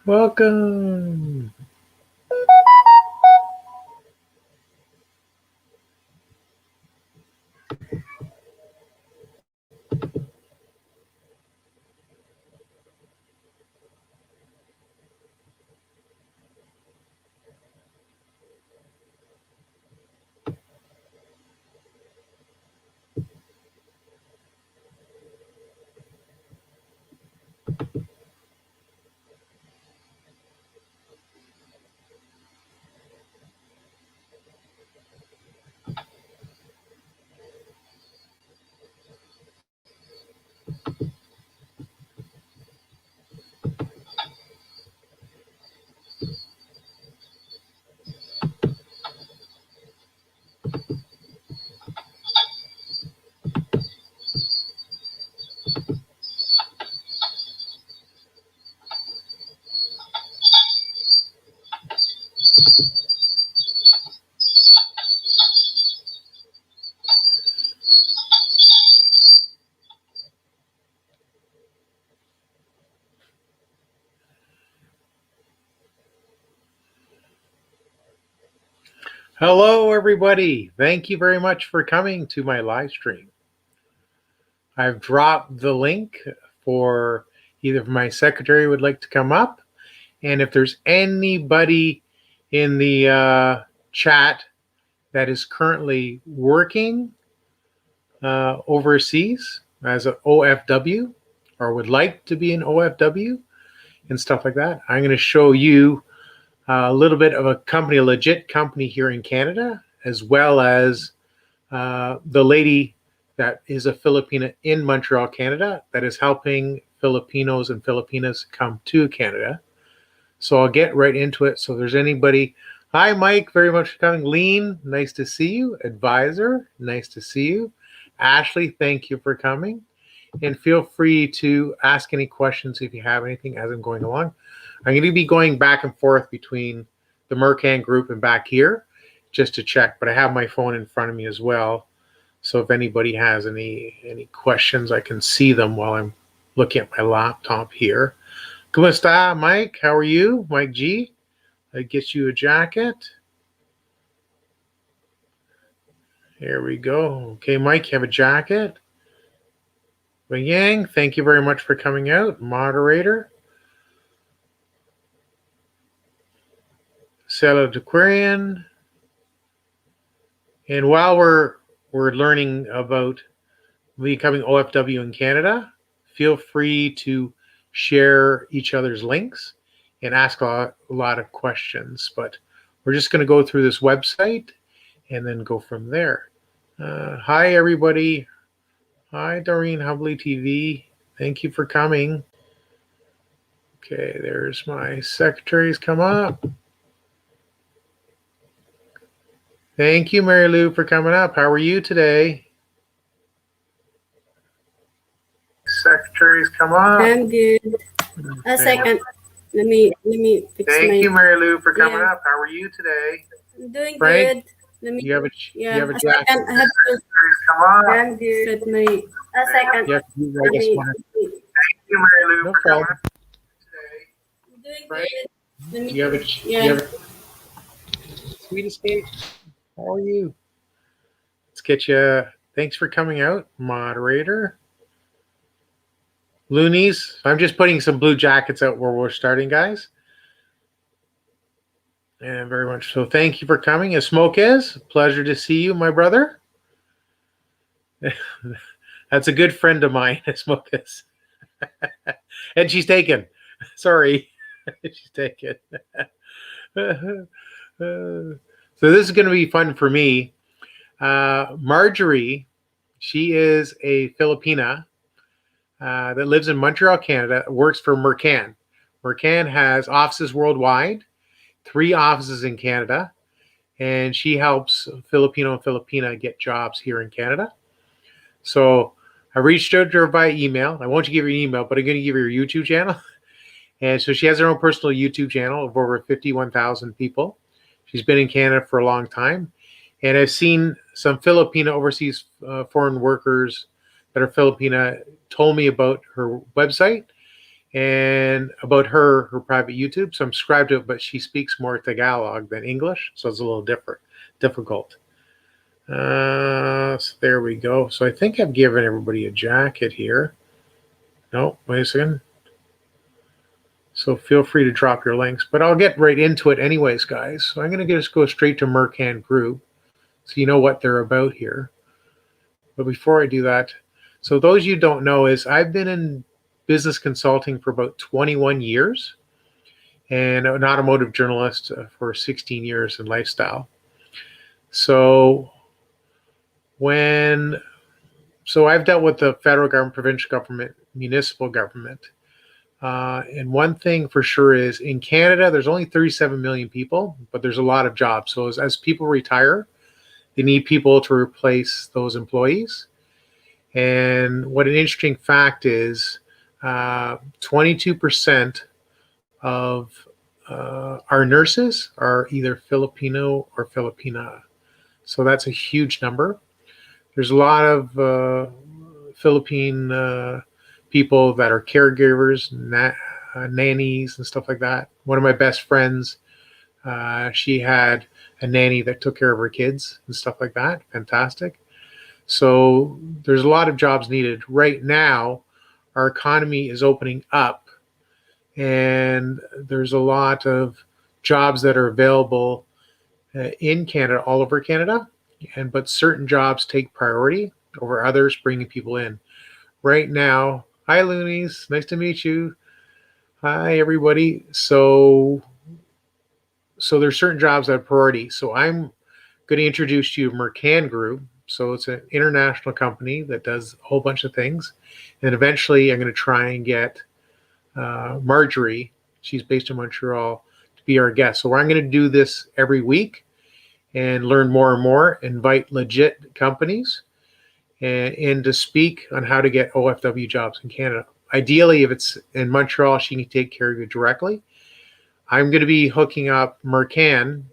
Welcome. Hello, everybody. Thank you very much for coming to my live stream. I've dropped the link for either my secretary would like to come up, and if there's anybody in the chat that is currently working overseas as an OFW or would like to be an OFW and stuff like that, I'm going to show you a little bit of a company, a legit company here in Canada, as well as the lady that is a Filipina in Montreal, Canada, that is helping Filipinos and Filipinas come to Canada. So I'll get right into it. So if there's anybody, hi Mike, very much for coming. Lean, nice to see you. Advisor, nice to see you. Ashley, thank you for coming. And feel free to ask any questions if you have anything as I'm going along. I'm going to be going back and forth between the Mercan group and back here just to check, but I have my phone in front of me as well. So if anybody has any questions, I can see them while I'm looking at my laptop here. ¿Cómo está, Mike? How are you? Mike G. I get you a jacket. Here we go. Okay, Mike, you have a jacket. Yang, thank you very much for coming out. Moderator. Salutatorian. And while we're learning about becoming OFW in Canada, feel free to share each other's links and ask a lot of questions. But we're just going to go through this website and then go from there. Hi, everybody. Hi, Doreen Hubley TV. Thank you for coming. Okay, there's my secretaries come up. Thank you, Mary Lou, for coming up. How are you today? Secretaries come up. I'm good. A second. Let me fix Thank my... you, Mary Lou, for coming up. How are you today? I'm doing Frank, good. Let me... You have a a jacket. second. I have to... Come on. I'm good. Set my... A second. Yeah, Let me... Thank you, Mary Lou, for coming up today. I'm doing Frank, good. Let me... You have a Sweet Escape. How are you? Let's get you. Thanks for coming out, moderator. Loonies. I'm just putting some blue jackets out where we're starting, guys. And very much so. Thank you for coming. As Smoke is, pleasure to see you, my brother. That's a good friend of mine, Smoke is. And she's taken. Sorry. She's taken. So this is going to be fun for me. Marjorie, she is a Filipina that lives in Montreal, Canada, works for Mercan. Mercan has offices worldwide, 3 offices in Canada, and she helps Filipino and Filipina get jobs here in Canada. So I reached out to her via email. I won't give her an email, but I'm going to give her your YouTube channel. And so she has her own personal YouTube channel of over 51,000 people. She's been in Canada for a long time. And I've seen some Filipina overseas foreign workers that are Filipina told me about her website. and about her private YouTube. So I'm subscribed to it, but she speaks more Tagalog than English, so it's a little difficult. So there we go. So I think I've given everybody a jacket here. No, wait a second. So feel free to drop your links, but I'll get right into it anyways, guys. So I'm going to just go straight to Mercan Group, so you know what they're about here. But before I do that, so those you don't know is I've been in business consulting for about 21 years and an automotive journalist for 16 years in lifestyle. So I've dealt with the federal government, provincial government, municipal government. And one thing for sure is in Canada, there's only 37 million people, but there's a lot of jobs. So as people retire, they need people to replace those employees. And what an interesting fact is, 22% of our nurses are either Filipino or Filipina. So that's a huge number. There's a lot of Philippine people that are caregivers, nannies and stuff like that. One of my best friends, she had a nanny that took care of her kids and stuff like that. Fantastic. So there's a lot of jobs needed. Right now, our economy is opening up, and there's a lot of jobs that are available in Canada, all over Canada, but certain jobs take priority over others, bringing people in. Right now, hi Loonies, nice to meet you. Hi everybody. So there's certain jobs that have priority. So I'm going to introduce you to Mercan Group. So it's an international company that does a whole bunch of things. And eventually I'm going to try and get Marjorie, she's based in Montreal, to be our guest. So I'm going to do this every week and learn more and more, invite legit companies and to speak on how to get OFW jobs in Canada. Ideally, if it's in Montreal, she can take care of you directly. I'm going to be hooking up Mercan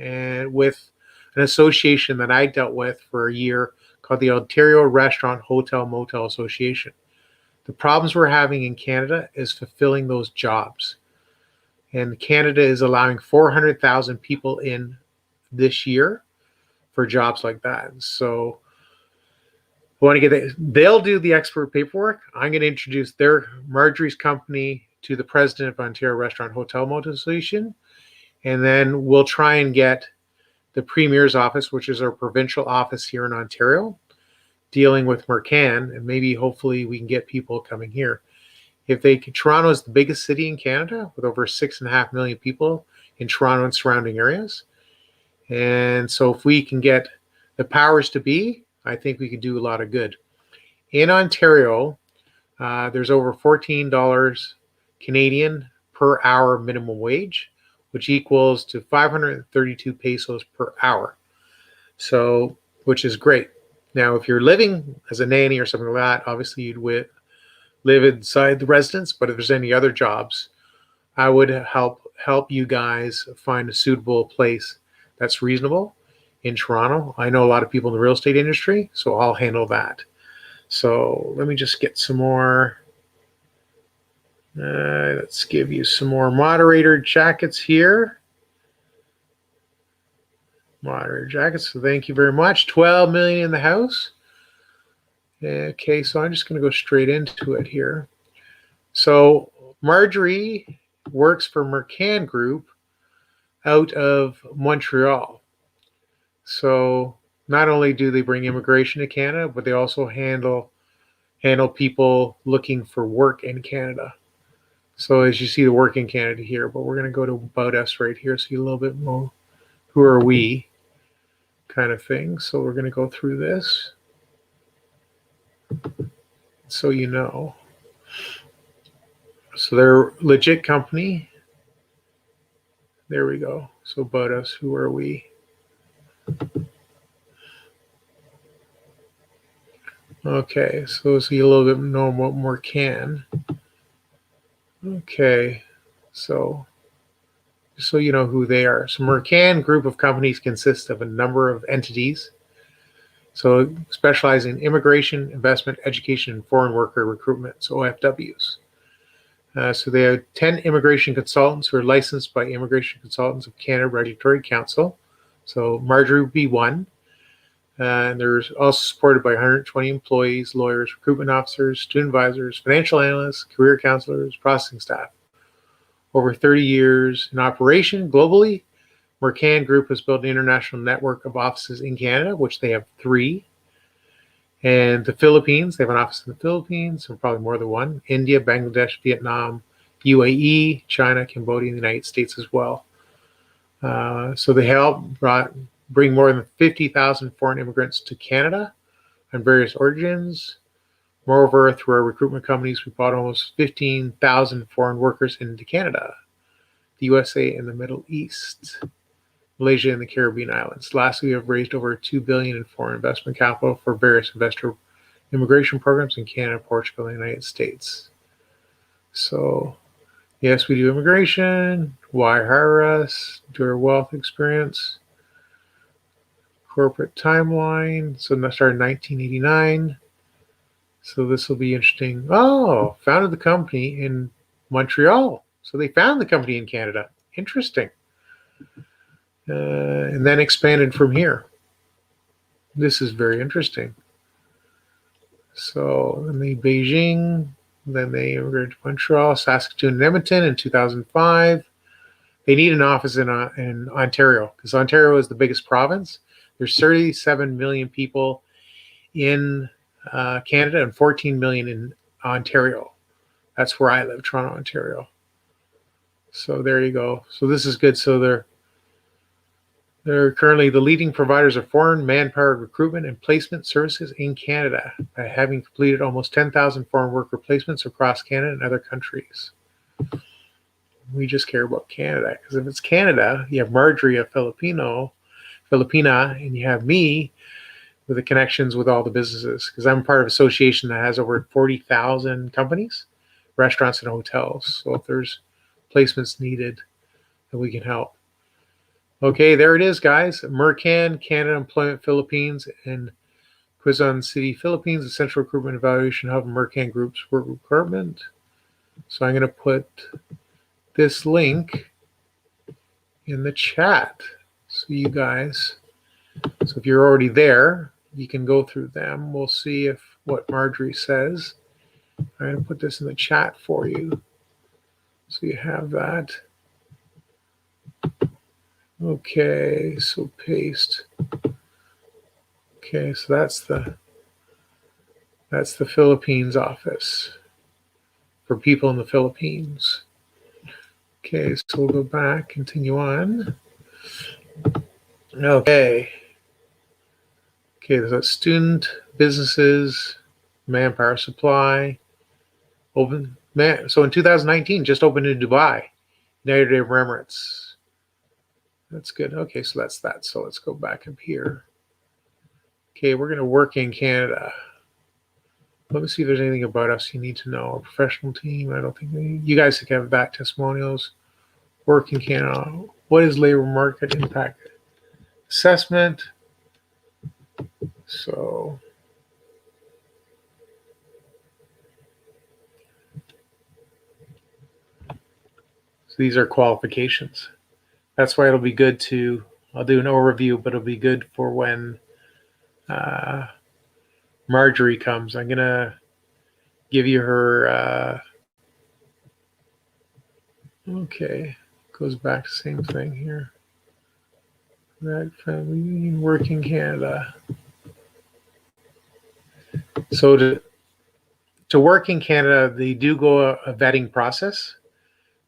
and with an association that I dealt with for a year called the Ontario Restaurant Hotel Motel Association. The problems we're having in Canada is fulfilling those jobs. And Canada is allowing 400,000 people in this year for jobs like that. So I want to get that. They'll do the expert paperwork. I'm going to introduce Marjorie's company to the president of Ontario Restaurant Hotel Motel Association. And then we'll try and get the Premier's office, which is our provincial office here in Ontario, dealing with Mercan, and maybe hopefully we can get people coming here. Toronto is the biggest city in Canada with over 6.5 million people in Toronto and surrounding areas. And so if we can get the powers to be, I think we could do a lot of good. In Ontario, there's over $14 Canadian per hour minimum wage, which equals to 532 pesos per hour. So, which is great. Now, if you're living as a nanny or something like that, obviously you'd live inside the residence, but if there's any other jobs, I would help you guys find a suitable place that's reasonable in Toronto. I know a lot of people in the real estate industry, so I'll handle that. So let me just get some more. Let's give you some more moderator jackets here. Moderator jackets, so thank you very much. 12 million in the house. Okay, so I'm just going to go straight into it here. So Marjorie works for Mercan Group out of Montreal. So not only do they bring immigration to Canada, but they also handle people looking for work in Canada. So as you see the work in Canada here, but we're going to go to About Us right here, see a little bit more who are we kind of thing. So we're going to go through this so you know. So they're a legit company. There we go. So About Us, who are we? Okay, so see a little bit more can. Okay, so you know who they are. So Mercan Group of companies consists of a number of entities. So specializing in immigration, investment, education, and foreign worker recruitment, so OFWs. So they have 10 immigration consultants who are licensed by Immigration Consultants of Canada Regulatory Council. So Marjorie would be one. And they're also supported by 120 employees, lawyers, recruitment officers, student advisors, financial analysts, career counselors, processing staff. Over 30 years in operation globally, Mercan Group has built an international network of offices in Canada, which they have 3. And the Philippines, they have an office in the Philippines, and probably more than one. India, Bangladesh, Vietnam, UAE, China, Cambodia, and the United States as well. So they help bring more than 50,000 foreign immigrants to Canada on various origins. Moreover, through our recruitment companies, we brought almost 15,000 foreign workers into Canada, the USA, and the Middle East, Malaysia, and the Caribbean islands. Lastly, we have raised over $2 billion in foreign investment capital for various investor immigration programs in Canada, Portugal, and the United States. So, yes, we do immigration. Why hire us? Do our wealth experience. Corporate timeline. So that started in 1989. So this will be interesting. Oh, founded the company in Montreal. So they found the company in Canada. Interesting. And then expanded from here. This is very interesting. So then they Beijing, then they immigrated to Montreal, Saskatoon, and Edmonton in 2005. They need an office in Ontario because Ontario is the biggest province. There's 37 million people in Canada and 14 million in Ontario. That's where I live, Toronto, Ontario. So there you go. So this is good. So they're currently the leading providers of foreign manpower recruitment and placement services in Canada, having completed almost 10,000 foreign worker placements across Canada and other countries. We just care about Canada because if it's Canada, you have Marjorie, a Filipina, and you have me with the connections with all the businesses because I'm part of an association that has over 40,000 companies, restaurants, and hotels. So if there's placements needed, then we can help. Okay, there it is, guys. Mercan, Canada Employment Philippines, and Quezon City, Philippines, the Central Recruitment Evaluation Hub, Mercan Group's work requirement. So I'm going to put this link in the chat. So you guys, so if you're already there, you can go through them. We'll see if what Marjorie says. I'm going to put this in the chat for you. So you have that. Okay, so paste. Okay, so that's the Philippines office for people in the Philippines. Okay, so we'll go back, continue on. Okay. Okay, there's student, businesses, manpower supply, open. So in 2019, just opened in Dubai, United Arab Emirates. That's good. Okay, so that's that. So let's go back up here. Okay, we're going to work in Canada. Let me see if there's anything about us you need to know. A professional team. I don't think you guys can have back testimonials. Work in Canada. What is labor market impact assessment? So these are qualifications. That's why it'll be good to, I'll do an overview, but it'll be good for when Marjorie comes. I'm going to give you her, okay, goes back to the same thing here. That family union, work in Canada. So to work in Canada, they do go a vetting process.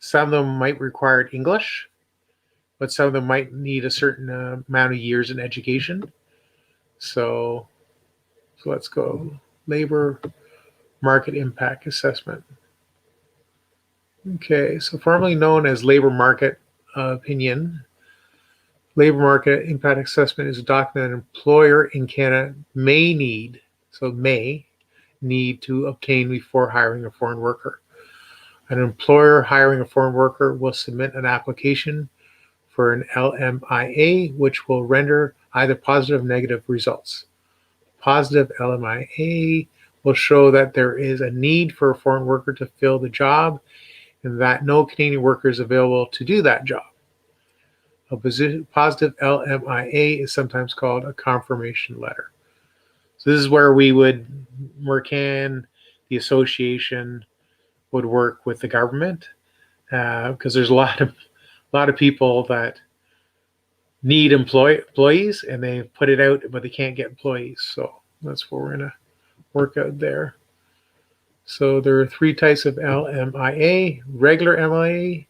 Some of them might require English, but some of them might need a certain amount of years in education. So let's go. Labor market impact assessment. Okay, so formerly known as labor market opinion, labor market impact assessment is a document an employer in Canada may need to obtain before hiring a foreign worker. An employer hiring a foreign worker will submit an application for an LMIA, which will render either positive or negative results. Positive LMIA will show that there is a need for a foreign worker to fill the job and that no Canadian worker is available to do that job. A positive LMIA is sometimes called a confirmation letter. So this is where the association would work with the government, because there's a lot of people that need employees, and they put it out, but they can't get employees. So that's what we're gonna work out there. So there are 3 types of LMIA. Regular MIA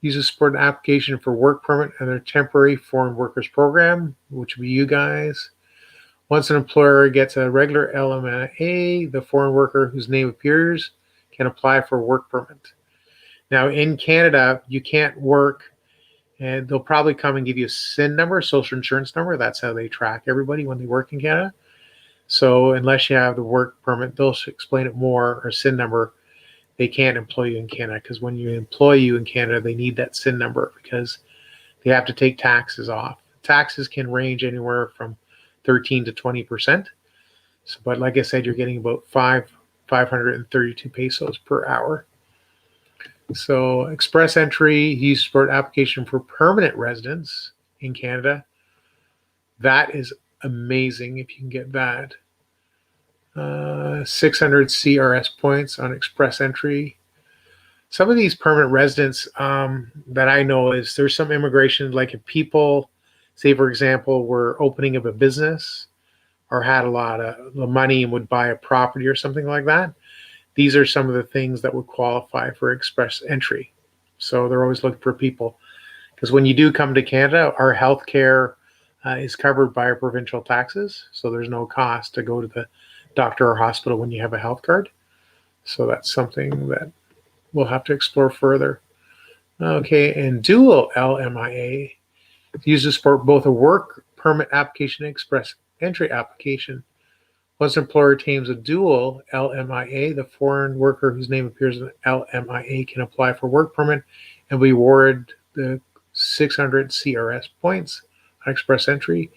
uses support an application for work permit and their temporary foreign workers program, which would be you guys. Once an employer gets a regular LMIA, the foreign worker whose name appears can apply for a work permit. Now in Canada, you can't work, and they'll probably come and give you a SIN number, social insurance number. That's how they track everybody when they work in Canada. So unless you have the work permit, they'll explain it more, or SIN number, they can't employ you in Canada, because when you employ you in Canada, they need that SIN number because they have to take taxes off. Taxes can range anywhere from 13 to 20%. So, but like I said, you're getting about 532 pesos per hour. So express entry, use support application for permanent residents in Canada. That is amazing if you can get that. 600 CRS points on express entry. Some of these permanent residents that I know is there's some immigration, like if people, say for example, were opening up a business or had a lot of money and would buy a property or something like that, these are some of the things that would qualify for express entry. So they're always looking for people, because when you do come to Canada, our healthcare is covered by our provincial taxes. So there's no cost to go to the doctor or hospital when you have a health card. So that's something that we'll have to explore further. Okay, and dual LMIA uses for both a work permit application and express entry application. Once an employer obtains a dual LMIA, the foreign worker whose name appears in LMIA can apply for work permit and be awarded the 600 CRS points on express entry,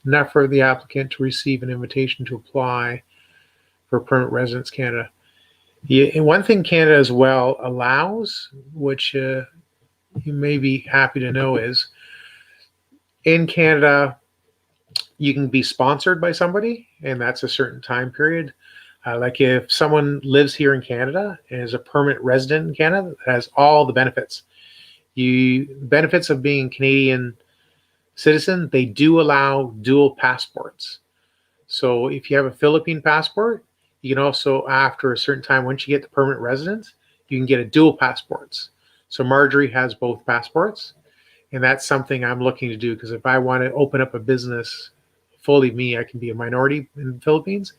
enough for the applicant to receive an invitation to apply for permanent residence Canada. And one thing Canada as well allows, which you may be happy to know, is in Canada, you can be sponsored by somebody, and that's a certain time period. Like if someone lives here in Canada and is a permanent resident in Canada, has all the benefits. Benefits of being Canadian citizen, they do allow dual passports. So if you have a Philippine passport, you can also, after a certain time, once you get the permanent residence, you can get a dual passports. So Marjorie has both passports, and that's something I'm looking to do, because if I want to open up a business fully me, I can be a minority in the Philippines.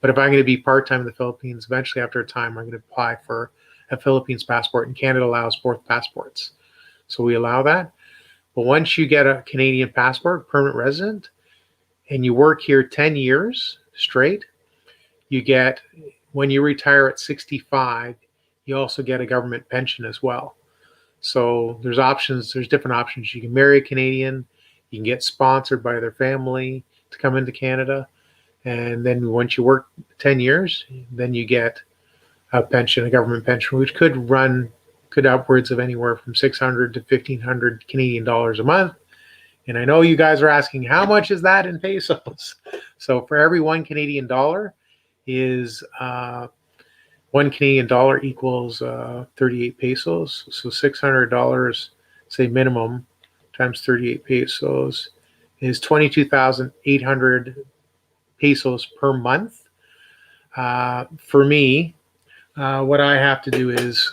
But if I'm going to be part-time in the Philippines, eventually after a time, I'm going to apply for a Philippines passport, and Canada allows both passports. So we allow that. But once you get a Canadian passport, permanent resident, and you work here 10 years straight, you get, when you retire at 65, you also get a government pension as well. So there's different options. You can marry a Canadian, you can get sponsored by their family to come into Canada, and then once you work 10 years, then you get a pension, a government pension, which could upwards of anywhere from 600 to 1,500 Canadian dollars a month. And I know you guys are asking, how much is that in pesos? So for every $1 Canadian is $1 Canadian equals 38 pesos. So $600, say minimum, times 38 pesos is 22,800 pesos per month. For me, what I have to do is,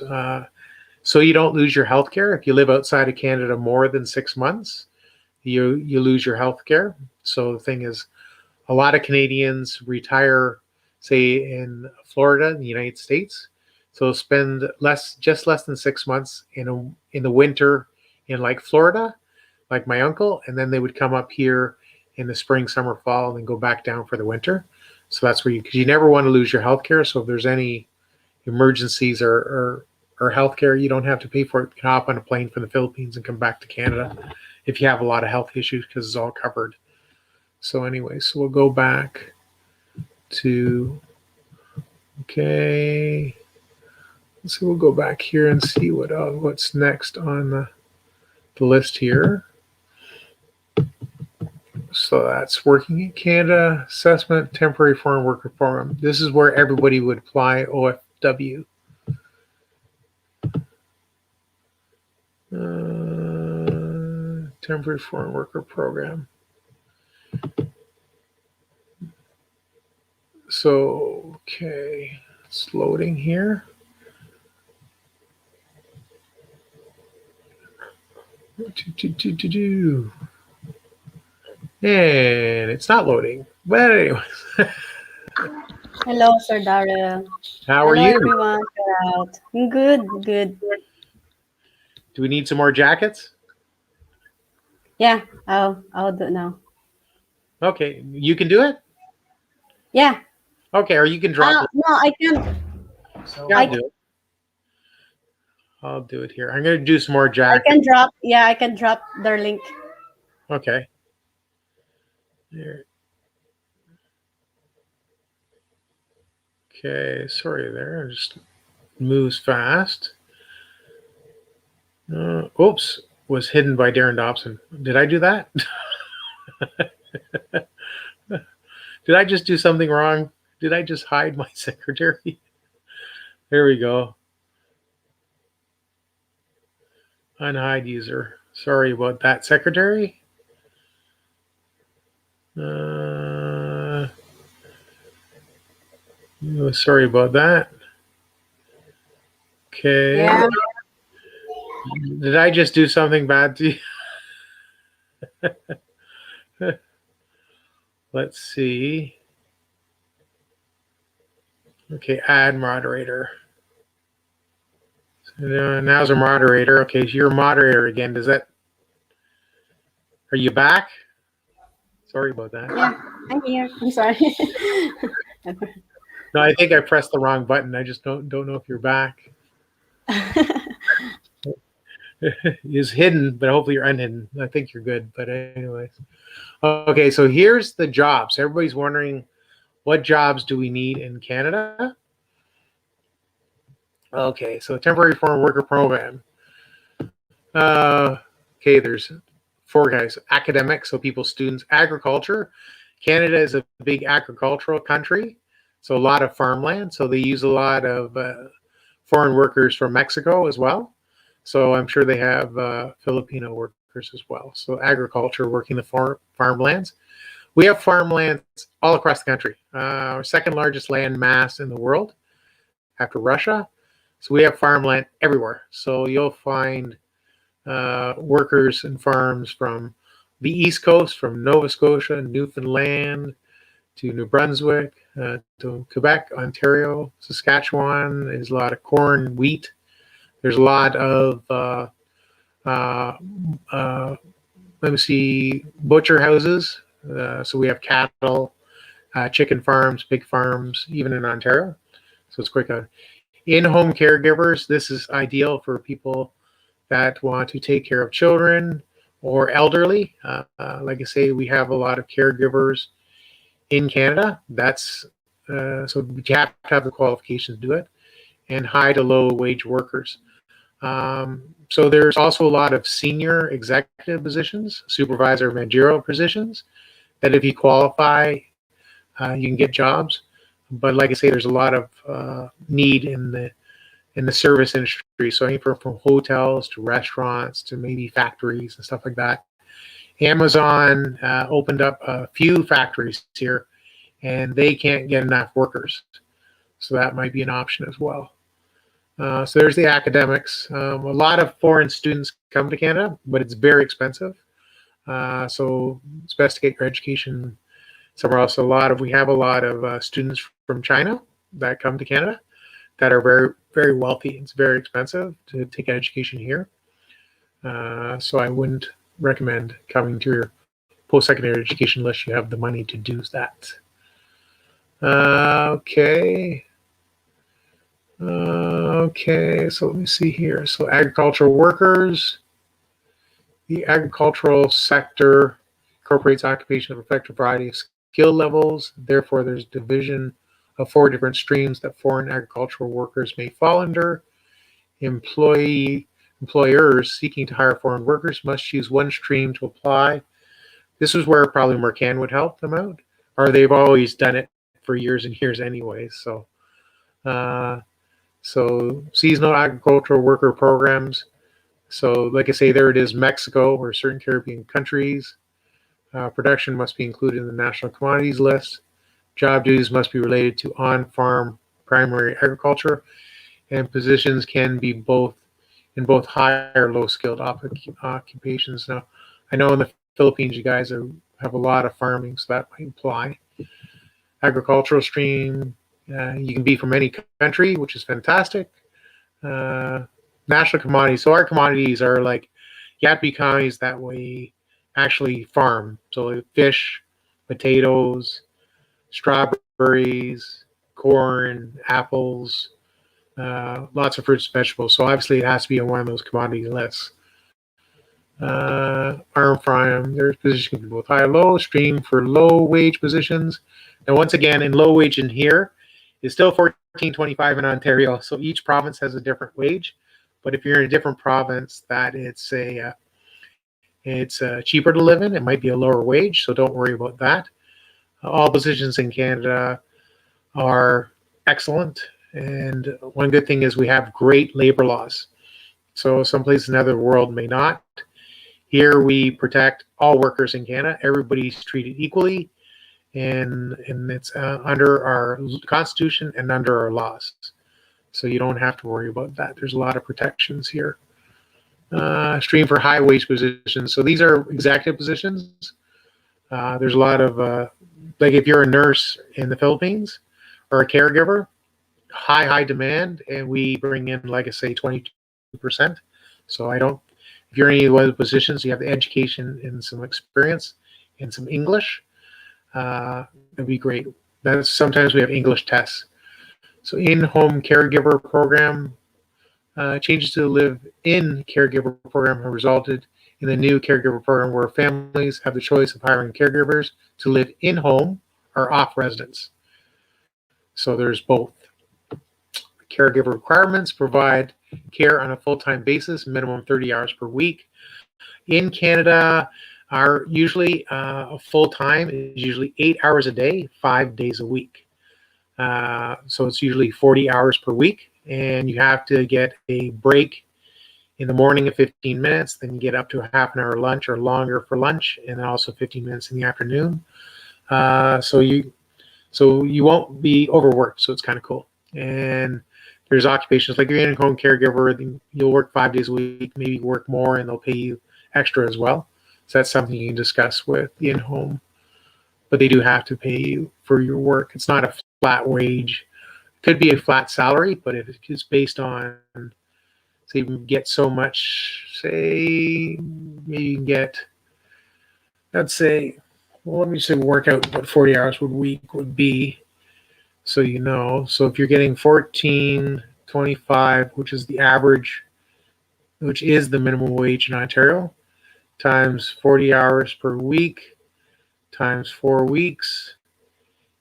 so you don't lose your health care. If you live outside of Canada more than 6 months, you lose your health care. So the thing is, a lot of Canadians retire, say in Florida, in the United States, so spend just less than 6 months in the winter in like Florida, like my uncle, and then they would come up here in the spring, summer, fall, and then go back down for the winter. So that's where because you never want to lose your health care. So if there's any emergencies or healthcare, you don't have to pay for it. You can hop on a plane from the Philippines and come back to Canada if you have a lot of health issues, because it's all covered. So anyway, so we'll go back to, okay, So we'll go back here and see what's next on the list here. So that's working in Canada, assessment, temporary foreign worker program. This is where everybody would apply OFW. Temporary foreign worker program. So, okay, it's loading here. And it's not loading. But anyway, Hello, Sir Daryl. how are Hello, you? everyone. Shout out. Good, good. Do we need some more jackets? Yeah, I'll do it now. Okay, you can do it? Yeah. Okay, or you can drop it. No, I can't. Yeah, I'll do it. I'll do it here. I'm going to do some more I jackets. can drop. Yeah, I can drop their link. Okay. There. Okay, sorry there. It just moves fast. Oops, was hidden by Darren Dobson. Did I do that? Did I just do something wrong? Did I just hide my secretary? There we go. Unhide user. Sorry about that, secretary. Sorry about that. Okay. Yeah. Did I just do something bad to you? Let's see. Okay, add moderator. So now's a moderator. Okay, so you're a moderator again. Are you back? Sorry about that. Yeah, I'm here. I'm sorry. No, I think I pressed the wrong button. I just don't know if you're back. It's hidden, but hopefully you're unhidden. I think you're good, but anyways. Okay, so here's the jobs. Everybody's wondering, what jobs do we need in Canada? Okay, so temporary foreign worker program. Okay, there's 4 guys. Academic, so people, students. Agriculture. Canada is a big agricultural country, so a lot of farmland. So they use a lot of foreign workers from Mexico as well. So I'm sure they have Filipino workers as well. So agriculture, working the farmlands. We have farmlands all across the country. Our second largest land mass in the world after Russia. So we have farmland everywhere. So you'll find workers and farms from the East Coast, from Nova Scotia, Newfoundland, to New Brunswick, to Quebec, Ontario, Saskatchewan. There's a lot of corn, wheat. There's a lot of, let me see, butcher houses. So we have cattle, chicken farms, pig farms, even in Ontario. So it's quick. In-home caregivers, this is ideal for people that want to take care of children or elderly. Like I say, we have a lot of caregivers in Canada. That's so you have to have the qualifications to do it, and high to low wage workers. So there's also a lot of senior executive positions, supervisor, managerial positions, that if you qualify, you can get jobs. But like I say, there's a lot of need in the service industry. So anything from hotels to restaurants to maybe factories and stuff like that. Amazon opened up a few factories here, and they can't get enough workers. So that might be an option as well. So there's the academics. A lot of foreign students come to Canada, but it's very expensive. So it's best to get your education somewhere else. We have a lot of students from China that come to Canada that are very, very wealthy. It's very expensive to take an education here. So I wouldn't recommend coming to your post-secondary education unless you have the money to do that. Okay. Okay, so let me see here. So agricultural workers. The agricultural sector incorporates occupation of effective variety of skill levels. Therefore, there's division of 4 different streams that foreign agricultural workers may fall under. Employers seeking to hire foreign workers must choose one stream to apply. This is where probably Mercan would help them out, or they've always done it for years and years anyways. So seasonal agricultural worker programs. So like I say, there it is, Mexico or certain Caribbean countries. Production must be included in the national commodities list. Job duties must be related to on-farm primary agriculture, and positions can be in both high or low-skilled occupations. Now, I know in the Philippines, you guys have a lot of farming, so that might apply. Agricultural stream, you can be from any country, which is fantastic. National commodities. So our commodities are like, you have to be commodities that we actually farm. So fish, potatoes, strawberries, corn, apples, lots of fruits and vegetables. So obviously it has to be on one of those commodity lists. Farm, there's positions can be both high or low. Stream for low wage positions. Now once again, in low wage in here is still $14.25 in Ontario. So each province has a different wage. But if you're in a different province, that it's cheaper to live in. It might be a lower wage, so don't worry about that. All positions in Canada are excellent, and one good thing is we have great labor laws. So some places in the world may not. Here we protect all workers in Canada. Everybody's treated equally, and it's under our Constitution and under our laws. So you don't have to worry about that. There's a lot of protections here. Stream for high wage positions. So these are executive positions. There's a lot of, like if you're a nurse in the Philippines or a caregiver, high demand, and we bring in, like I say, 22%. So if you're in any of the positions, you have the education and some experience and some English, that'd be great. Sometimes we have English tests. So in-home caregiver program, changes to the live-in caregiver program have resulted in the new caregiver program where families have the choice of hiring caregivers to live in-home or off residence. So there's both. Caregiver requirements provide care on a full-time basis, minimum 30 hours per week. In Canada, are usually full-time is usually 8 hours a day, 5 days a week. So it's usually 40 hours per week, and you have to get a break in the morning of 15 minutes, then you get up to a half an hour lunch or longer for lunch, and then also 15 minutes in the afternoon. So you won't be overworked, so it's kind of cool. And there's occupations like you're in-home caregiver, you'll work 5 days a week, maybe work more, and they'll pay you extra as well. So that's something you can discuss with the in-home. But they do have to pay you for your work. It's not a flat wage. It could be a flat salary, but if it's based on, say, you get so much, say, maybe you can get, let's say, well, let me say work out what 40 hours a week would be, so you know. So if you're getting $14.25, which is the average, which is the minimum wage in Ontario, times 40 hours per week, times 4 weeks,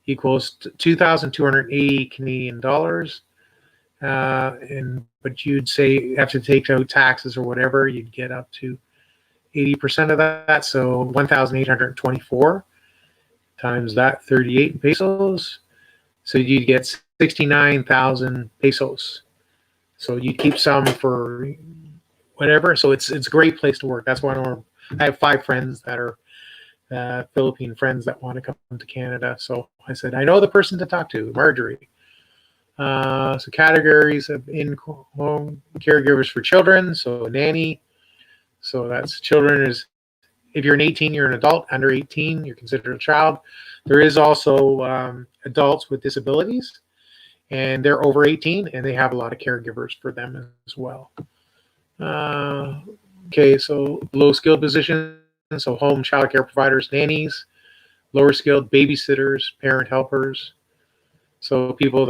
equals 2,280 Canadian dollars. But you'd say after take out taxes or whatever, you'd get up to 80% of that. So 1,824 times that, 38 pesos. So you'd get 69,000 pesos. So you keep some for whatever. So it's a great place to work. That's why I have 5 friends that are Philippine friends that want to come to Canada. So I said, I know the person to talk to, Marjorie. So categories of in-home caregivers for children. So a nanny. So that's children is, if you're an 18, you're an adult. Under 18, you're considered a child. There is also adults with disabilities, and they're over 18, and they have a lot of caregivers for them as well. Okay, so low-skilled positions, so home child care providers, nannies, lower-skilled babysitters, parent helpers. So people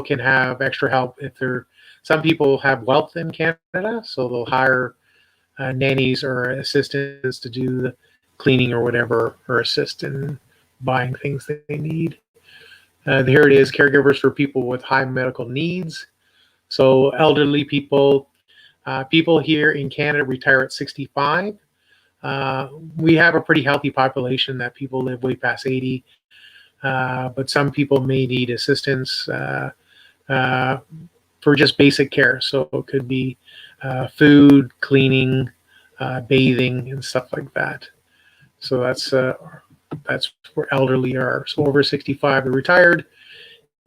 can have extra help if some people have wealth in Canada, so they'll hire nannies or assistants to do the cleaning or whatever, or assist in buying things that they need. Here it is, caregivers for people with high medical needs. So elderly people, people here in Canada retire at 65. We have a pretty healthy population that people live way past 80, but some people may need assistance for just basic care. So it could be food, cleaning, bathing, and stuff like that. So that's where elderly are. So over 65, they're retired.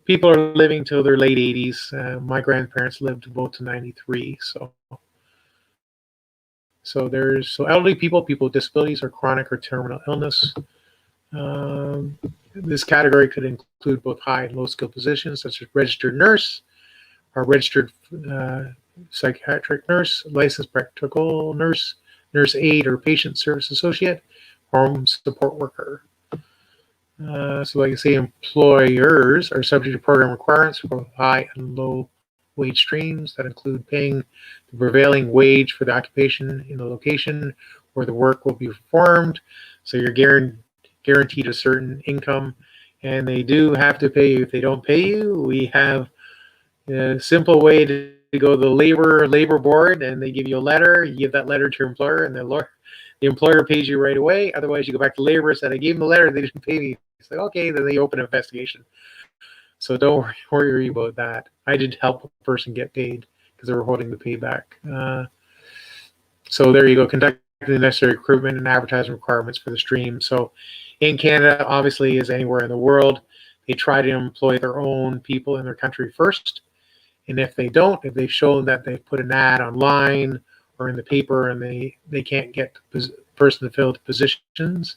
People are living till their late 80s. My grandparents lived about to 93. So elderly people, people with disabilities or chronic or terminal illness. This category could include both high and low skill positions, such as registered nurse or registered psychiatric nurse, licensed practical nurse, nurse aide or patient service associate, home support worker. So like I say, employers are subject to program requirements for both high and low wage streams that include paying the prevailing wage for the occupation in the location where the work will be performed. So you're guaranteed a certain income, and they do have to pay you. If they don't pay you, we have a simple way to go to the labor board, and they give you a letter. You give that letter to your employer, and the employer pays you right away. Otherwise, you go back to labor, said, I gave them the letter, they didn't pay me. It's like, okay, then they open an investigation. So don't worry about that. I did help a person get paid because they were holding the payback. So there you go, conducting the necessary recruitment and advertising requirements for the stream. So in Canada, obviously, as anywhere in the world, they try to employ their own people in their country first. And if they don't, if they've shown that they put an ad online or in the paper and they can't get the person to fill the positions,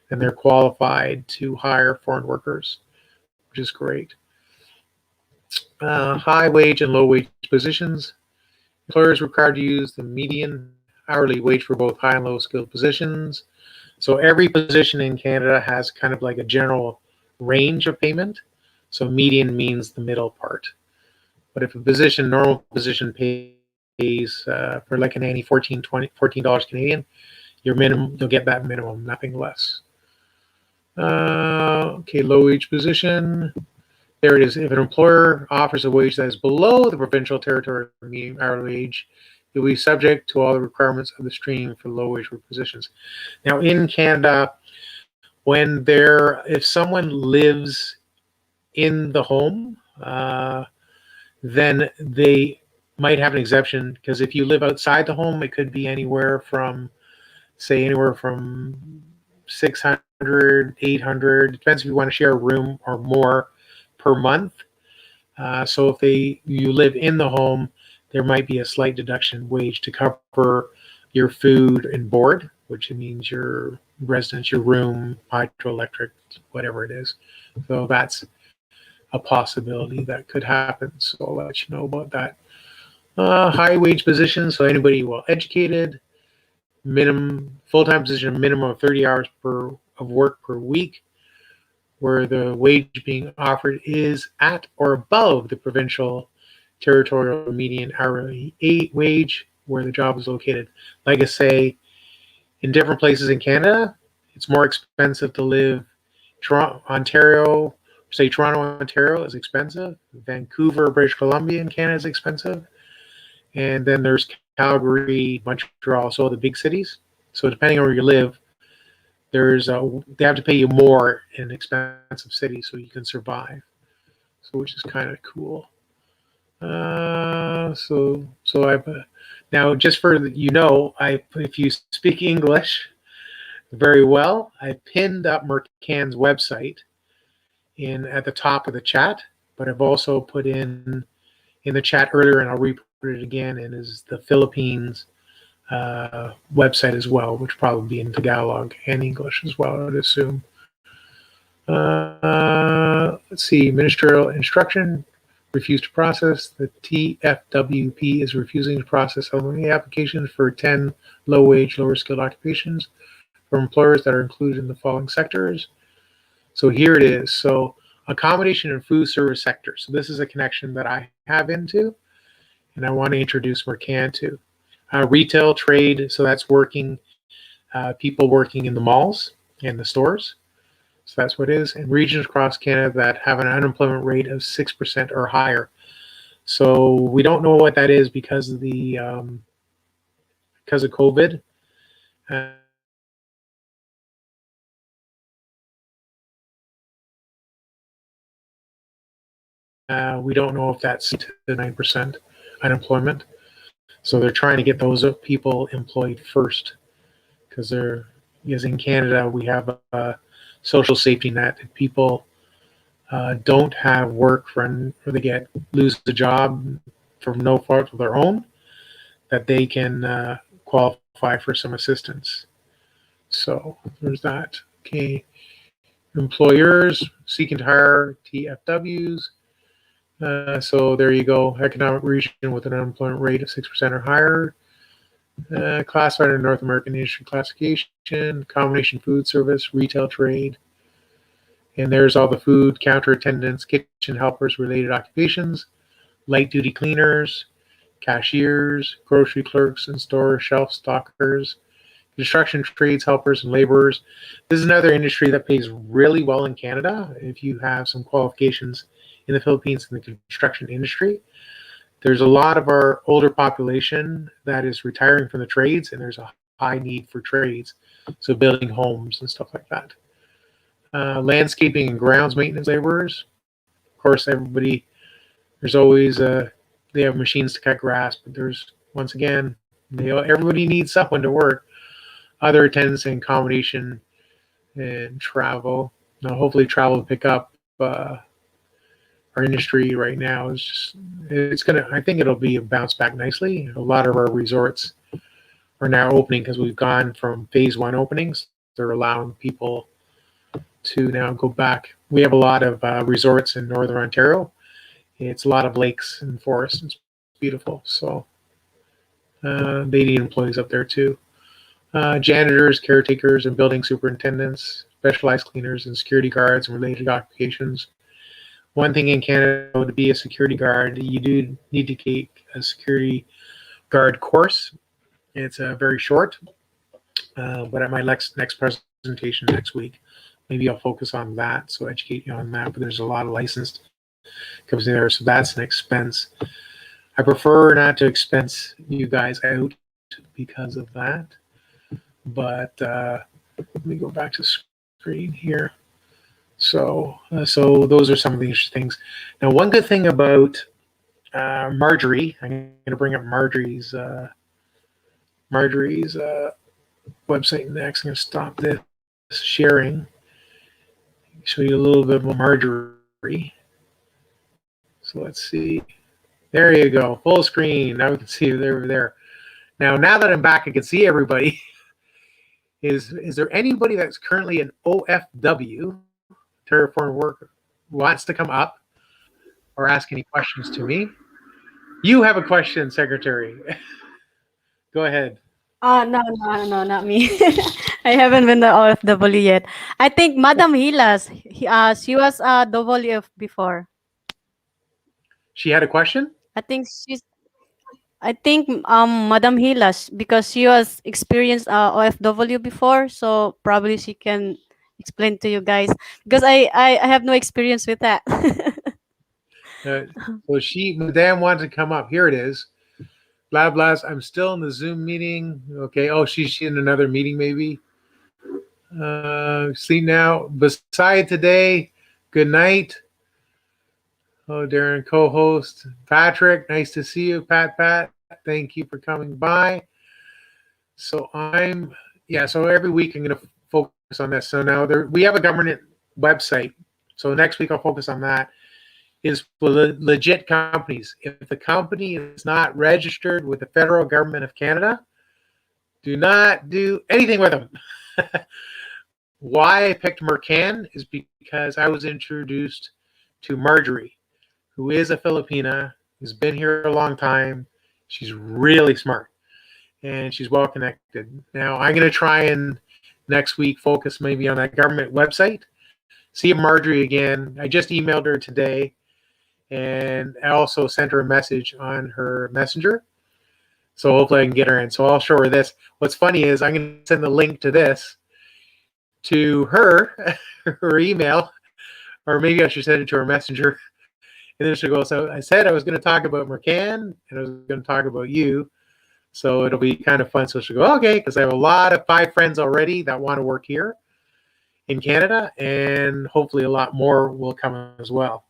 then they're qualified to hire foreign workers, which is great. High wage and low wage positions. Employers required to use the median hourly wage for both high and low skilled positions. So every position in Canada has kind of like a general range of payment. So median means the middle part. But if a normal position pays for like an Annie $14 Canadian, your minimum, you'll get that minimum, nothing less. Okay, low wage position. There it is. If an employer offers a wage that is below the provincial territory median hourly wage, it will be subject to all the requirements of the stream for low wage positions. Now in Canada, if someone lives in the home, then they might have an exemption, because if you live outside the home, it could be anywhere from 600, 800, depends if you want to share a room or more per month. So if you live in the home, there might be a slight deduction wage to cover your food and board, which means your residence, your room, hydroelectric, whatever it is. So that's a possibility that could happen. So I'll let you know about that. High wage positions, so anybody well educated, minimum full-time position, minimum of 30 hours of work per week, where the wage being offered is at or above the provincial territorial median hourly wage where the job is located. Like I say, in different places in Canada, it's more expensive to live. Toronto, Ontario is expensive. Vancouver, British Columbia in Canada is expensive. And then there's Calgary, Montreal, so the big cities. So depending on where you live, they have to pay you more in expensive cities so you can survive. So which is kind of cool. So I've now, just for if you speak English very well, I pinned up Mercan's website at the top of the chat, but I've also put in the chat earlier, and I'll re-put it again, and is the Philippines website as well, which will probably be in Tagalog and English as well, I would assume. Let's see, ministerial instruction, refused to process. The TFWP is refusing to process only applications for 10 low-wage, lower-skilled occupations for employers that are included in the following sectors. So here it is. So accommodation and food service sector. So this is a connection that I have into, and I want to introduce Mercan to. Retail trade, so that's people working in the malls and the stores. So that's what it is. And regions across Canada that have an unemployment rate of 6% or higher. So we don't know what that is because of the because of COVID. We don't know if that's to 9% unemployment. So they're trying to get those people employed first, because in Canada we have a social safety net. If people don't have work or they lose the job from no fault of their own, that they can qualify for some assistance. So there's that. Okay. Employers seeking to hire TFWs. So there you go. Economic region with an unemployment rate of 6% or higher. Classified in North American industry classification, combination food service, retail trade. And there's all the food, counter attendants, kitchen helpers, related occupations, light duty cleaners, cashiers, grocery clerks and store shelf stockers, construction trades helpers and laborers. This is another industry that pays really well in Canada if you have some qualifications in the Philippines in the construction industry. There's a lot of our older population that is retiring from the trades, and there's a high need for trades, so building homes and stuff like that. Landscaping and grounds maintenance laborers. Of course, there's always they have machines to cut grass, but there's, once again, everybody needs someone to work. Other attendants and accommodation and travel. Now, hopefully, travel will pick up. Our industry right now I think it'll be a bounce back nicely. A lot of our resorts are now opening because we've gone from phase 1 openings. They're allowing people to now go back. We have a lot of resorts in Northern Ontario. It's a lot of lakes and forests. It's beautiful. So they need employees up there too. Janitors, caretakers, and building superintendents, specialized cleaners, and security guards and related occupations. One thing in Canada, to be a security guard, you do need to take a security guard course. It's very short, but at my next presentation next week, maybe I'll focus on that, so educate you on that. But there's a lot of licensed comes in there, so that's an expense. I prefer not to expense you guys out because of that. But let me go back to screen here. So those are some of the interesting things. Now, one good thing about Marjorie, I'm going to bring up Marjorie's website next. I'm going to stop this sharing, show you a little bit of Marjorie. So let's see. There you go, full screen. Now we can see it over there. Now that I'm back, I can see everybody. Is there anybody that's currently an OFW? Ontario Foreign Worker wants to come up or ask any questions to me? You have a question, Secretary. Go ahead. No, not me. I haven't been the OFW yet. I think Madam Hilas, she was a WF before. She had a question? I think Madam Hilas, because she was experienced OFW before, so probably she can explain to you guys, because I have no experience with that. So Madame wanted to come up. Here it is. Blah, blah. I'm still in the Zoom meeting. Okay. Oh, she's in another meeting maybe. See now. Beside today. Good night. Oh, Darren, co-host. Patrick, nice to see you. Pat. Thank you for coming by. So so every week I'm going to focus on this. So now we have a government website. So next week I'll focus on that. Is for legit companies. If the company is not registered with the federal government of Canada, do not do anything with them. Why I picked Mercan is because I was introduced to Marjorie, who is a Filipina, who's been here a long time. She's really smart, and she's well connected. Now, I'm going to try and next week focus maybe on that government website. See Marjorie again. I just emailed her today. And I also sent her a message on her messenger. So hopefully I can get her in. So I'll show her this. What's funny is I'm going to send the link to this to her email, or maybe I should send it to her messenger. And then she'll go, so I said I was going to talk about Mercan and I was going to talk about you. So it'll be kind of fun. So she'll go, okay, because I have a lot of 5 friends already that want to work here in Canada, and hopefully a lot more will come as well.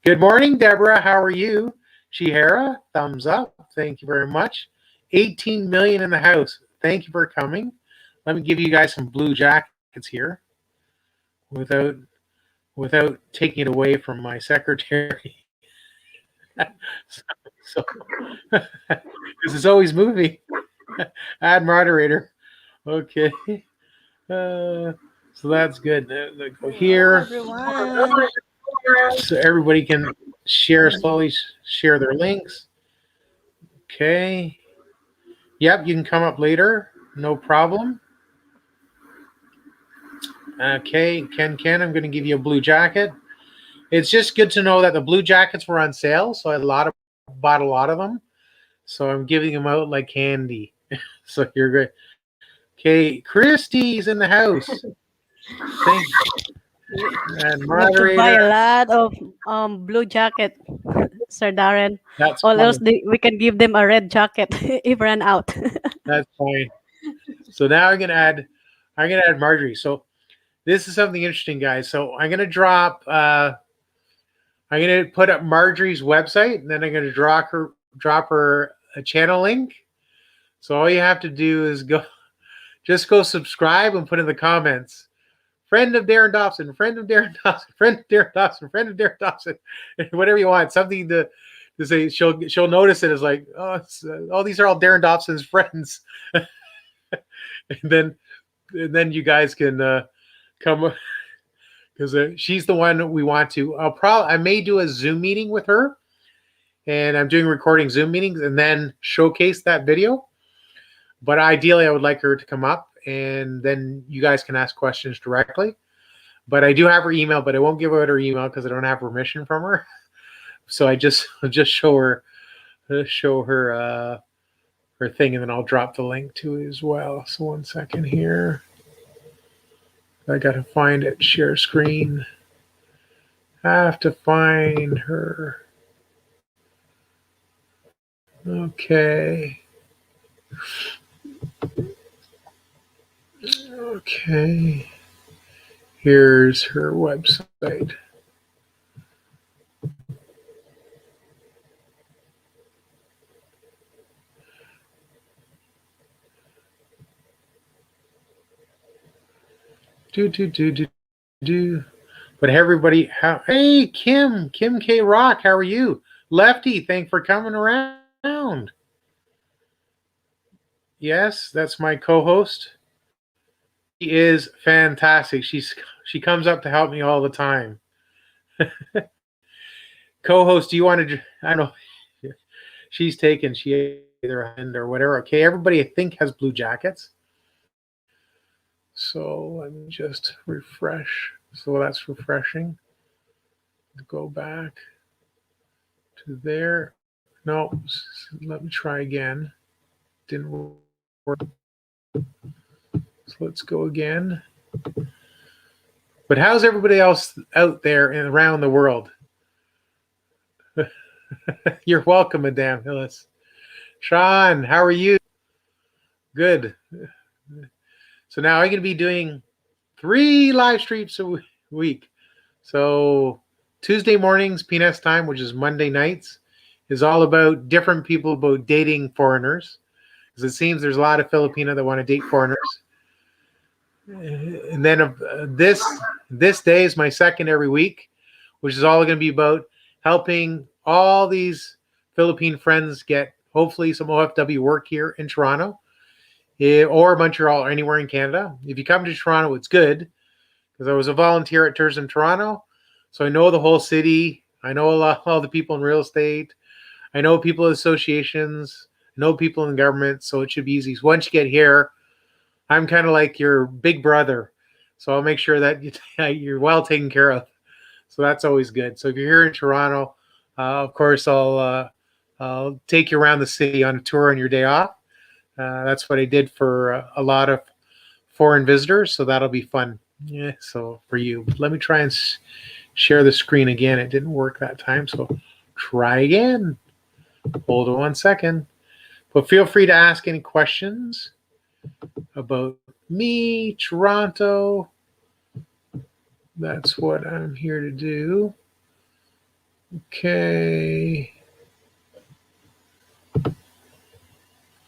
Good morning, Deborah. How are you? Chihara, thumbs up. Thank you very much. 18 million in the house. Thank you for coming. Let me give you guys some blue jackets here without taking it away from my secretary. so this is always moving. Add moderator. Okay. So that's good. Go here. Everyone. So everybody can slowly share their links. Okay. Yep, you can come up later. No problem. Okay, Ken, I'm going to give you a blue jacket. It's just good to know that the blue jackets were on sale, so I bought a lot of them. So I'm giving them out like candy. So you're good. Okay, Christy's in the house. Thank you. And You have to buy a moderator. lot of blue jacket, Sir Darren. That's Or else fine. we can give them a red jacket if run out. That's fine. So now I'm gonna add Marjorie. So this is something interesting, guys. So I'm gonna put up Marjorie's website, and then I'm gonna drop her a channel link. So all you have to do is go subscribe and put in the comments, friend of Darren Dobson, friend of Darren Dobson, friend of Darren Dobson, friend of Darren Dobson, whatever you want, something to say. She'll notice it as like, oh, these are all Darren Dobson's friends. and then you guys can come, because she's the one we want to. I may do a Zoom meeting with her, and I'm doing recording Zoom meetings and then showcase that video. But ideally, I would like her to come up, and then you guys can ask questions directly. But I do have her email, but I won't give out her email because I don't have permission from her. So I just show her her thing, and then I'll drop the link to it as well. So 1 second here. I got to find it. Share screen. I have to find her. Okay. Okay. Here's her website. But everybody, hey, Kim K. Rock, how are you? Lefty, thanks for coming around. Yes, that's my co-host. She is fantastic. She comes up to help me all the time. Co-host, do you want to? I don't know. She's taken. She either hand or whatever. Okay, everybody I think has blue jackets. So let me just refresh. So that's refreshing. Go back to there. No, let me try again. Didn't work. So let's go again. But how's everybody else out there and around the world? You're welcome, Madame Hillis. Sean, how are you? Good. So now I'm going to be doing 3 live streams a week. So Tuesday mornings, PNS time, which is Monday nights, is all about different people about dating foreigners. Because it seems there's a lot of Filipino that want to date foreigners. And then this day is my second every week, which is all going to be about helping all these Philippine friends get hopefully some OFW work here in Toronto or Montreal or anywhere in Canada. If you come to Toronto, it's good because I was a volunteer at Tourism Toronto, so I know the whole city. I know all the people in real estate. I know people in associations. I know people in government, so it should be easy. So once you get here, I'm kind of like your big brother, so I'll make sure that you're well taken care of. So that's always good. So if you're here in Toronto, of course, I'll take you around the city on a tour on your day off. That's what I did for a lot of foreign visitors, so that'll be fun. Yeah, so for you. Let me try and share the screen again. It didn't work that time, so try again. Hold on 1 second. But feel free to ask any questions about me, Toronto. That's what I'm here to do. Okay.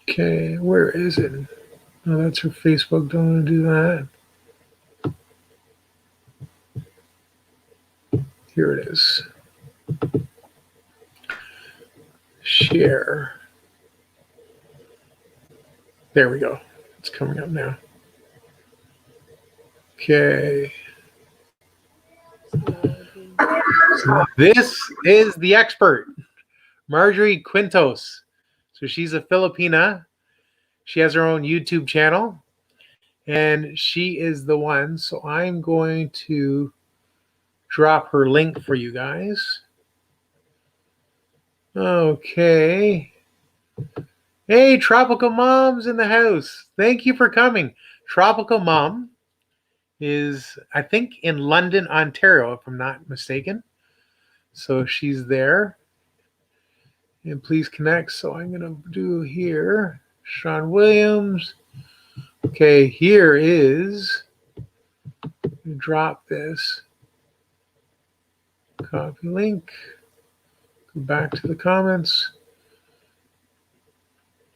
Okay, where is it? No, that's her Facebook. Don't want to do that. Here it is. Share. There we go. It's coming up now. Okay. So this is the expert, Marjorie Quintos. So she's a Filipina. She has her own YouTube channel, and she is the one. So I'm going to drop her link for you guys. Okay. Hey, Tropical Mom's in the house. Thank you for coming. Tropical Mom is, I think, in London, Ontario, if I'm not mistaken. So she's there. And please connect. So I'm going to do here. Sean Williams. Okay, here is, drop this. Copy link. Go back to the comments.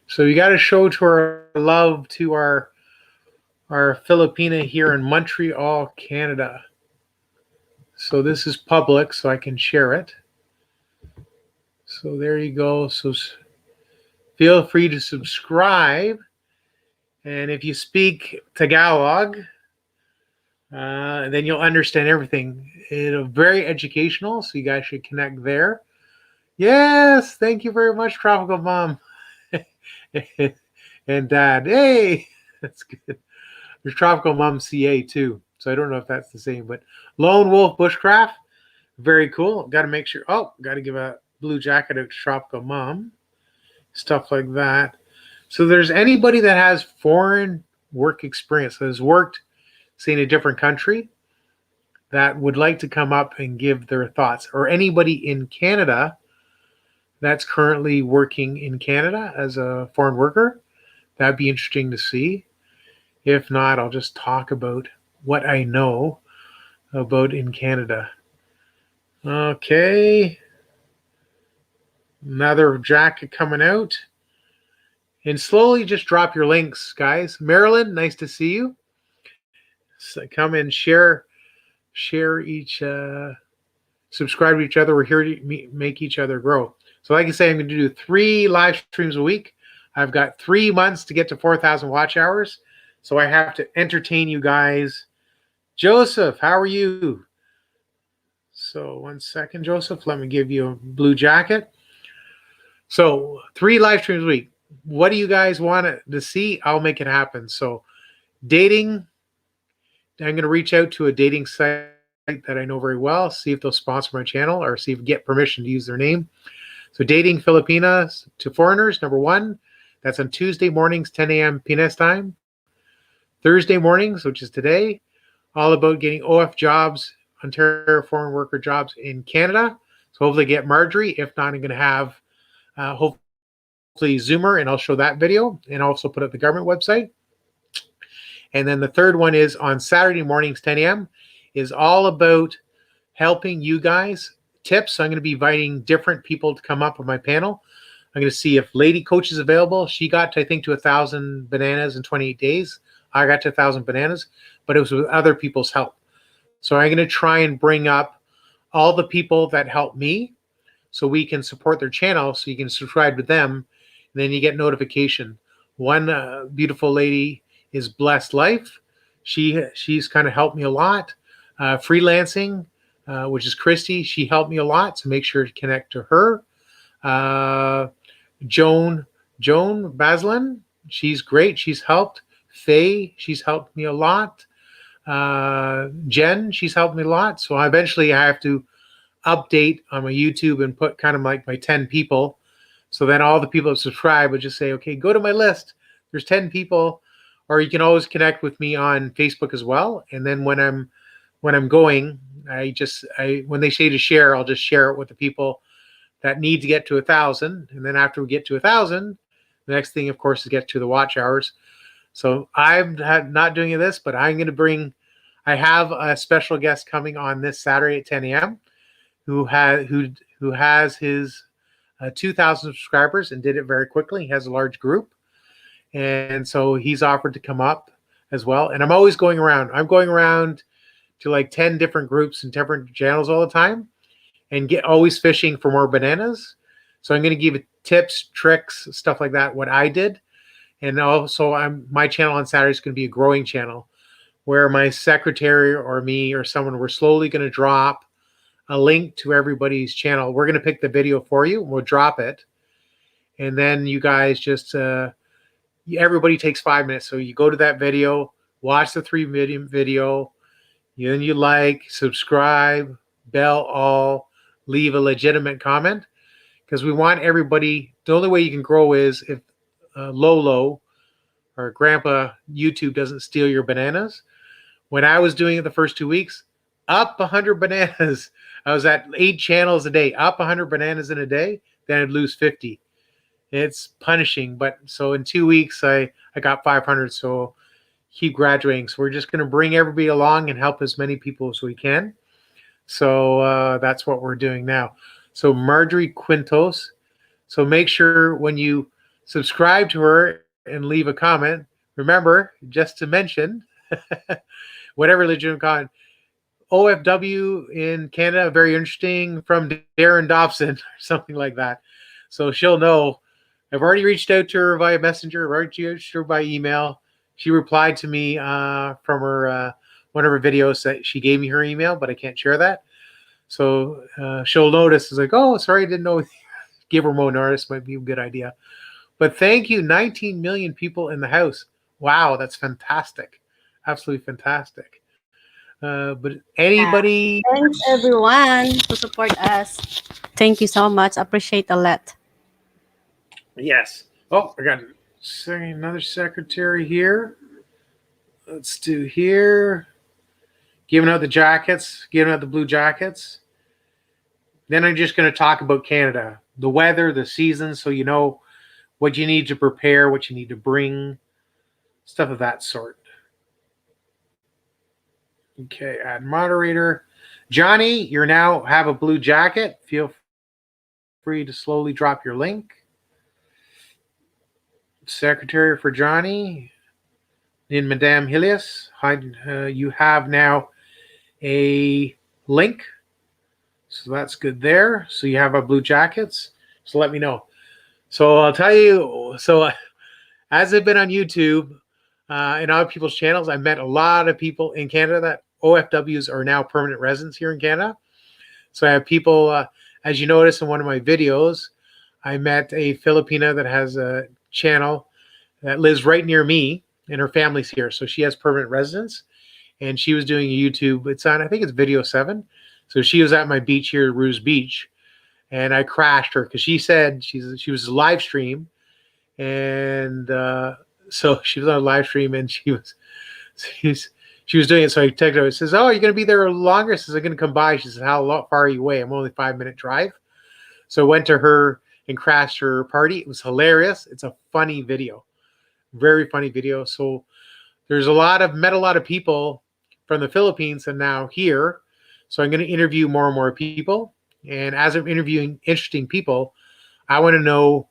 So you got to show to our love to our Filipina here in Montreal, Canada. So this is public, so I can share it. So there you go. So feel free to subscribe. And if you speak Tagalog, then you'll understand everything. It's very educational, so you guys should connect there. Yes, thank you very much, Tropical Mom. And Dad. Hey, that's good. There's Tropical Mom CA too. So I don't know if that's the same, but Lone Wolf Bushcraft, very cool. Got to make sure. Oh, got to give a blue jacket to Tropical Mom. Stuff like that. So there's anybody that has foreign work experience, that has worked, say, in a different country, that would like to come up and give their thoughts, or anybody in Canada that's currently working in Canada as a foreign worker, that'd be interesting to see. If not, I'll just talk about what I know about in Canada. Okay. Another jacket coming out. And slowly just drop your links, guys. Marilyn, nice to see you. So come and share each, subscribe to each other. We're here to make each other grow. So like I say, I'm going to do 3 live streams a week. I've got 3 months to get to 4,000 watch hours. So I have to entertain you guys. Joseph, how are you? So 1 second, Joseph. Let me give you a blue jacket. So 3 live streams a week. What do you guys want to see? I'll make it happen. So dating, I'm going to reach out to a dating site that I know very well, see if they'll sponsor my channel or see if I get permission to use their name. So dating Filipinas to foreigners, number 1. That's on Tuesday mornings, 10 a.m. Pinas time. Thursday mornings, which is today, all about getting OF jobs, Ontario foreign worker jobs in Canada. So hopefully get Marjorie. If not, I'm going to have hopefully Zoomer, and I'll show that video and also put up the government website. And then the third one is on Saturday mornings, 10 a.m. is all about helping you guys. Tips. So I'm going to be inviting different people to come up on my panel. I'm going to see if Lady Coach is available. She got, to, I think, to 1,000 bananas in 28 days. I got to 1,000 bananas, but it was with other people's help. So I'm going to try and bring up all the people that help me so we can support their channel, so you can subscribe to them, and then you get notification. One beautiful lady is Blessed Life. She's kind of helped me a lot. Freelancing, which is Christy, she helped me a lot, so make sure to connect to her. Joan Baslin, she's great. She's helped. Faye, she's helped me a lot. Jen, she's helped me a lot. So eventually I have to update on my YouTube and put kind of like my 10 people. So then all the people that subscribe would just say, okay, go to my list. There's 10 people. Or you can always connect with me on Facebook as well. And then when I'm going, when they say to share, I'll just share it with the people that need to get to 1,000. And then after we get to 1,000, the next thing, of course, is get to the watch hours. So I'm not doing this, but I'm going to I have a special guest coming on this Saturday at 10 a.m. who has his 2,000 subscribers and did it very quickly. He has a large group. And so he's offered to come up as well. And I'm always going around. I'm going around to like 10 different groups and different channels all the time and always fishing for more bananas. So I'm going to give you tips, tricks, stuff like that, what I did. And also my channel on Saturday is going to be a growing channel where my secretary or me or someone, we're slowly going to drop a link to everybody's channel. We're going to pick the video for you. We'll drop it. And then you guys just, everybody takes 5 minutes. So you go to that video, watch the 3-minute video, then you like, subscribe, bell all, leave a legitimate comment. Because we want everybody, the only way you can grow is if Lolo or Grandpa YouTube doesn't steal your bananas. When I was doing it the first 2 weeks, up 100 bananas. I was at 8 channels a day, up 100 bananas in a day, then I'd lose 50. It's punishing, but so in 2 weeks, I got 500, so keep graduating. So we're just going to bring everybody along and help as many people as we can. So that's what we're doing now. So Marjorie Quintos. So make sure when you subscribe to her and leave a comment, remember, just to mention, whatever legitimate comment, OFW in Canada, very interesting, from Darren Dobson, or something like that. So she'll know. I've already reached out to her via Messenger, I've already reached her by email. She replied to me from her one of her videos that she gave me her email, but I can't share that. So she'll notice. It's like, oh, sorry, I didn't know. Give her more notice might be a good idea. But thank you, 19 million people in the house. Wow, that's fantastic. Absolutely fantastic. But anybody? Thanks everyone to support us. Thank you so much. Appreciate a lot. Yes. Oh, I got another secretary here. Let's do here. Giving out the jackets, giving out the blue jackets. Then I'm just going to talk about Canada, the weather, the seasons, so you know what you need to prepare, what you need to bring, stuff of that sort. Okay, add moderator. Johnny, you now have a blue jacket. Feel free to slowly drop your link. Secretary for Johnny in Madame Hilias. You have now a link. So that's good there. So you have our blue jackets. So let me know. So I'll tell you, so as I've been on YouTube and other people's channels, I met a lot of people in Canada that OFWs are now permanent residents here in Canada. So I have people, as you notice in one of my videos, I met a Filipina that has a channel that lives right near me, and her family's here. So she has permanent residence, and she was doing a YouTube. It's on, I think it's video 7. So she was at my beach here, Ruse Beach, and I crashed her because she said she was a live stream, and so she was on a live stream, and she was doing it. So I texted her. It says, "Oh, you're going to be there longer?" I says, "I'm going to come by." She says, "How far are you away?" I'm only 5-minute drive. So I went to her and crashed her party. It was hilarious. It's a funny video, very funny video. So there's met a lot of people from the Philippines and now here. So I'm going to interview more and more people. And as I'm interviewing interesting people, I want to know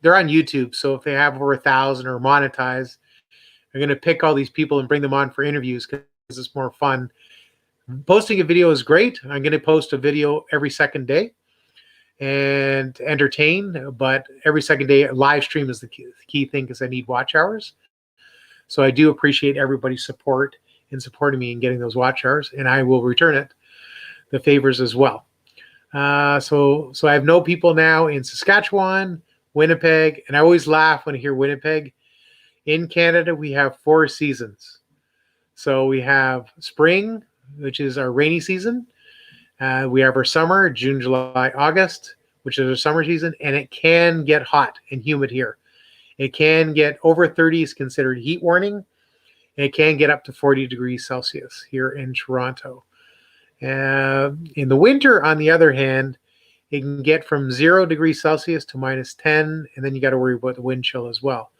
they're on YouTube. So if they have over 1,000 or monetize, I'm going to pick all these people and bring them on for interviews because it's more fun. Posting a video is great. I'm going to post a video every second day and entertain, but every second day live stream is the key thing because I need watch hours. So I do appreciate everybody's support in supporting me and getting those watch hours, and I will return the favors as well. So I have no people now in Saskatchewan, Winnipeg, and I always laugh when I hear Winnipeg. In Canada, we have 4 seasons. So we have spring, which is our rainy season. We have our summer, June, July, August, which is our summer season, and it can get hot and humid here. It can get over 30 is considered heat warning. And it can get up to 40 degrees Celsius here in Toronto. In the winter, on the other hand, it can get from 0 degrees Celsius to -10, and then you got to worry about the wind chill as well.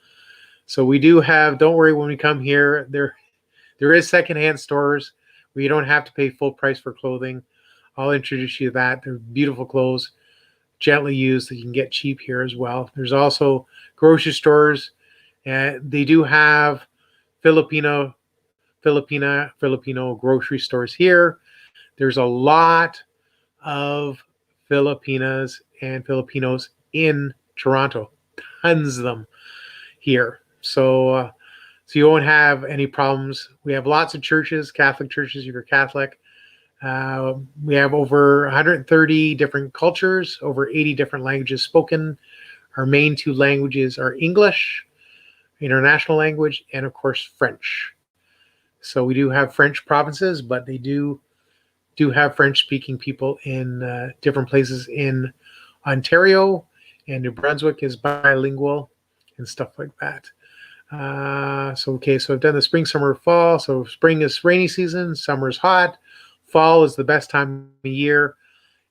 So we do have, don't worry when we come here, there is secondhand stores where you don't have to pay full price for clothing. I'll introduce you to that. They're beautiful clothes, gently used, that you can get cheap here as well. There's also grocery stores. They do have Filipino grocery stores here. There's a lot of Filipinas and Filipinos in Toronto, tons of them here. So you won't have any problems. We have lots of churches, Catholic churches if you're Catholic. We have over 130 different cultures, over 80 different languages spoken. Our main two languages are English, international language, and of course French. So we do have French provinces, but they do have French-speaking people in different places in Ontario, and New Brunswick is bilingual and stuff like that. So I've done the spring, summer, fall. So spring is rainy season, summer is hot, fall is the best time of year.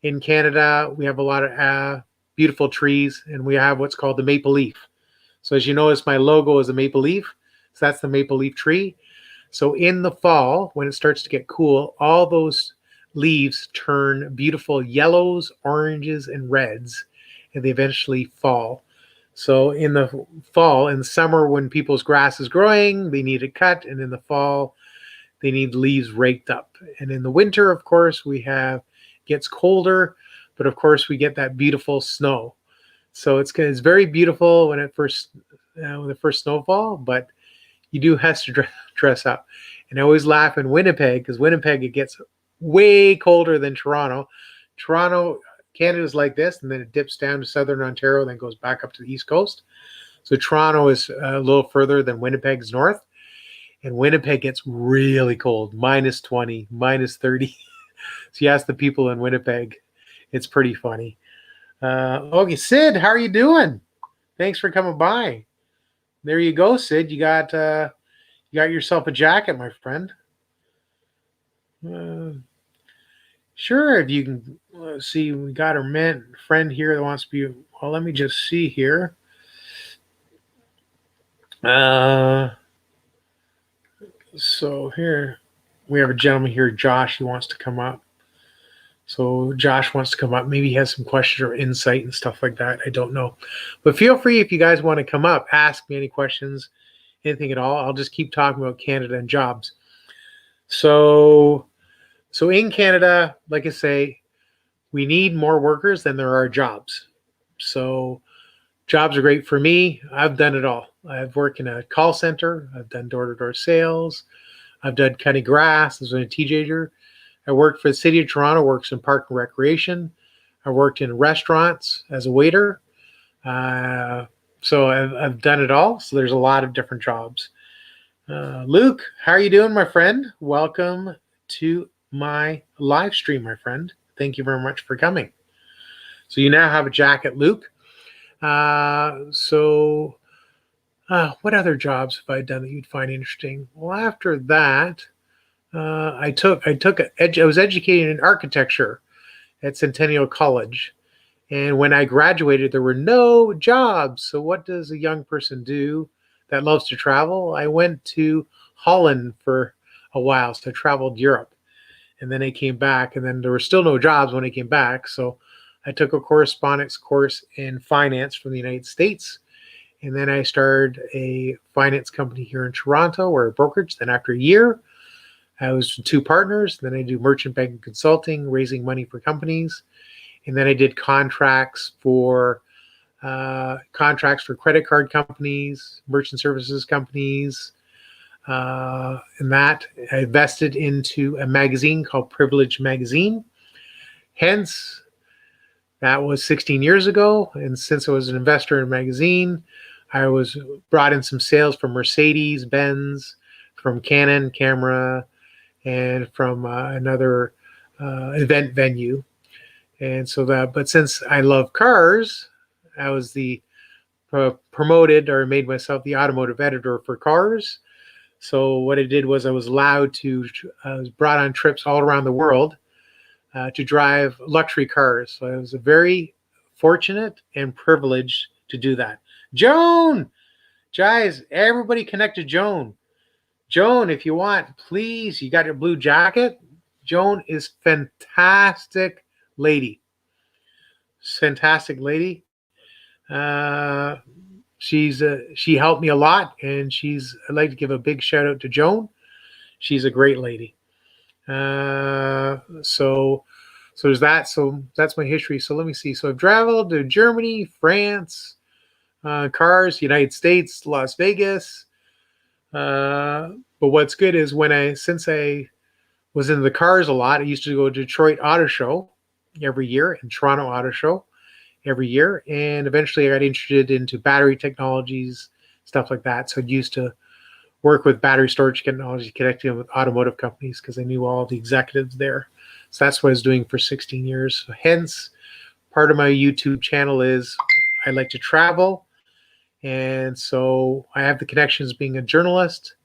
In Canada, we have a lot of beautiful trees, and we have what's called the maple leaf. So as you notice, my logo is a maple leaf. So that's the maple leaf tree. So in the fall, when it starts to get cool, all those leaves turn beautiful yellows, oranges, and reds, and they eventually fall. So in the fall, in the summer, when people's grass is growing, they need it cut, and in the fall, they need leaves raked up. And in the winter, of course, gets colder, but of course, we get that beautiful snow. So it's very beautiful when the first snowfall, but you do have to dress up. And I always laugh in Winnipeg, because Winnipeg, it gets way colder than Toronto. Toronto, Canada's like this, and then it dips down to southern Ontario, then goes back up to the east coast. So Toronto is a little further than Winnipeg's north. And Winnipeg gets really cold, -20, -30. So you ask the people in Winnipeg, it's pretty funny. Okay, Sid, how are you doing? Thanks for coming by. There you go, Sid. You got yourself a jacket, my friend. Sure, if you can see, we got our friend here that wants to be. Well, let me just see here. So here we have a gentleman here, Josh. He wants to come up. So Josh wants to come up. Maybe he has some questions or insight and stuff like that. I don't know. But feel free, if you guys want to come up, ask me any questions, anything at all. I'll just keep talking about Canada and jobs. So in Canada, like I say, we need more workers than there are jobs. So jobs are great for me. I've done it all. I've worked in a call center. I've done door-to-door sales. I've done cutting grass as a TJer. I worked for the City of Toronto, works in park and recreation. I worked in restaurants as a waiter. So I've done it all. So there's a lot of different jobs. Luke, how are you doing, my friend? Welcome to my live stream, my friend. Thank you very much for coming. So you now have a jacket, Luke. What other jobs have I done that you'd find interesting? Well, after that, I was educated in architecture at Centennial College. And when I graduated, there were no jobs. So what does a young person do that loves to travel? I went to Holland for a while. So I traveled Europe. And then I came back, and then there were still no jobs when I came back. So I took a correspondence course in finance from the United States. And then I started a finance company here in Toronto, or a brokerage. Then after a year, I was 2 partners. Then I do merchant banking consulting, raising money for companies. And then I did contracts for credit card companies, merchant services companies. And that I invested into a magazine called Privilege Magazine. Hence, that was 16 years ago. And since I was an investor in a magazine, I was brought in some sales from Mercedes-Benz, from Canon camera, and from another event venue. And so but since I love cars, I was the promoted, or made myself the automotive editor for cars. So what I did was I was brought on trips all around the world to drive luxury cars. So I was very fortunate and privileged to do that. Joan, guys, everybody connect to Joan. Joan, if you want, please, you got your blue jacket. Joan is fantastic lady. Fantastic lady. She helped me a lot, and I'd like to give a big shout out to Joan. She's a great lady. So there's that. So that's my history. So let me see. So I've traveled to Germany, France, cars, United States, Las Vegas. But what's good is since I was into the cars a lot, I used to go to Detroit Auto Show every year and Toronto Auto Show every year. And eventually I got interested into battery technologies, stuff like that. So I used to work with battery storage technology, connecting with automotive companies because I knew all the executives there. So that's what I was doing for 16 years. So hence, part of my YouTube channel is I like to travel. And so I have the connections being a journalist.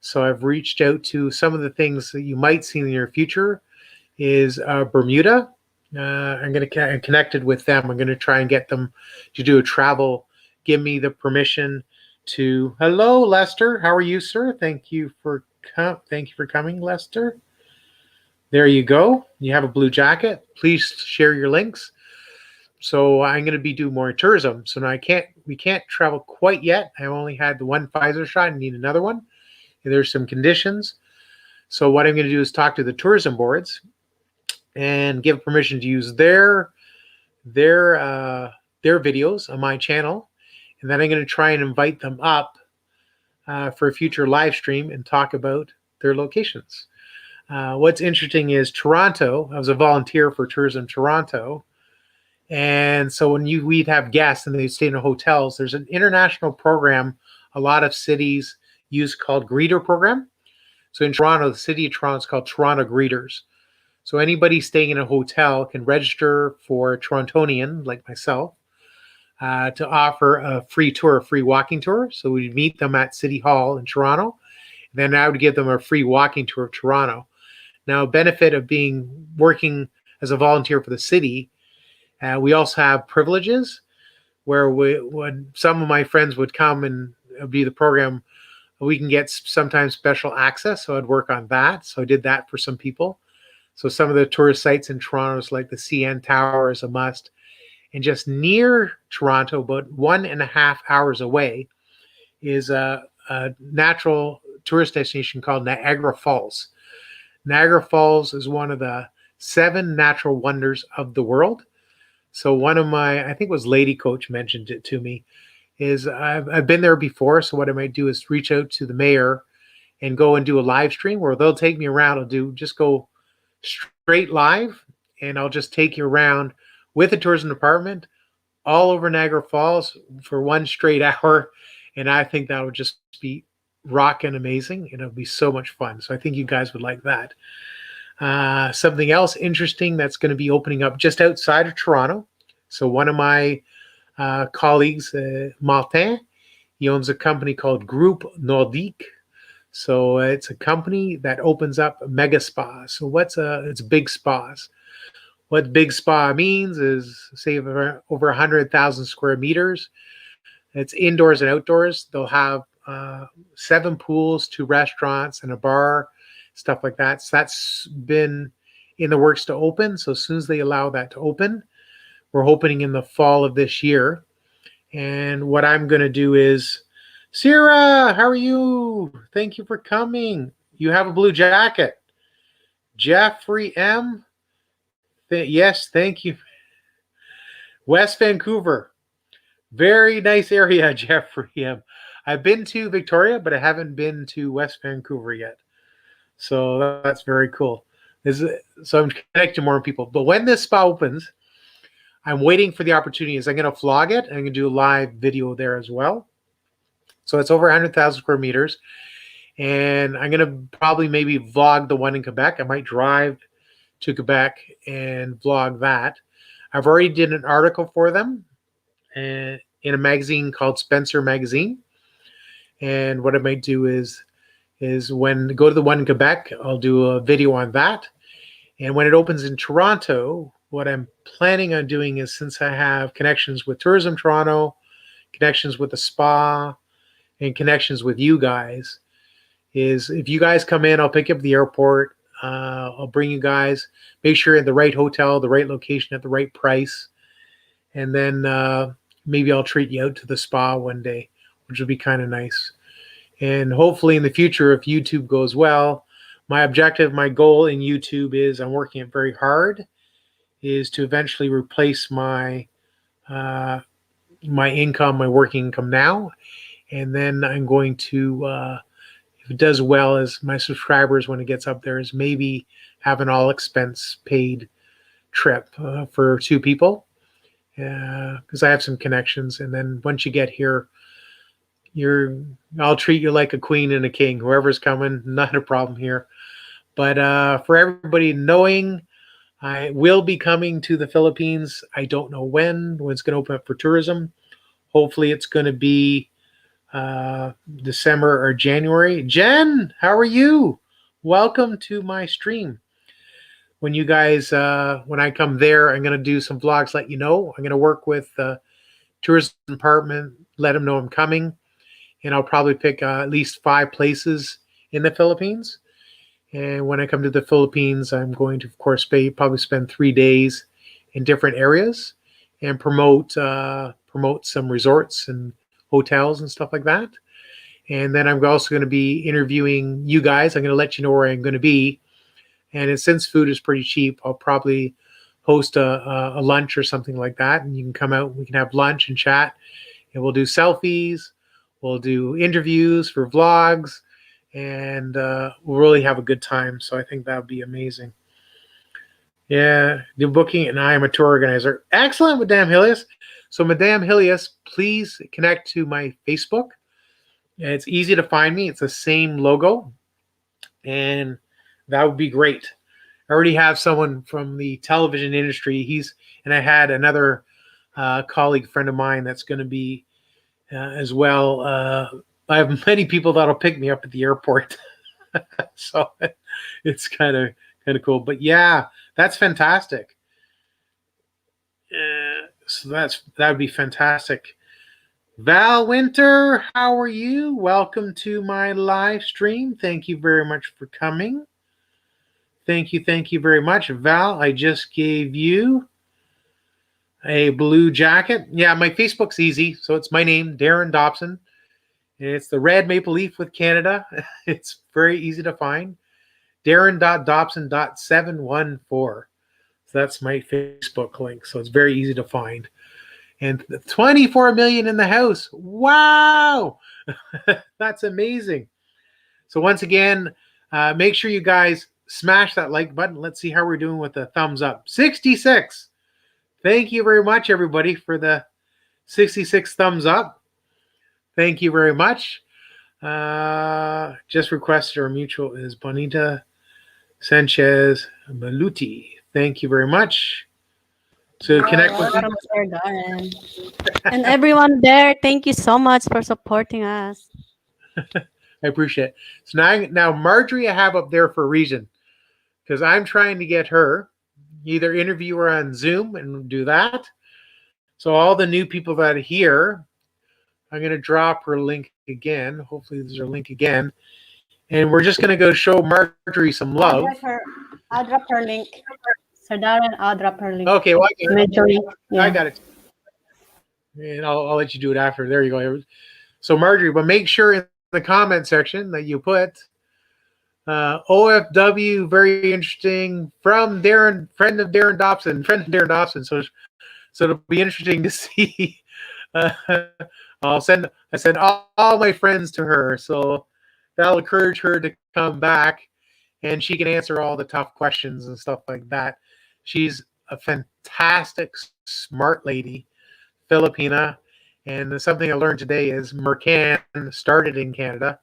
So I've reached out to some of the things that you might see in the near future is Bermuda. I'm going to connected with them. I'm going to try and get them to do a travel, give me the permission to. Hello, Lester. How are you, sir? Thank you for coming, Lester. There you go. You have a blue jacket. Please share your links. So I'm going to be doing more tourism. So now we can't travel quite yet. I only had the one Pfizer shot. I need another one. And there's some conditions. So what I'm going to do is talk to the tourism boards and give permission to use their videos on my channel. And then I'm going to try and invite them up for a future live stream and talk about their locations. What's interesting is Toronto. I was a volunteer for Tourism Toronto. And so when we'd have guests and they'd stay in hotels, there's an international program a lot of cities use called Greeter Program. So in Toronto, the city of Toronto is called Toronto Greeters. So anybody staying in a hotel can register for a Torontonian like myself to offer a free tour, a free walking tour. So we'd meet them at City Hall in Toronto. Then I would give them a free walking tour of Toronto. Now, benefit of working as a volunteer for the city, we also have privileges where when some of my friends would come and be the program, we can get sometimes special access. So I'd work on that. So I did that for some people. So some of the tourist sites in Toronto, like the CN Tower is a must. And just near Toronto, about 1.5 hours away, is a natural tourist destination called Niagara Falls. Niagara Falls is one of the 7 natural wonders of the world. So one of I think it was Lady Coach mentioned it to me, is I've been there before. So what I might do is reach out to the mayor and go and do a live stream where they'll take me around. Just go straight live, and I'll just take you around with the tourism department all over Niagara Falls for 1 straight hour. And I think that would just be rocking amazing. And it'll be so much fun. So I think you guys would like that. Something else interesting that's going to be opening up just outside of Toronto. So one of my colleagues, Martin, he owns a company called Groupe Nordique. So it's a company that opens up mega spas. So it's big spas. What big spa means is, say, over 100,000 square meters. It's indoors and outdoors. They'll have 7 pools, 2 restaurants, and a bar, stuff like that. So that's been in the works to open. So as soon as they allow that to open, we're opening in the fall of this year. And what I'm going to do is, Sarah, how are you? Thank you for coming. You have a blue jacket. Jeffrey M. Yes, thank you. West Vancouver. Very nice area, Jeffrey M. I've been to Victoria, but I haven't been to West Vancouver yet. So that's very cool. So I'm connecting more people. But when this spa opens, I'm waiting for the opportunity. I'm going to vlog it. I'm going to do a live video there as well. So it's over 100,000 square meters. And I'm going to probably maybe vlog the one in Quebec. I might drive to Quebec and vlog that. I've already did an article for them in a magazine called Spencer Magazine. And what I might do is when go to the one in Quebec, I'll do a video on that. And when it opens in Toronto, what I'm planning on doing is, since I have connections with Tourism Toronto, connections with the spa, and connections with you guys, is if you guys come in, I'll pick you up at the airport. I'll bring you guys, make sure you're at the right hotel, the right location, at the right price. And then maybe I'll treat you out to the spa one day, which would be kind of nice. And hopefully in the future, if YouTube goes well, my objective, my goal in YouTube is, I'm working it very hard, is to eventually replace my my income, my working income now. And then I'm going to, if it does well, as my subscribers, when it gets up there, is maybe have an all expense paid trip for 2 people, because I have some connections. And then once you get here, I'll treat you like a queen and a king. Whoever's coming, not a problem here. But for everybody knowing, I will be coming to the Philippines. I don't know when it's going to open up for tourism. Hopefully it's going to be December or January. Jen, how are you? Welcome to my stream. When you guys, when I come there, I'm going to do some vlogs, let you know. I'm going to work with the tourism department, let them know I'm coming. And I'll probably pick at least 5 places in the Philippines. And when I come to the Philippines, I'm going to, of course, probably spend 3 days in different areas and promote some resorts and hotels and stuff like that. And then I'm also going to be interviewing you guys. I'm going to let you know where I'm going to be. And since food is pretty cheap, I'll probably host a lunch or something like that. And you can come out, we can have lunch and chat. And we'll do selfies. We'll do interviews for vlogs. And we'll really have a good time. So I think that would be amazing. Yeah, the booking, and I am a tour organizer. Excellent, Madame Hilius. So Madame Hilius, please connect to my Facebook. It's easy to find me. It's the same logo. And that would be great. I already have someone from the television industry. And I had another colleague friend of mine that's going to be as well. I have many people that'll pick me up at the airport. So it's kind of cool. But yeah, that's fantastic. So that would be fantastic. Val Winter, how are you? Welcome to my live stream. Thank you very much for coming. Thank you very much. Val, I just gave you a blue jacket. Yeah, my Facebook's easy. So it's my name, Darren Dobson. And it's the red maple leaf with Canada. It's very easy to find. Darren.Dobson.714. So that's my Facebook link. So it's very easy to find. And 24 million in the house. Wow. That's amazing. So once again, make sure you guys smash that like button. Let's see how we're doing with the thumbs up. 66. Thank you very much, everybody, for the 66 thumbs up. Thank you very much. Just requested our mutual is Bonita Sanchez Maluti. Thank you very much. So connect with me. And everyone there, thank you so much for supporting us. I appreciate it. So now Marjorie I have up there for a reason, because I'm trying to get her, either interview her on Zoom and do that. So all the new people that are here, I'm going to drop her link again. Hopefully there's a link again. And we're just going to go show Marjorie some love. I'll drop her link. Sir Darren, I'll drop her link. Okay, well, Yeah. I got it. And I'll let you do it after. There you go. So Marjorie, but make sure in the comment section that you put OFW, very interesting, from Darren, friend of Darren Dobson. So it'll be interesting to see. I send all my friends to her, so that'll encourage her to come back, and she can answer all the tough questions and stuff like that. She's a fantastic, smart lady, Filipina, and something I learned today is Mercan started in Canada,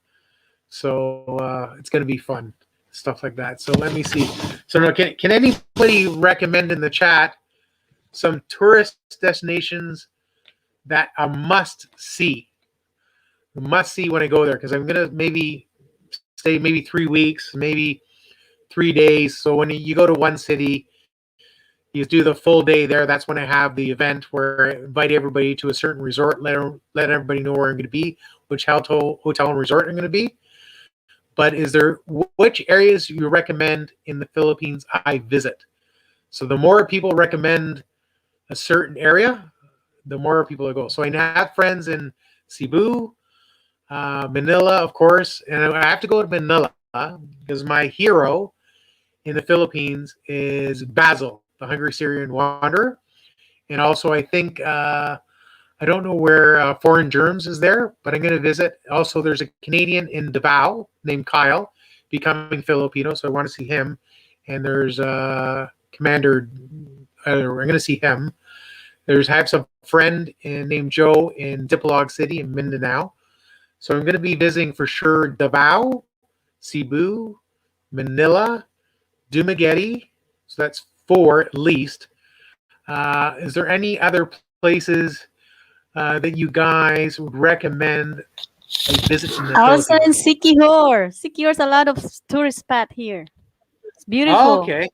so it's going to be fun, stuff like that. So let me see. So now, can anybody recommend in the chat some tourist destinations that I must see when I go there? Because I'm gonna maybe stay 3 weeks, maybe 3 days. So when you go to one city, you do the full day there. That's when I have the event where I invite everybody to a certain resort, let everybody know where I'm going to be, which hotel and resort I'm going to be. But is there which areas you recommend in the Philippines I visit? So the more people recommend a certain area, the more people I go. So I have friends in Cebu, Manila, of course, and I have to go to Manila because my hero in the Philippines is Basil, the Hungry Syrian Wanderer, and also I think I don't know where Foreign Germs is there, but I'm going to visit. Also, there's a Canadian in Davao named Kyle, becoming Filipino, so I want to see him. And there's Commander. I'm going to see him. I have some friend named Joe in Dipolog City in Mindanao. So I'm going to be visiting for sure Davao, Cebu, Manila, Dumaguete. So that's 4 at least. Is there any other places that you guys would recommend a visit in the Also in Philippines? Sikihor. Sikihor's a lot of tourist spot here. It's Oh, beautiful. okay.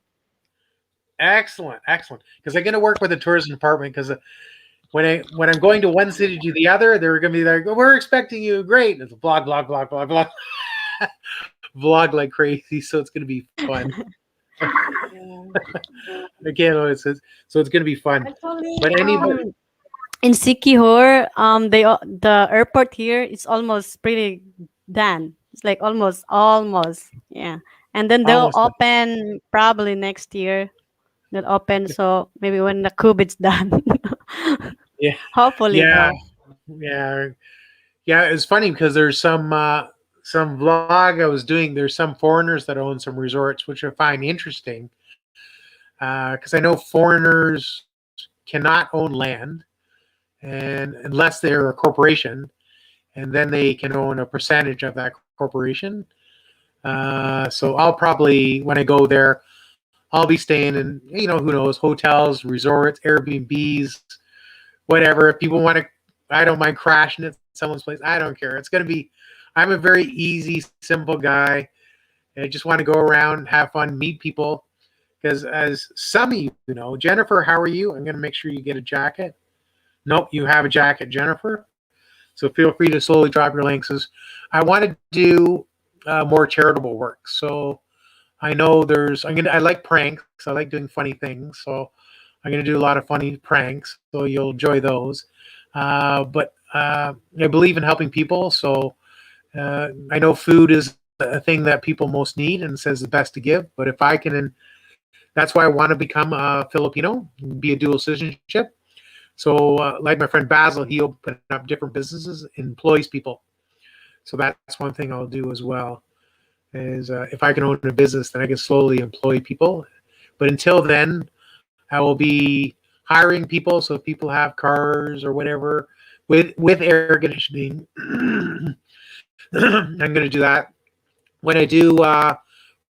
Excellent, excellent. Because I'm going to work with the tourism department because when I'm going to one city to the other, they're going to be there. We're expecting you. Great. It's a blog, blog, blog, blog, blog, vlog like crazy. So it's going to be fun. Again, so it's going to be fun. Actually, But anybody, in Sikihor, the airport here is almost pretty done. It's like almost, yeah. And then they'll almost open probably next year. They'll open, so maybe when the COVID's done. yeah, Hopefully, yeah, though. yeah, yeah. It's funny because there's some vlog I was doing. There's some foreigners that own some resorts, which I find interesting because I know foreigners cannot own land, and unless they're a corporation, and then they can own a percentage of that corporation. So I'll probably when I go there, I'll be staying in who knows hotels, resorts, Airbnbs, whatever. If people want to, I don't mind crashing at someone's place. I don't care. It's gonna be. I'm a very easy, simple guy. I just want to go around, have fun, meet people. Because as some of you know, Jennifer, how are you? I'm going to make sure you get a jacket. Nope, you have a jacket, Jennifer. So feel free to slowly drop your links. I want to do more charitable work. So I know I like pranks. I like doing funny things. So I'm going to do a lot of funny pranks. So you'll enjoy those. But I believe in helping people. So I know food is a thing that people most need and says the best to give. But if I can, that's why I want to become a Filipino, be a dual citizenship. So, like my friend Basil, he opened up different businesses, employs people. So that's one thing I'll do as well. Is if I can own a business, then I can slowly employ people. But until then, I will be hiring people. So if people have cars or whatever with air conditioning, I'm going to do that. When I do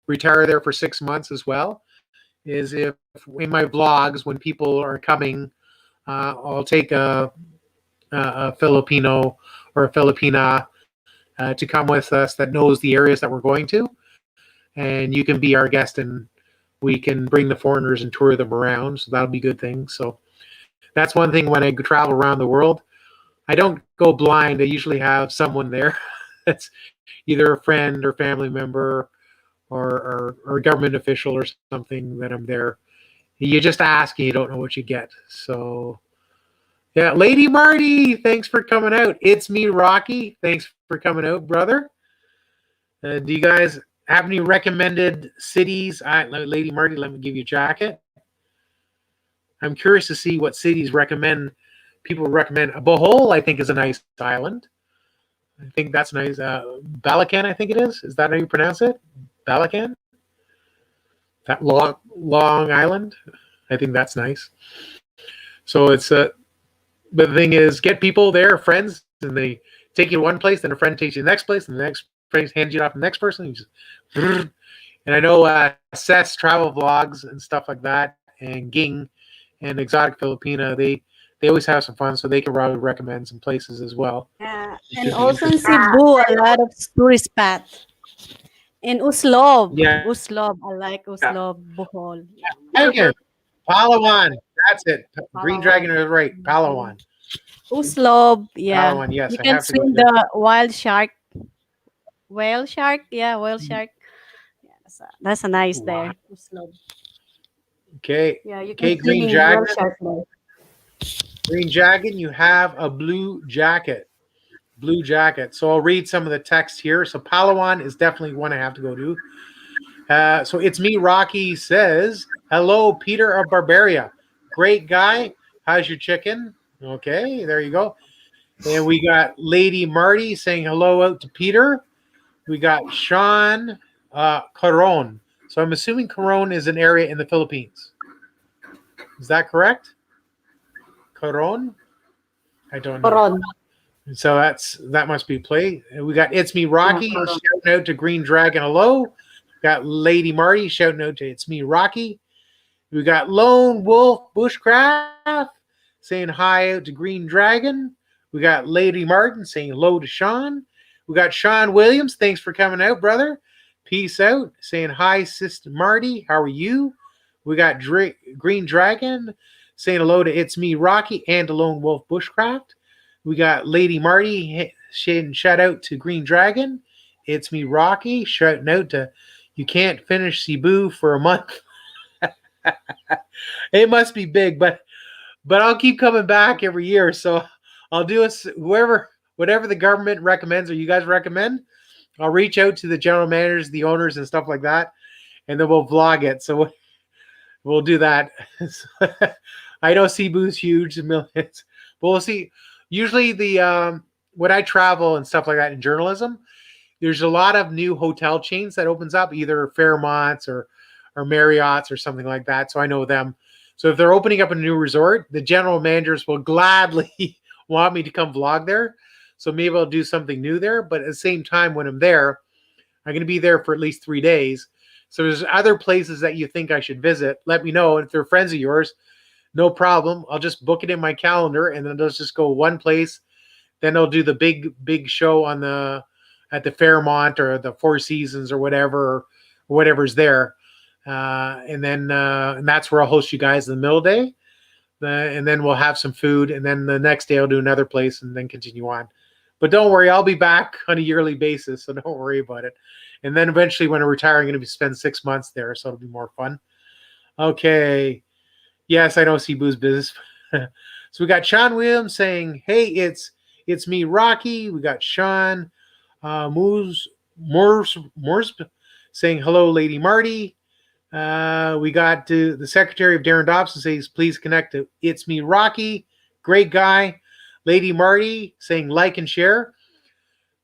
retire there for 6 months as well, is if in my vlogs when people are coming, I'll take a Filipino or a Filipina to come with us that knows the areas that we're going to, and you can be our guest and we can bring the foreigners and tour them around. So that'll be a good thing. So that's one thing when I travel around the world. I don't go blind. I usually have someone there that's either a friend or family member or a government official or something that I'm there. You just ask and you don't know what you get. So yeah, Lady Marty, thanks for coming out. It's me, Rocky. Thanks for coming out, brother. Do you guys have any recommended cities? Lady Marty, let me give you a jacket. I'm curious to see what cities people recommend. Bohol, I think, is a nice island. I think that's nice. Balacan, I think it is. Is that how you pronounce it? Balacan? That long island? I think that's nice. So it's but the thing is, get people there, friends, and they take you to one place, then a friend takes you to the next place, and the next friend hands you off to the next person. And I know Seth's travel vlogs and stuff like that, and Ging and Exotic Filipina, they always have some fun, so they can probably recommend some places as well. Yeah, It and should be also in interesting. Cebu, a lot of tourist spot. In Uslob. Yeah. Uslob. I like Uslob, Bohol. Yeah. Dragon. Palawan. That's it. Green Palawan. Dragon is right. Mhm. Palawan. Uslob. Yeah. Palawan. Yes, You I can have to go swim there. the wild shark. Whale shark. Yeah, whale shark. Yeah, that's a nice Wow. there. Uslob. Okay. Yeah, you can Okay, Green see whale Dragon. shark there. Green Dragon, you have a blue jacket. Blue jacket. So I'll read some of the text here. So Palawan is definitely one I have to go to. So it's me, Rocky says, hello, Peter of Barbaria. Great guy. How's your chicken? Okay, there you go. And we got Lady Marty saying hello out to Peter. We got Sean Coron. So I'm assuming Coron is an area in the Philippines. Is that correct? Coron? I don't know. Coron. So that must be play. And we got It's Me Yeah, Rocky Coron. shouting out to Green Dragon hello. Got Lady Marty shouting out to It's Me Rocky. We got Lone Wolf Bushcraft saying hi out to Green Dragon. We got Lady Martin saying hello to Sean. We got Sean Williams. Thanks for coming out, brother. Peace out. Saying hi, Sister Marty. How are you? We got Green Dragon saying hello to It's Me Rocky and to Lone Wolf Bushcraft. We got Lady Marty saying shout out to Green Dragon. It's Me Rocky shouting out to You Can't Finish Cebu for a month. It must be big, but I'll keep coming back every year. So I'll do it whatever the government recommends or you guys recommend. I'll reach out to the general managers, the owners, and stuff like that, and then we'll vlog it. So we'll do that. I know Cebu's huge, millions, but we'll see. Usually when I travel and stuff like that in journalism, there's a lot of new hotel chains that opens up, either Fairmonts or Marriott's or something like that. So I know them. So if they're opening up a new resort, the general managers will gladly want me to come vlog there. So maybe I'll do something new there. But at the same time, when I'm there, I'm going to be there for at least 3 days. So there's other places that you think I should visit. Let me know. And if they're friends of yours, no problem. I'll just book it in my calendar and then let's just go one place. Then I'll do the big show at the Fairmont or the Four Seasons or whatever's there. And that's where I'll host you guys in the middle day. And then we'll have some food. And then the next day I'll do another place and then continue on. But don't worry, I'll be back on a yearly basis. So don't worry about it. And then eventually when I retire, I'm going to spend 6 months there. So it'll be more fun. Okay. Yes, I know Cebu's business. So we got Sean Williams saying, hey, it's me, Rocky. We got Sean Morse saying hello, Lady Marty. We got the secretary of Darren Dobson says, please connect to It's Me, Rocky. Great guy. Lady Marty saying like and share.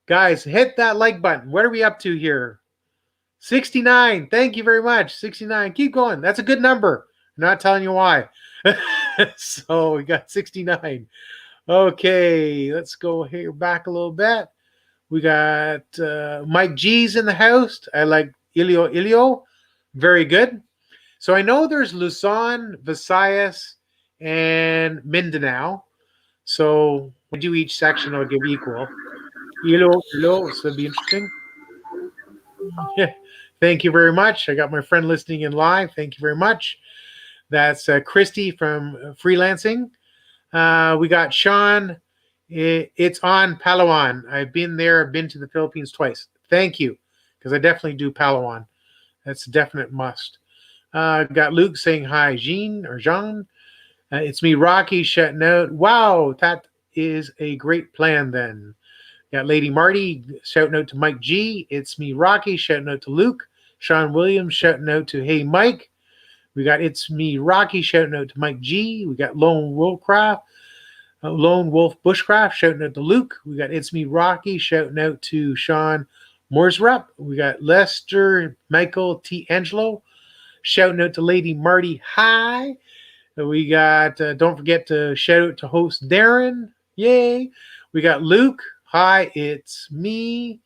Guys, hit that like button. What are we up to here? 69. Thank you very much. 69. Keep going. That's a good number. I'm not telling you why. So we got 69. Okay, let's go here back a little bit. We got Mike G's in the house. I like Ilio. Very good. So I know there's Luzon, Visayas, and Mindanao. So when I do each section, I'll give equal. Ilo, so it'll be interesting. Yeah. Thank you very much. I got my friend listening in live. Thank you very much. That's Christy from Freelancing. We got Sean. It's on Palawan. I've been there. I've been to the Philippines twice. Thank you, because I definitely do Palawan. That's a definite must. Got Luke saying hi, Jean or Jean. It's me, Rocky, shutting out. Wow, that is a great plan then. Got Lady Marty shouting out to Mike G. It's me, Rocky, shouting out to Luke. Sean Williams shouting out to Hey Mike. We got It's Me, Rocky, shouting out to Mike G. We got Lone Wolf Bushcraft shouting out to Luke. We got It's Me, Rocky, shouting out to Sean Morsrup. We got Lester Michael T. Angelo shouting out to Lady Marty. Hi. We got, don't forget to shout out to host Darren. Yay. We got Luke. Hi, it's me.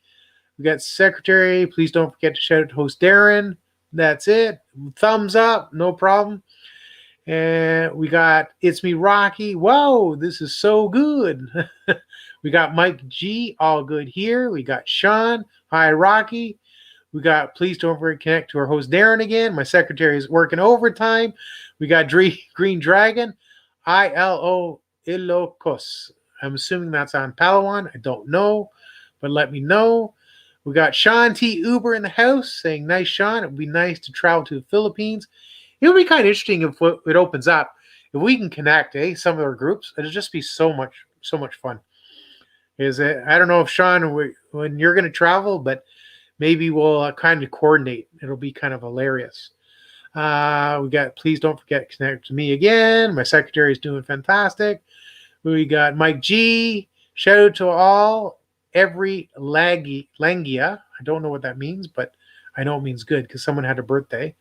We got secretary. Please don't forget to shout out to host Darren. That's it. Thumbs up. No problem. And we got It's Me, Rocky. Whoa, this is so good. We got Mike G. All good here. We got Sean. Hi, Rocky. We got please don't forget to connect to our host Darren again. My secretary is working overtime. We got Green Dragon, ILO Ilocos. I'm assuming that's on Palawan. I don't know, but let me know. We got Sean T. Uber in the house saying, nice, Sean. It would be nice to travel to the Philippines. It would be kind of interesting if it opens up. If we can connect, some of our groups, it'll just be so much fun. I don't know if Sean, when you're going to travel, but maybe we'll kind of coordinate. It'll be kind of hilarious. We got, please don't forget to connect to me again. My secretary is doing fantastic. We got Mike G. Shout out to all. Every Langia. I don't know what that means, but I know it means good because someone had a birthday.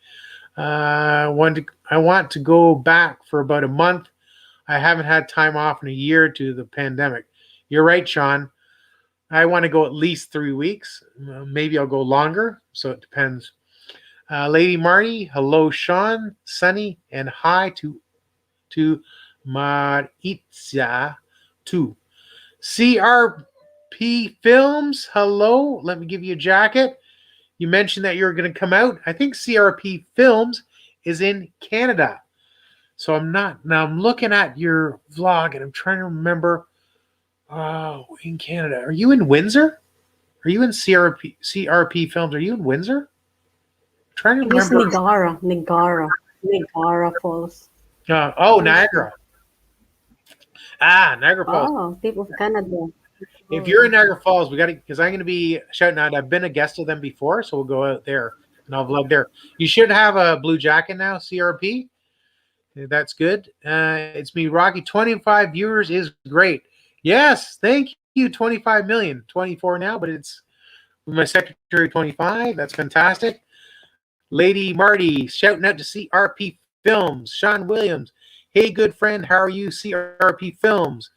I want to go back for about a month. I haven't had time off in a year due to the pandemic. You're right, Sean. I want to go at least 3 weeks. Maybe I'll go longer, so it depends. Lady Marty, hello, Sean, Sunny, and hi to Maritza too. CRP Films, hello. Let me give you a jacket. You mentioned that you're going to come out. I think CRP Films is in Canada. So I'm not. Now I'm looking at your vlog and I'm trying to remember. Oh, in Canada. Are you in Windsor? Are you in CRP Films? Are you in Windsor? I'm trying to It's remember. Niagara Falls. Niagara. Niagara Falls. Oh, tip of Canada. If you're in Niagara Falls, we got to, because I'm going to be shouting out. I've been a guest of them before, so we'll go out there and I'll vlog there. You should have a blue jacket now, CRP. That's good. It's me, Rocky. 25 viewers is great. Yes, thank you. 25 million, 24 now, but it's my secretary 25. That's fantastic. Lady Marty shouting out to CRP Films. Sean Williams. Hey, good friend. How are you? CRP Films.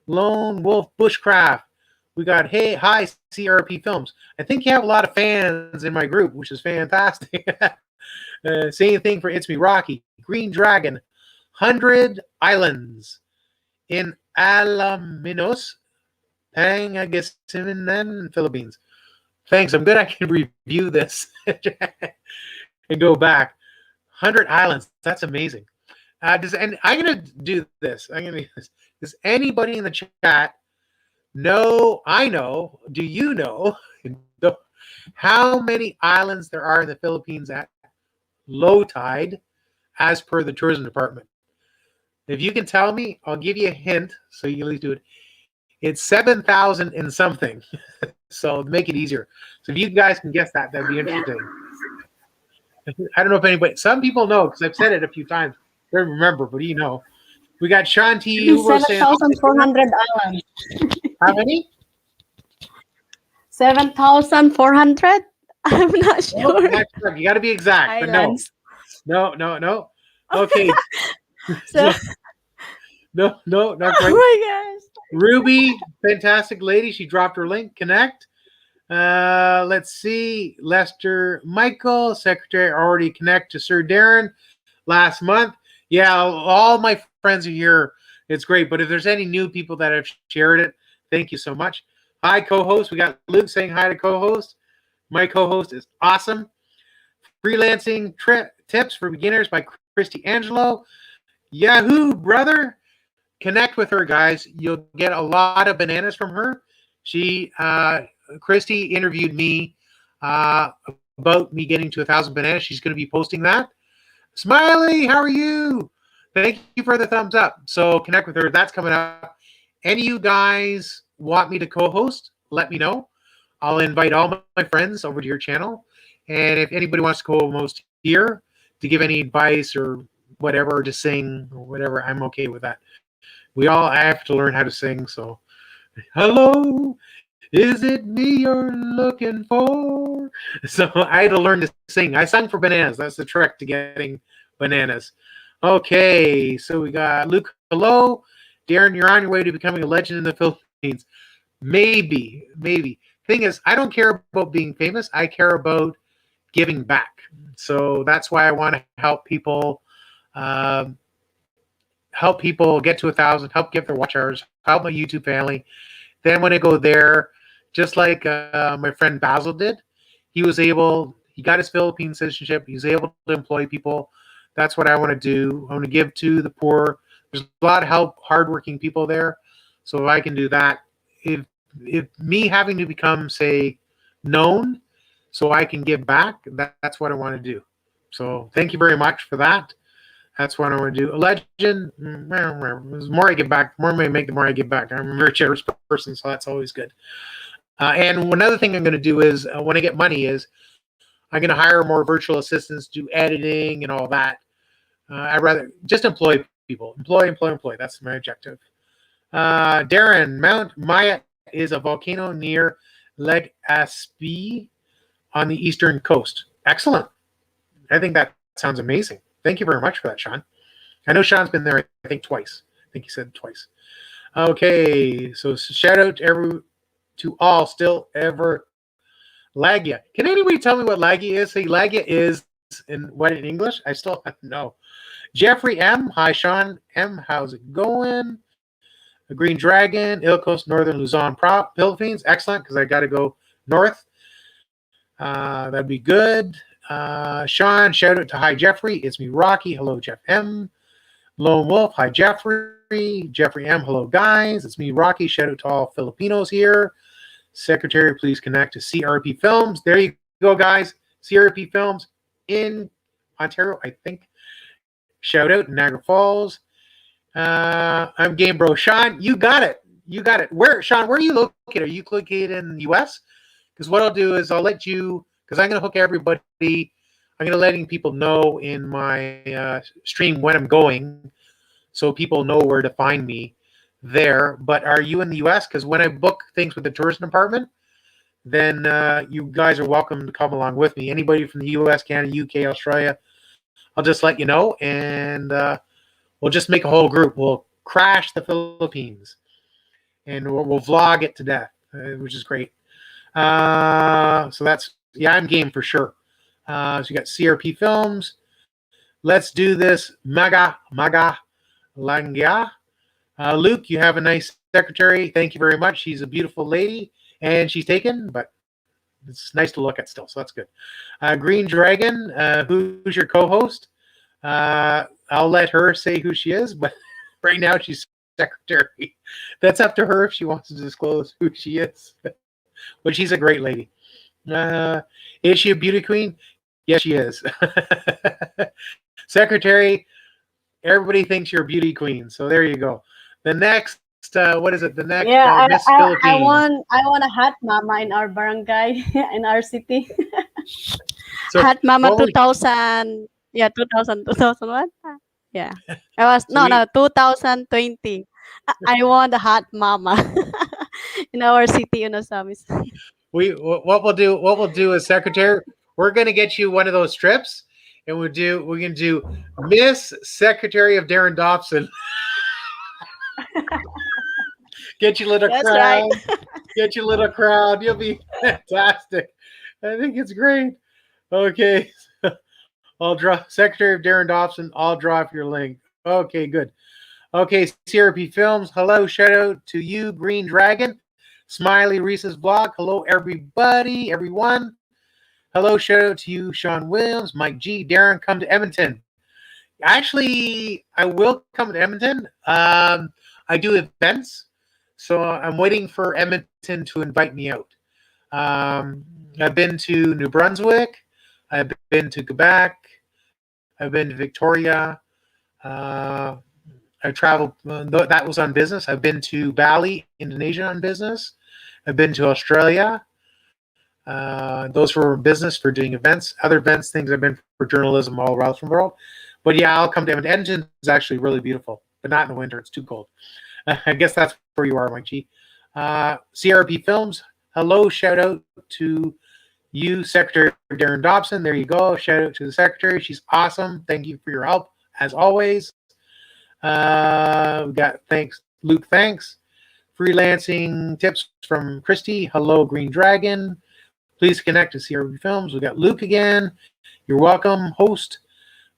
Lone Wolf Bushcraft. We got hi CRP Films. I think you have a lot of fans in my group, which is fantastic. Same thing for It's Me Rocky. Green Dragon. 100 Islands in Alaminos, Pangasinan, Philippines. Thanks. I'm good. I can review this and go back. 100 Islands. That's amazing. And I'm going to do this. Does anybody in the chat know? Do you know how many islands there are in the Philippines at low tide as per the tourism department? If you can tell me, I'll give you a hint so you can at least do it. It's 7,000 and something. So make it easier. So if you guys can guess that, that'd be interesting. Yeah. I don't know if anybody, some people know because I've said it a few times. I don't remember, but you know. We got Shanti. 7,400 islands. How many? 7,400? I'm not sure. You got to be exact. Islands. But no. Okay. So, no, not oh quite. my gosh. Ruby, fantastic lady. She dropped her link. Connect. Let's see. Lester Michael, secretary, already connect to Sir Darren last month. Yeah, all my friends are here. It's great. But if there's any new people that have shared it, thank you so much. Hi, co-host. We got Luke saying hi to co-host. My co-host is awesome. Freelancing tips for beginners by Christy Angelo. Yahoo, brother. Connect with her, guys. You'll get a lot of bananas from her. Christy interviewed me about me getting to 1,000 bananas. She's going to be posting that. Smiley, how are you? Thank you for the thumbs up. So connect with her. That's coming up. Any of you guys want me to co-host, let me know. I'll invite all my friends over to your channel. And if anybody wants to co-host here to give any advice or whatever, or to sing or whatever, I'm okay with that. I have to learn how to sing. So, hello, is it me you're looking for? So I had to learn to sing. I sang for bananas. That's the trick to getting bananas. Okay, so we got Luke. Hello, Darren. You're on your way to becoming a legend in the Philippines. Maybe. Thing is, I don't care about being famous. I care about giving back. So that's why I want to help people. Help people get to 1,000, help get their watch hours, help my YouTube family. Then when I go there, just like my friend Basil did, he got his Philippine citizenship. He was able to employ people. That's what I want to do. I want to give to the poor. There's a lot of hardworking people there. So if I can do that, if me having to become, say, known so I can give back, that's what I want to do. So thank you very much for that. That's what I want to do. A legend, the more I give back, the more I make, the more I give back. I'm a very generous person, so that's always good. And another thing I'm going to do is, when I get money, is I'm going to hire more virtual assistants, do editing and all that. I'd rather just employ people. Employ. That's my objective. Darren, Mount Maya is a volcano near Legazpi on the eastern coast. Excellent. I think that sounds amazing. Thank you very much for that, Sean. I know Sean's been there, I think, twice. I think he said twice. Okay, so shout out to all still ever Lagia. Can anybody tell me what Lagia is? Hey, Lagia is in English? I still have to know. Jeffrey M. Hi, Sean M. How's it going? The Green Dragon, Ilocos, Northern Luzon, Philippines. Excellent, because I got to go north. That'd be good. Sean, shout out to Hi, Jeffrey. It's me, Rocky. Hello, Jeff M. Lone Wolf. Hi, Jeffrey. Jeffrey M. Hello, guys. It's me, Rocky. Shout out to all Filipinos here. Secretary, please connect to CRP Films. There you go, guys. CRP Films in Ontario, I think. Shout out Niagara Falls. I'm Game Bro. Sean, you got it. Sean, where are you located? Are you located in the US? Because what I'll do is I'll let you, because I'm going to hook everybody. I'm going to letting people know in my stream when I'm going, so people know where to find me there. But are you in the US? Because when I book things with the tourism department, then you guys are welcome to come along with me. Anybody from the US, Canada, UK, Australia, I'll just let you know, and we'll just make a whole group. We'll crash the Philippines, and we'll vlog it to death, which is great. So that's, I'm game for sure. So you got CRP Films. Let's do this. Maga Langia. Luke, you have a nice secretary. Thank you very much. She's a beautiful lady, and she's taken, but it's nice to look at still, so that's good. Green Dragon, who's your co-host? I'll let her say who she is, but right now she's secretary. That's up to her if she wants to disclose who she is. But she's a great lady. Is she a beauty queen? Yes, she is. Secretary, everybody thinks you're a beauty queen, so there you go. The next, what is it? The next Miss Philippines. I want a hot mama in our barangay, in our city. So Hot Mama what was- 2000. Yeah, 2001. Yeah. I was, no, 2020. I want a Hot Mama in our city, Samis. what we'll do is, secretary, we're gonna get you one of those strips, and we're gonna do Miss Secretary of Darren Dobson. Get your little That's crowd. Get your little crowd. You'll be fantastic. I think it's great. Okay. I'll draw Secretary of Darren Dobson. I'll drop your link. Okay, good. Okay, CRP Films. Hello, shout out to you, Green Dragon. Smiley Reese's Vlog. Hello, everybody, everyone. Hello, shout out to you, Sean Williams, Mike G, Darren. Come to Edmonton. Actually, I will come to Edmonton. I do events, so I'm waiting for Edmonton to invite me out. I've been to New Brunswick. I've been to Quebec. I've been to Victoria. I traveled. That was on business. I've been to Bali, Indonesia on business. I've been to Australia. Those were business for doing events. Other events, things I've been for journalism all around the world. But yeah, I'll come to Edmonton. Edmonton is actually really beautiful, but not in the winter. It's too cold. I guess that's where you are, Mike G. CRP Films. Hello, shout out to you, Secretary Darren Dobson. There you go. Shout out to the secretary. She's awesome. Thank you for your help, as always. We got thanks, Luke. Thanks. Freelancing tips from Christy. Hello, Green Dragon. Please connect to CRP Films. We got Luke again. You're welcome, host.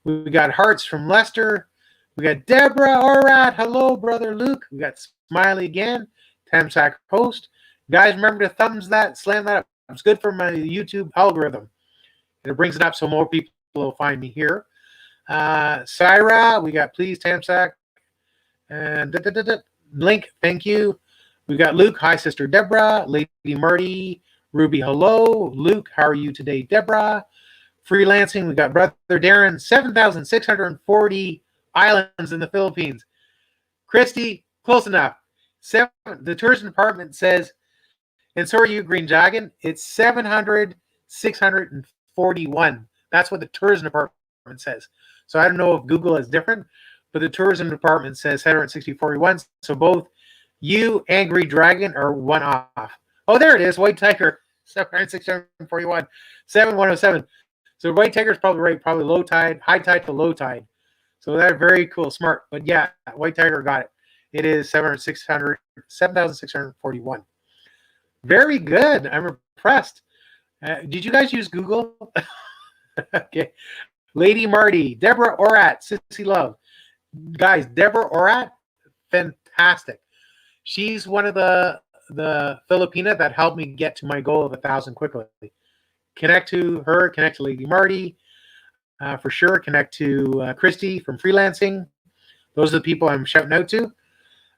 We got Hearts from Leicester. We got Deborah Orat. Hello, brother Luke. We got Smiley again. Tamsack host. Guys, remember to slam that It's good for my YouTube algorithm. And it brings it up so more people will find me here. Syra, we got please Tamsack. And Link, thank you. We got Luke, hi sister Deborah. Lady Marty, Ruby, hello. Luke, how are you today, Deborah? Freelancing, we got brother Darren, 7,640 islands in the Philippines. Christy, close enough. The tourism department says, and so are you, Green Dragon. It's 641. That's what the tourism department says. So I don't know if Google is different, but the tourism department says 741. So both you and Green Dragon are one off. Oh, there it is. White Tiger, 641. 7107. So White Tiger is probably right. Probably low tide, high tide to low tide. So that's very cool, smart. But yeah, White Tiger got it. It is 7,641. Very good. I'm impressed. Did you guys use Google? Okay. Lady Marty, Deborah Orat, Sissy Love. Guys, Deborah Orat, fantastic. She's one of the Filipina that helped me get to my goal of 1,000 quickly. Connect to her, connect to Lady Marty, for sure. Connect to Christy from Freelancing. Those are the people I'm shouting out to.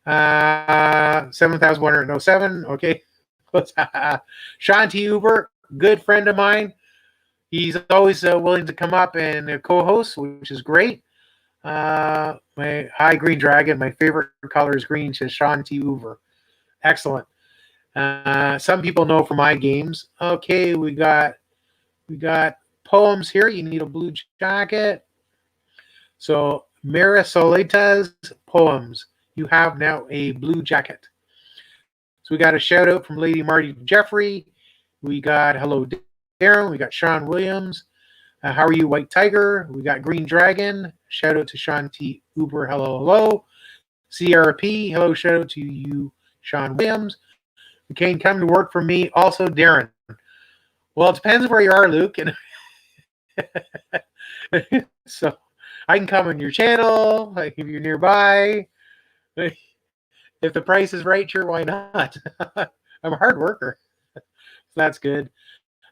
7,107. Okay. Sean T. Uber, good friend of mine. He's always willing to come up and co-host, which is great. My Hi Green Dragon, my favorite color is green, says Sean T. Uber. Excellent. Some people know from my games. Okay, we got poems here. You need a blue jacket. So Mira Solita's poems. You have now a blue jacket. So we got a shout out from Lady Marty Jeffrey. We got hello Darren. We got Sean Williams. How are you, White Tiger? We got Green Dragon. Shout out to Sean T. Uber. Hello, hello. CRP. Hello, shout out to you, Sean Williams. McCain, come to work for me. Also, Darren. Well, it depends where you are, Luke. And so I can come on your channel, like if you're nearby. If the price is right, sure, why not? I'm a hard worker. So that's good.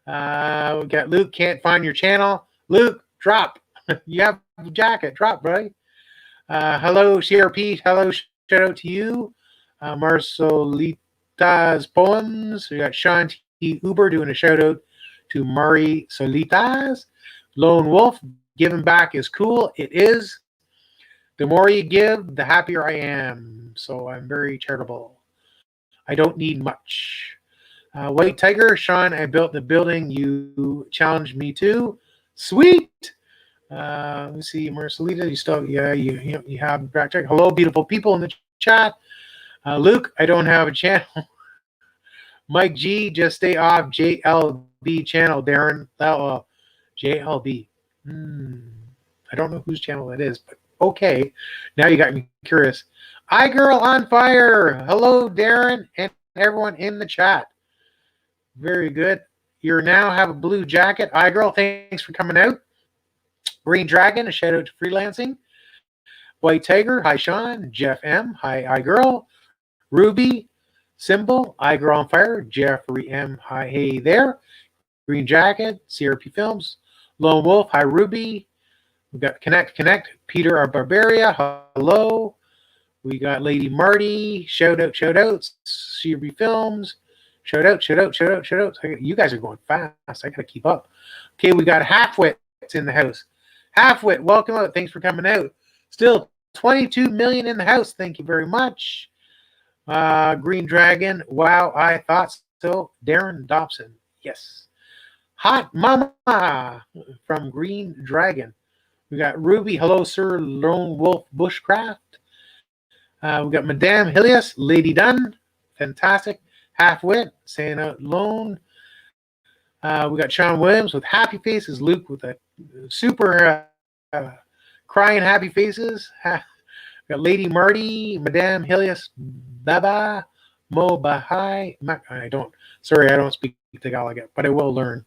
We got Luke, can't find your channel. Luke, drop. You have a jacket. Drop, bro. Hello, CRP. Hello, shout out to you. Marcelita's poems. We got Sean T. Uber doing a shout out to Mari Solitas. Lone Wolf, giving back is cool. It is. The more you give, the happier I am. So I'm very charitable. I don't need much. White Tiger, Sean, I built the building you challenged me to. Sweet. Let's see, Marcelita, you still, yeah, you have back check. Hello, beautiful people in the chat. Luke, I don't have a channel. Mike G, just stay off JLB channel, Darren. JLB. I don't know whose channel that is, but okay. Now you got me curious. iGirl on fire. Hello, Darren, and everyone in the chat. Very good. You now have a blue jacket. iGirl, thanks for coming out. Green Dragon, a shout out to Freelancing. White Tiger, hi Sean. Jeff M, hi iGirl. Ruby, Symbol, iGirl on fire. Jeffrey M, hi, hey there. Green Jacket, CRP Films. Lone Wolf, hi Ruby. We got Connect, Peter our Barbaria, hello. We got Lady Marty, shout outs. CRP Films, shout out. You guys are going fast. I gotta keep up. Okay, we got Halfwits in the house. Halfwit, welcome out. Thanks for coming out. Still 22 million in the house. Thank you very much. Green Dragon, wow, I thought so. Darren Dobson, yes. Hot Mama from Green Dragon. We got Ruby, hello, Sir Lone Wolf Bushcraft. We got Madame Hilias, Lady Dunn, fantastic. Halfwit, saying out Lone. We got Sean Williams with happy faces. Luke with a super crying happy faces. We got Lady Marty, Madame Hilias, Baba, Mo Bahai. I don't speak Tagalog yet, but I will learn.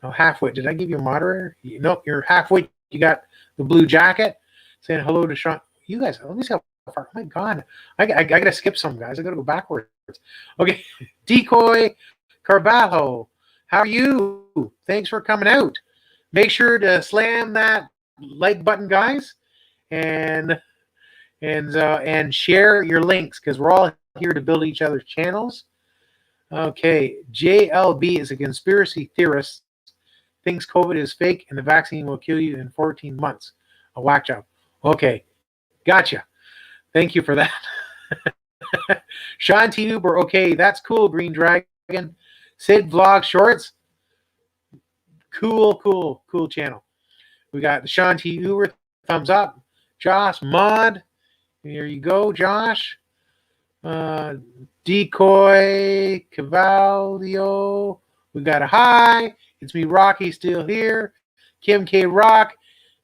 Now, Halfwit, did I give you a moderator? Nope, you're Halfwit. You got the blue jacket saying hello to Sean. You guys, let me see how far. Oh my God, I got to skip some, guys. I got to go backwards. Okay, Decoy Carvalho. How are you? Thanks for coming out. Make sure to slam that like button, guys, and share your links because we're all here to build each other's channels. Okay, JLB is a conspiracy theorist. Thinks COVID is fake and the vaccine will kill you in 14 months. A whack job. Okay, gotcha. Thank you for that. Sean T. Uber. Okay, that's cool, Green Dragon. Sid Vlog Shorts. Cool channel. We got Sean T. Uber. Thumbs up. Josh Mod. Here you go, Josh. Decoy Cavalio. We got a hi. It's me, Rocky, still here. Kim K. Rock.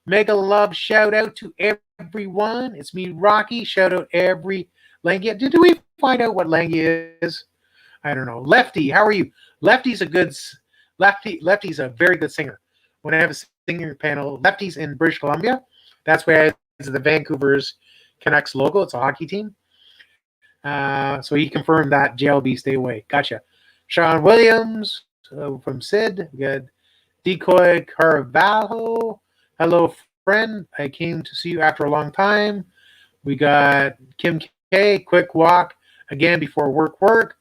Mega love shout out to everyone. It's me, Rocky. Shout out every Langia. Did we find out what Langia is? I don't know. Lefty, how are you? Lefty's a very good singer. When I have a singing panel, Lefty's in British Columbia. That's where the Vancouver's Canucks logo. It's a hockey team. So he confirmed that JLB stay away. Gotcha. Sean Williams from Sid. We got Decoy Carvalho. Hello, friend. I came to see you after a long time. We got Kim K. Quick walk again before work.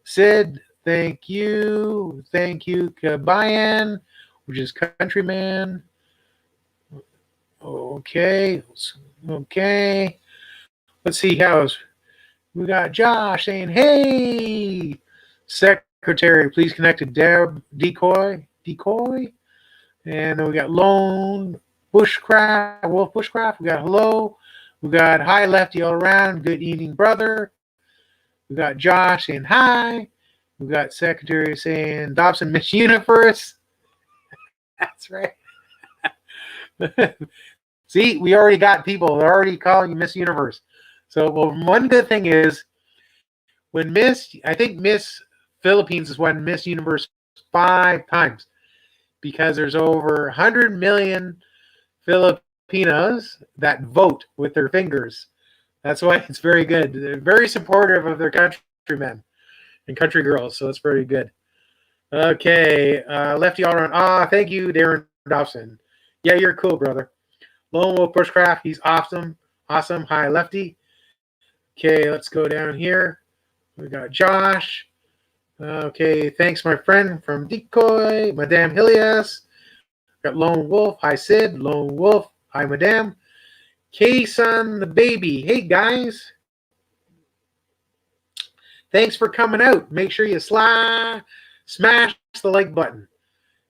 Sid, thank you. Kabayan, which is Countryman. Okay. Let's see how's. We got Josh saying, hey, secretary, please connect to Decoy. And then we got Wolf Bushcraft. We got hello. We got hi, Lefty all around. Good evening, brother. We got Josh saying hi. We got secretary saying Dobson Miss Universe. That's right. See, we already got people. They're already calling you Miss Universe. So, well, one good thing is when I think Miss Philippines has won Miss Universe 5 times because there's over 100 million Filipinos that vote with their fingers. That's why it's very good. They're very supportive of their countrymen and country girls, so it's very good. Okay, Lefty all around. Thank you, Darren Dobson. Yeah, you're cool, brother. Lone Wolf Bushcraft, he's awesome. Hi, Lefty. Okay, let's go down here. We got Josh. Okay, thanks, my friend from Decoy. Madame Hilias. Got Lone Wolf. Hi, Sid. Lone Wolf. Hi, Madame. K-Son the baby. Hey, guys. Thanks for coming out. Make sure you smash the like button.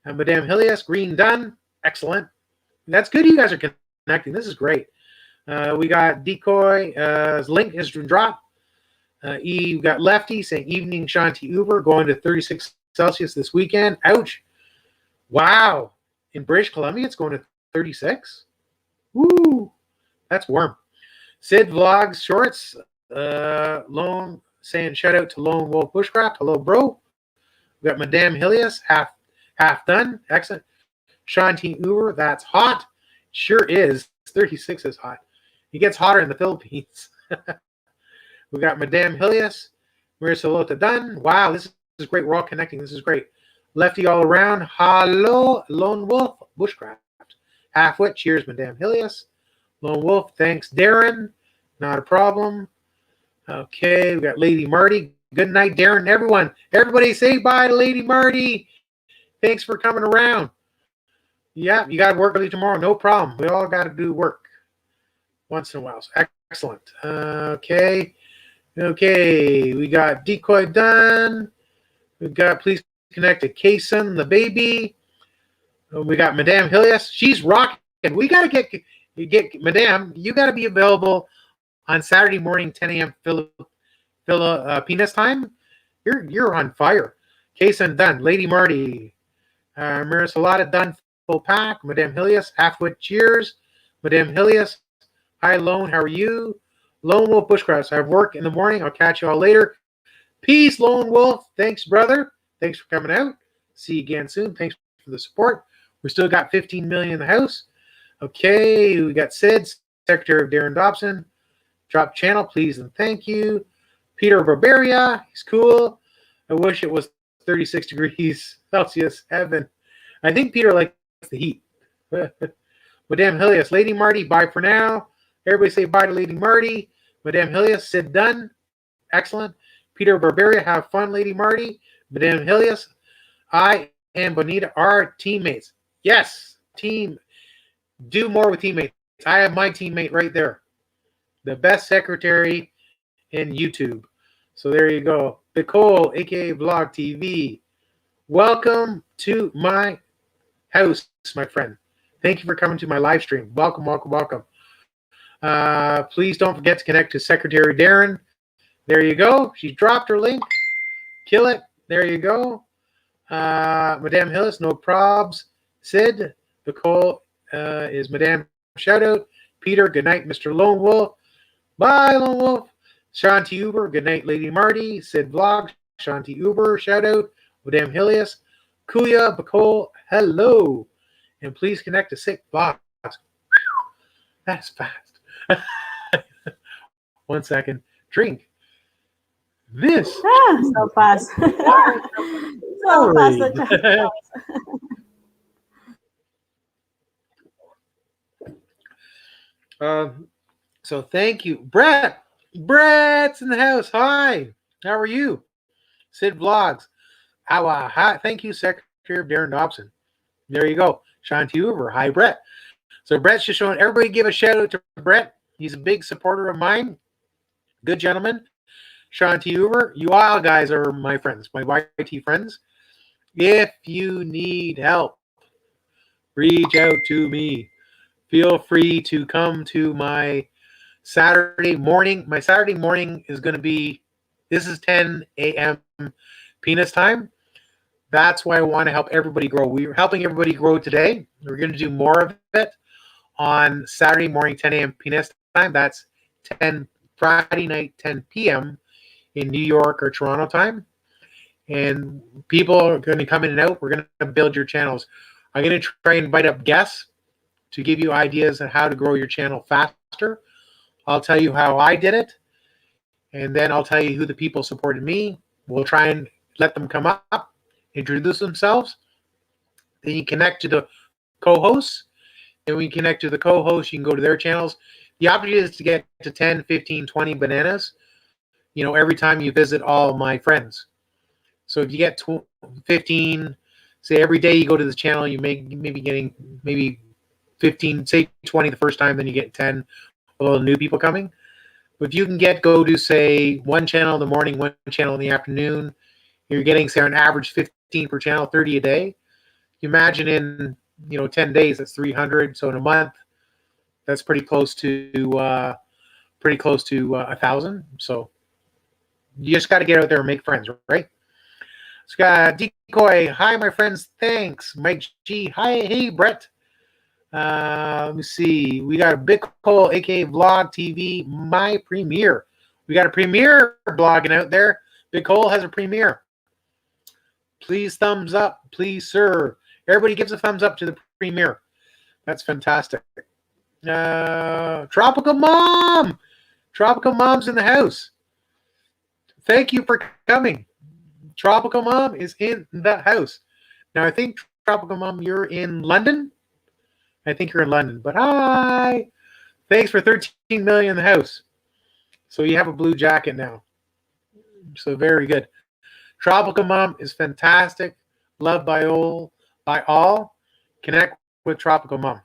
And Madame Hilias, green done. Excellent. That's good you guys are connecting. This is great. We got Decoy. His link is dropped. We got Lefty saying evening Shanti Uber going to 36 Celsius this weekend. Ouch. Wow. In British Columbia, it's going to 36. Woo. That's warm. Sid Vlogs Shorts. Lone saying shout out to Lone Wolf Bushcraft. Hello, bro. We got Madame Hilias. Half done. Excellent. Shanti Uber. That's hot. Sure is. 36 is hot. It gets hotter in the Philippines. We got Madame Hilias. Marissa Lota done. Wow, this is great. We're all connecting. This is great. Lefty all around. Hello, Lone Wolf Bushcraft. Halfwit. Cheers, Madame Hilias. Lone Wolf. Thanks, Darren. Not a problem. Okay, we got Lady Marty. Good night, Darren. Everybody say bye to Lady Marty. Thanks for coming around. Yeah, you got to work early tomorrow. No problem. We all got to do work once in a while. So excellent. Okay. We got Decoy done. We got please connect to Kason, the baby. We got Madame Hilias. She's rocking. We got to get Madame. You got to be available on Saturday morning, 10 a.m. Filipinas time. You're on fire. Kason done. Lady Marty. Marisolata done. Full pack. Madame Hilias. Halfwit. Cheers. Madame Hilias. Hi, Lone. How are you? Lone Wolf Bushcraft. I have work in the morning. I'll catch you all later. Peace, Lone Wolf. Thanks, brother. Thanks for coming out. See you again soon. Thanks for the support. We still got 15 million in the house. Okay, we got Sid, Secretary of Darren Dobson. Drop channel, please and thank you. Peter Barbaria. He's cool. I wish it was 36 degrees Celsius. Heaven. I think Peter likes the heat. Madame Hilius, Lady Marty, bye for now. Everybody say bye to Lady Marty. Madame Hilius, Sid Dunn, excellent. Peter Barberia, have fun, Lady Marty. Madame Hilius, I and Bonita are teammates. Yes, team. Do more with teammates. I have my teammate right there. The best secretary in YouTube. So there you go. Nicole, aka Vlog TV. Welcome to my house, my friend. Thank you for coming to my live stream. Welcome, welcome, welcome. Please don't forget to connect to Secretary Darren. There you go. She dropped her link. Kill it. There you go. Madame Hillis, no probs. Sid, Nicole is Madame Shoutout. Peter, good night, Mr. Lone Wolf. Bye, Lone Wolf. Shanti Uber, good night, Lady Marty. Sid Vlog, Shanti Uber, shoutout. Madame Hilius. Kuya, Bacol, hello. And please connect to Sick Vlogs. That's fast. 1 second. Drink. This. So fast. So fast. So thank you. Brett. Brett's in the house. Hi. How are you? Sid Vlogs. Hi. Thank you, Secretary of Darren Dobson. There you go. Shanti Uber. Hi, Brett. So Brett's just showing everybody give a shout out to Brett. He's a big supporter of mine. Good gentleman. Shanti Uber. You all guys are my friends, my YT friends. If you need help, reach out to me. Feel free to come to my Saturday morning. My Saturday morning is going to be, this is 10 a.m. penis time. That's why I want to help everybody grow. We're helping everybody grow today. We're going to do more of it on Saturday morning, 10 a.m. penis time. That's Friday night, 10 p.m. in New York or Toronto time. And people are going to come in and out. We're going to build your channels. I'm going to try and invite up guests to give you ideas on how to grow your channel faster. I'll tell you how I did it. And then I'll tell you who the people supported me. We'll try and let them come up, introduce themselves. Then you connect to the co-hosts. And when you connect to the co-hosts, you can go to their channels. The objective is to get to 10, 15, 20 bananas, every time you visit all my friends. So if you get 15, say every day you go to the channel, you may be getting maybe 15, say 20 the first time, then you get 10 little new people coming. But if you can go to, say, one channel in the morning, one channel in the afternoon, you're getting, say, on average 15 per channel, 30 a day. You imagine in 10 days, that's 300. So in a month, that's pretty close to 1,000. So you just got to get out there and make friends, right? So got Decoy. Hi, my friends. Thanks. Mike G. Hi. Hey, Brett. Let me see. We got a Big Hole, aka Vlog TV, my premiere. We got a premiere blogging out there. Big Hole has a premiere. Please thumbs up, please, sir. Everybody gives a thumbs up to the premiere. That's fantastic. Tropical Mom. Tropical Mom's in the house. Thank you for coming. Tropical Mom is in the house. Now, I think, Tropical Mom, you're in London? I think you're in London. But hi. Thanks for 13 million in the house. So you have a blue jacket now. So very good. Tropical Mom is fantastic. Loved by all. Connect with Tropical Mom.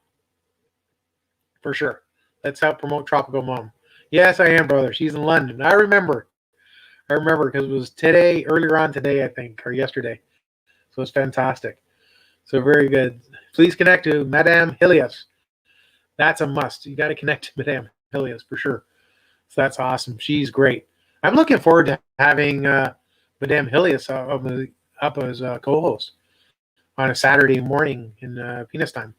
For sure. Let's help promote Tropical Mom. Yes, I am, brother. She's in London. I remember because it was earlier on today, I think, or yesterday. So it's fantastic. So very good. Please connect to Madame Hilius. That's a must. You got to connect to Madame Hilius for sure. So that's awesome. She's great. I'm looking forward to having Madame Hilius up as a co-host on a Saturday morning in penis time.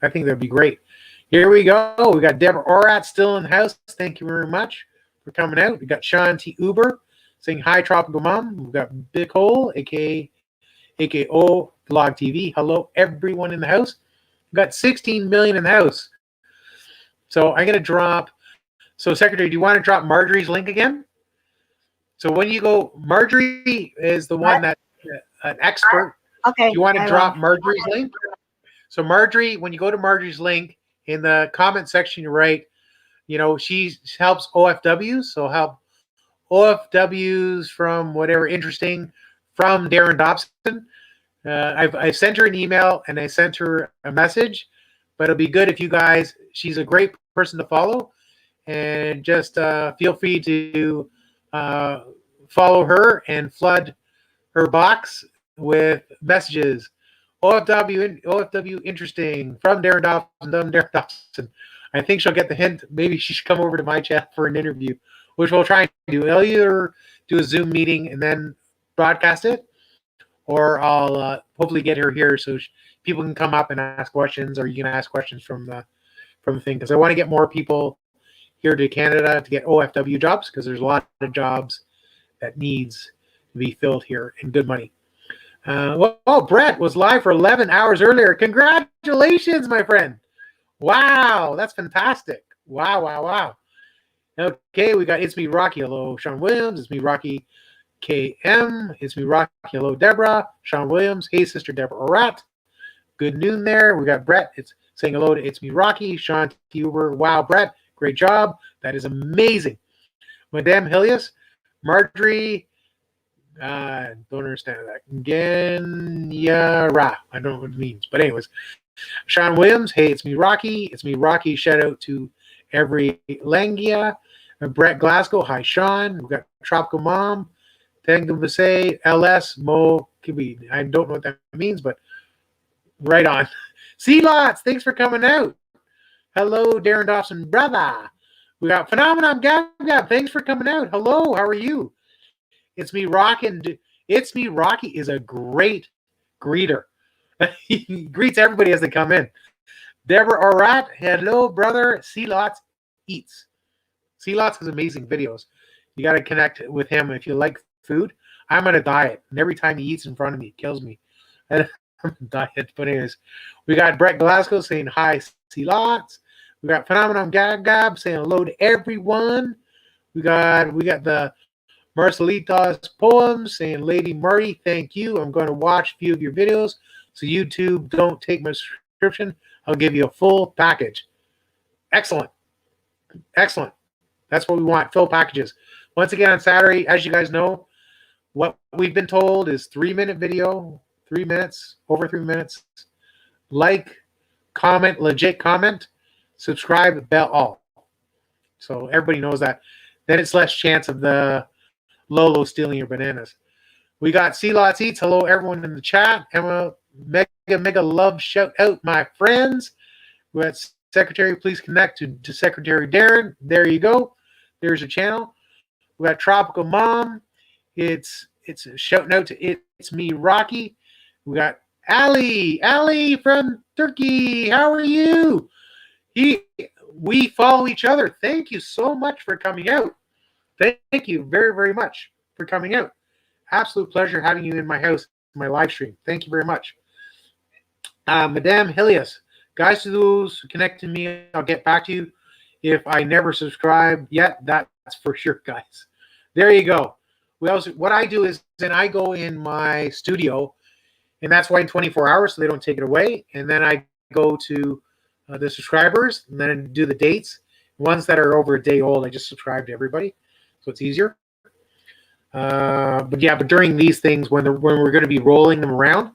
I think that'd be great. Here we go. We got Deborah Orat still in the house. Thank you very much for coming out. We got Sean T. Uber saying hi, Tropical Mom. We've got Big Hole, aka AKO Vlog TV. Hello, everyone in the house. We've got 16 million in the house. So I'm going to drop. So, Secretary, do you want to drop Marjorie's link again? So when you go, Marjorie is the one that an expert. Okay. You want to I drop will. Marjorie's link? So Marjorie, when you go to Marjorie's link in the comment section, you write, she helps OFWs, so help OFWs from whatever interesting from Darren Dobson. I've sent her an email and I sent her a message, but it'll be good if you guys, she's a great person to follow, and just feel free to follow her and flood her box with messages. OFW interesting from Darren Dobson. I think she'll get the hint. Maybe she should come over to my chat for an interview, which we'll try and do. I'll either do a Zoom meeting and then broadcast it, or I'll hopefully get her here so people can come up and ask questions, or you can ask questions from the thing, because I want to get more people here to Canada to get OFW jobs, because there's a lot of jobs that needs to be filled here and good money. Brett was live for 11 hours earlier. Congratulations, my friend. Wow, that's fantastic. Wow. Okay, we got It's Me Rocky. Hello, Sean Williams. It's Me Rocky KM. It's Me Rocky. Hello, Deborah. Sean Williams. Hey, Sister Deborah Orat. Good noon there. We got Brett. It's saying hello to It's Me Rocky. Sean Huber. Wow, Brett. Great job. That is amazing. Madame Hilius. Marjorie. Don't understand that. Genyara. I don't know what it means. But anyways. Sean Williams. Hey, it's me, Rocky. It's me, Rocky. Shout out to every Langia. Brett Glasgow. Hi, Sean. We've got Tropical Mom. Tango Visay. LS. Mo Kibi. I don't know what that means, but right on. See lots. Thanks for coming out. Hello, Darren Dobson, brother. We got Phenomenon Gab. Thanks for coming out. Hello, how are you? It's Me Rocky. It's Me Rocky is a great greeter. He greets everybody as they come in. Deborah Orat. Hello, brother. See Lots Eats. See Lots has amazing videos. You got to connect with him if you like food. I'm on a diet, and every time he eats in front of me, it kills me. I'm on a diet. But anyways, we got Brett Glasgow saying hi, See Lots. We got Phenomenon Gab saying hello to everyone. We got the Marcelita's Poems saying, Lady Marty, thank you. I'm going to watch a few of your videos. So YouTube, don't take my subscription. I'll give you a full package. Excellent. That's what we want, full packages. Once again, on Saturday, as you guys know, what we've been told is 3-minute video, 3 minutes, over 3 minutes. Like, comment, legit comment, subscribe, bell all. So everybody knows that. Then it's less chance of the Lolo stealing your bananas. We got See Lots Eats. Hello, everyone in the chat. Emma, mega love shout out, my friends. We got Secretary, please connect to Secretary Darren. There you go. There's your channel. We got Tropical Mom. It's a shout out to It's Me Rocky. We got Ali from Turkey. How are you? We follow each other. Thank you so much for coming out. Thank you very, very much for coming out. Absolute pleasure having you in my house, my live stream. Thank you very much. Madame Hilius. Guys, to those who connect to me, I'll get back to you. If I never subscribe yet, that's for sure, guys. There you go. What I do is then I go in my studio, and that's why in 24 hours, so they don't take it away. And then I go to the subscribers, and then I do the dates. Ones that are over a day old, I just subscribe to everybody, so it's easier. But during these things, when we're going to be rolling them around,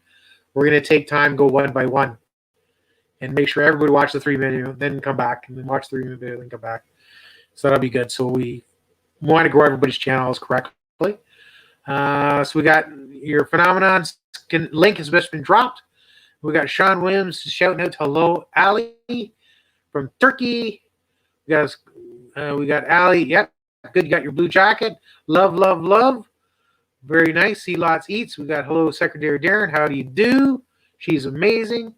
we're going to take time, go one by one, and make sure everybody watch the 3-minute, then come back, and then watch the 3-minute video, then come back. So that'll be good. So we want to grow everybody's channels correctly. So we got your Phenomenons link has just been dropped. We got Sean Williams shouting out hello, Ali from Turkey. We got Ali. Yep, good. You got your blue jacket. Love. Very nice. See Lots Eats. We got hello, Secretary Darren. How do you do? She's amazing.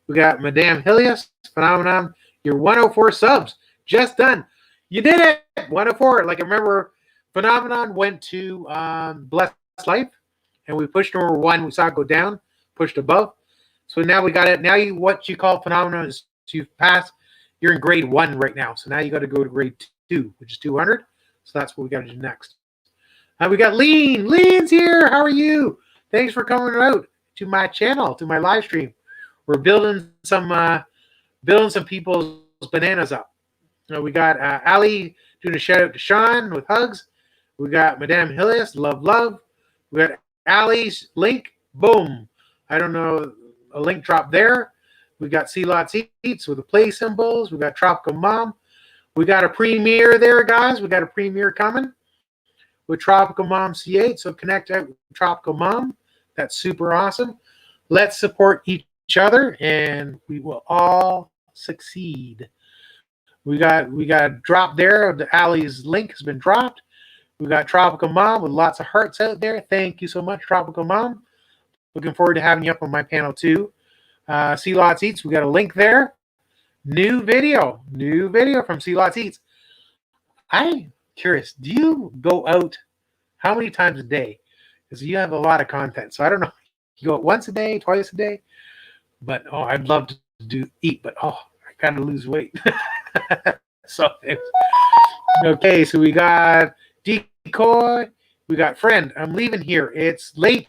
We got Madame Hilius. Phenomenon. Your 104 subs just done. You did it. 104. Like I remember, Phenomenon went to Blessed Life, and we pushed number 1. We saw it go down, pushed above. So now we got it. Now what you call Phenomenon is to pass. You're in grade 1 right now. So now you got to go to grade 2, which is 200. So that's what we got to do next. We got Lean. Lean's here. How are you? Thanks for coming out to my channel, to my live stream. We're building some people's bananas up. We got Ali doing a shout out to Sean with hugs. We got Madame Hillis, love, love. We got Ali's link, boom. I don't know, a link drop there. We got See Lots Eats with the play symbols. We got Tropical Mom. We got a premiere there, guys. We got a premiere coming with Tropical Mom C8. So connect out with Tropical Mom. That's super awesome. Let's support each other, and we will all succeed. We got a drop there. The Ali's link has been dropped. We got Tropical Mom with lots of hearts out there. Thank you so much, Tropical Mom. Looking forward to having you up on my panel too. See Lots Eats. We got a link there. New video from See Lots Eats. I'm curious. Do you go out how many times a day? Because you have a lot of content. So I don't know. You go out once a day, twice a day. But I'd love to eat. But I gotta lose weight. So okay. So we got Decoy. We got Friend. I'm leaving here. It's late.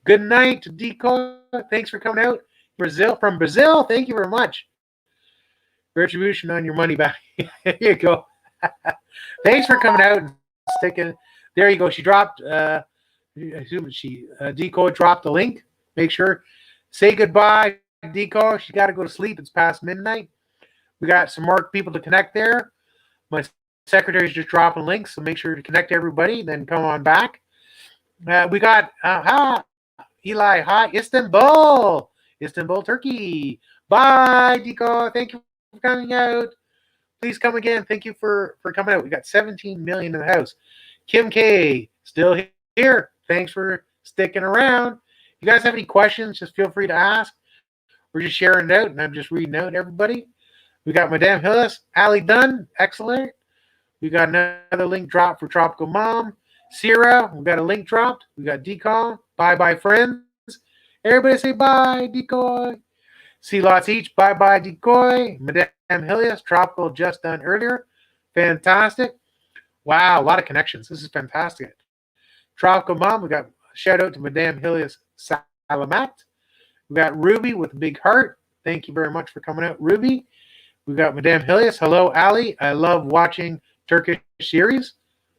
Good night, Decoy. Thanks for coming out. From Brazil. Thank you very much. Retribution on your money back. Here you go. Thanks for coming out and sticking. There you go. She dropped. I assume Decoy dropped the link. Make sure. Say goodbye, Decoy. She got to go to sleep. It's past midnight. We got some more people to connect there. My secretary's just dropping links, so make sure to connect everybody. Then come on back. We got Eli. Hi, Istanbul, Turkey. Bye, Decoy. Thank you for coming out. Please come again. Thank you for coming out. We got 17 million in the house. Kim K still here. Thanks for sticking around. You guys have any questions, just feel free to ask. We're just sharing it out, and I'm just reading out everybody. We got Madame Hillis, Ali Dunn, excellent. We got another link drop for Tropical Mom. Sierra, we got a link dropped. We got Decoy. Bye-bye, friends. Everybody say bye, Decoy. See Lots Each. Bye-bye, Decoy. Madame Hillis, Tropical just done earlier. Fantastic. Wow, a lot of connections. This is fantastic. Tropical Mom, we got a shout out to Madame Hillis Salamat. We got Ruby with a big heart. Thank you very much for coming out, Ruby. We got Madame Hillis. Hello, Ali. I love watching Turkish series.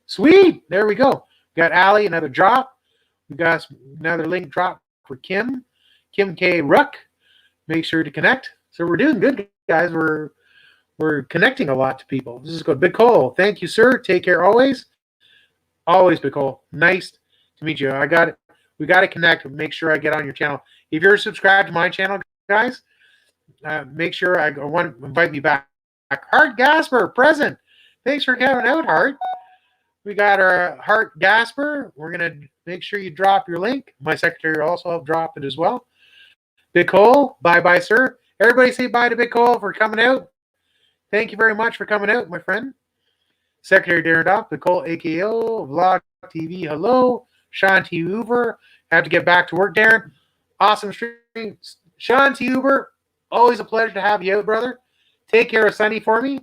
Sweet. There we go. We got Ali, another drop. We got another link drop for Kim K. Ruck. Make sure to connect. So we're doing good, guys. We're connecting a lot to people. This is good. Big Cole. Thank you, sir. Take care always. Always, Big Cole. Nice to meet you. We got to connect. Make sure I get on your channel. If you're subscribed to my channel, guys, make sure I want to invite me back. Hart Gasper, present. Thanks for coming out, Hart. We got our Hart Gasper. We're going to make sure you drop your link. My secretary also will drop it as well. Big Cole, bye-bye, sir. Everybody say bye to Big Cole for coming out. Thank you very much for coming out, my friend. Secretary Darren Dopp, Big Cole, AKO, Vlog TV, hello. Sean T. Hoover. Have to get back to work, Darren. Awesome stream. Sean T. Hoover, always a pleasure to have you out, brother. Take care of Sunny for me.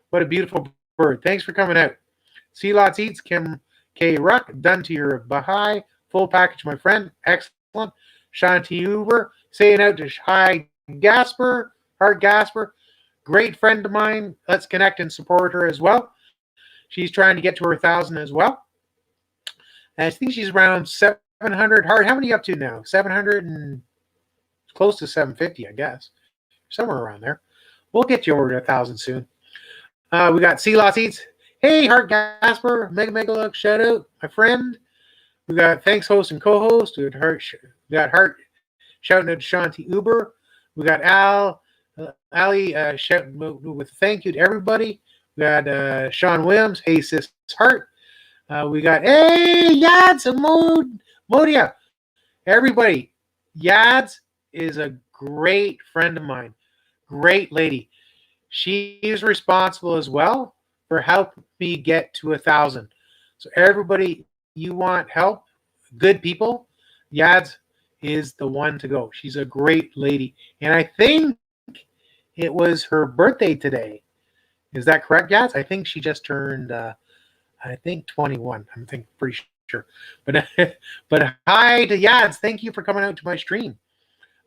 What a beautiful bird. Thanks for coming out. See Lots Eats, Kim K. Ruck. Done to your Baha'i. Full package, my friend. Excellent. Sean T. Hoover. Saying out to Hart Gasper. Great friend of mine. Let's connect and support her as well. She's trying to get to her 1,000 as well. And I think she's around 700. Hart, how many are you up to now? 700 and close to 750, I guess. Somewhere around there. We'll get you over to 1,000 soon. We got See Lots Eats. Hey, Hart Gasper. Mega look. Shout out, my friend. We got thanks host and co-host. We got Hart shouting out to Sean T. Uber. We got Ali shouting with thank you to everybody. We got Sean Williams. Hey, sis Hart. We got Yads and Modia. Everybody, Yads is a great friend of mine. Great lady. She is responsible as well for helping me get to 1,000. So everybody, you want help, good people, Yads is the one to go. She's a great lady. And I think it was her birthday today. Is that correct, Yads? I think she just turned, 21. I'm pretty sure. But but hi to Yads. Thank you for coming out to my stream.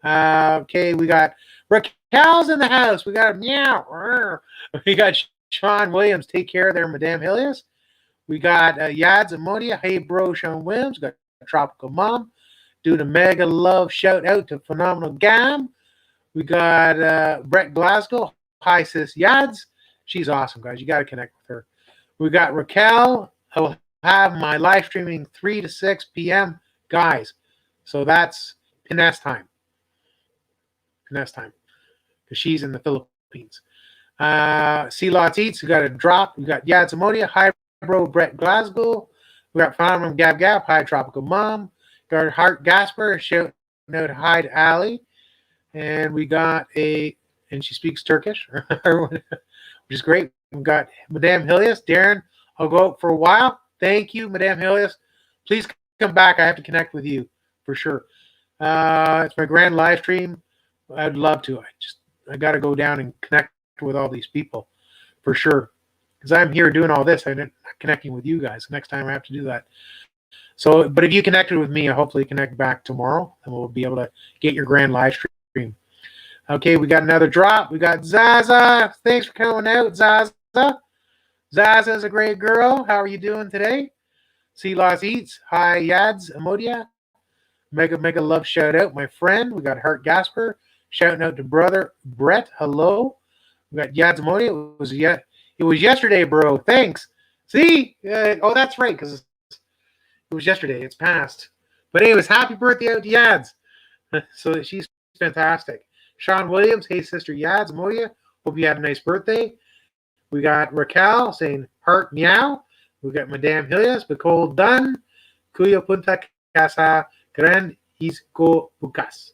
Okay, we got Raquel's in the house. We got meow. We got Sean Williams. Take care there, Madame Helios. We got Yads Amodia. Hey, bro, Sean Williams. We got Tropical Mom. Do the mega love shout out to Phenomenal Gam. We got Brett Glasgow. Hi, sis Yads. She's awesome, guys. You got to connect with her. We got Raquel. I will have my live streaming 3 to 6 p.m. guys. So that's Piness time. Piness time. Because she's in the Philippines. C Lots Eats. We got a drop. We got Yads Amodia. Hi, bro, Brett Glasgow. We got Phenomenal Gab Gab. Hi, Tropical Mom. Got Hart Gasper. Shout out hi to Ali. And we got and she speaks Turkish, which is great. We got Madame Helios. Darren, I'll go out for a while. Thank you, Madame Helios. Please come back. I have to connect with you for sure. It's my grand live stream. I'd love to. I got to go down and connect with all these people for sure. Because I'm here doing all this. I'm not connecting with you guys. Next time I have to do that. So, but if you connected with me, I'll hopefully connect back tomorrow and we'll be able to get your grand live stream. Okay, we got another drop. We got Zaza. Thanks for coming out, Zaza. Zaza's a great girl. How are you doing today? See Lots Eats. Hi, Yads Amodia. Mega love shout out, my friend. We got Hart Gasper. Shouting out to brother Brett. Hello. We got Yads Amodia. It was yesterday, bro. Thanks. See? Oh, that's right, because it was yesterday. It's past. But anyways, happy birthday out to Yads. So she's fantastic. Sean Williams. Hey, sister Yads Amodia. Hope you had a nice birthday. We got Raquel saying heart meow. We got Madame Helios. Nicole Dunn. Cuyo Punta Casa Grand Isco Bucas.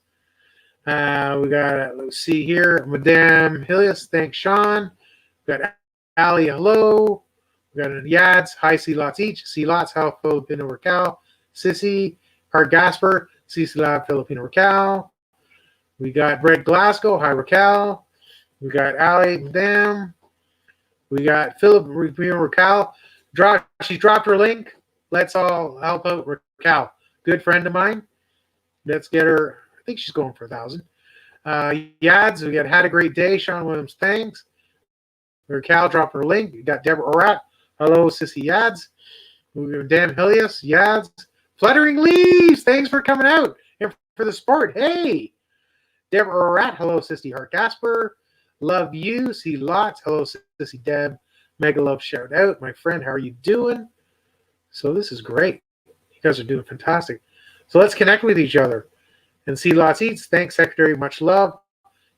We got, let's see here, Madame Helios. Thanks, Sean. We got Ali. Hello. We got Yads. Hi, C Lots each. C Lots. How Filipino Raquel. Sissy. Hart Gasper. C Lot Filipino Raquel. We got Brett Glasgow. Hi, Raquel. We got Ali. Madame. We got Filipino Raquel. She dropped her link. Let's all help out Raquel. Good friend of mine. Let's get her. I think she's going for 1,000. Yads, we got had a great day. Sean Williams, thanks. Raquel dropped her link. We got Deborah Orat. Hello, Sissy Yads. We got Dan Helios, Yads. Fluttering Leaves, thanks for coming out and for the sport. Hey, Deborah Orat. Hello, Sissy Hart Gasper. Love you. See Lots. Hello, Sissy Deb. Mega love shout out. My friend, how are you doing? So this is great. You guys are doing fantastic. So let's connect with each other and see Lots Eats. Thanks, Secretary. Much love.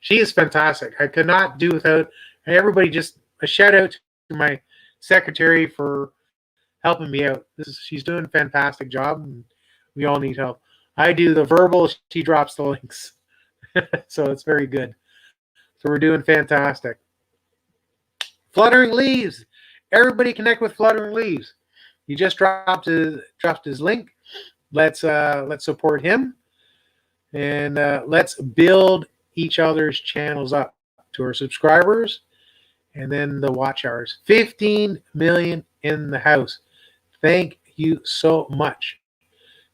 She is fantastic. I could not do without everybody. Just a shout out to my secretary for helping me out. She's doing a fantastic job, and we all need help. I do the verbal. She drops the links. So it's very good. So we're doing fantastic. Fluttering Leaves. Everybody connect with Fluttering Leaves. He just dropped his link. Let's support him, and let's build each other's channels up to our subscribers, and then the watch hours. 15 million in the house. Thank you so much.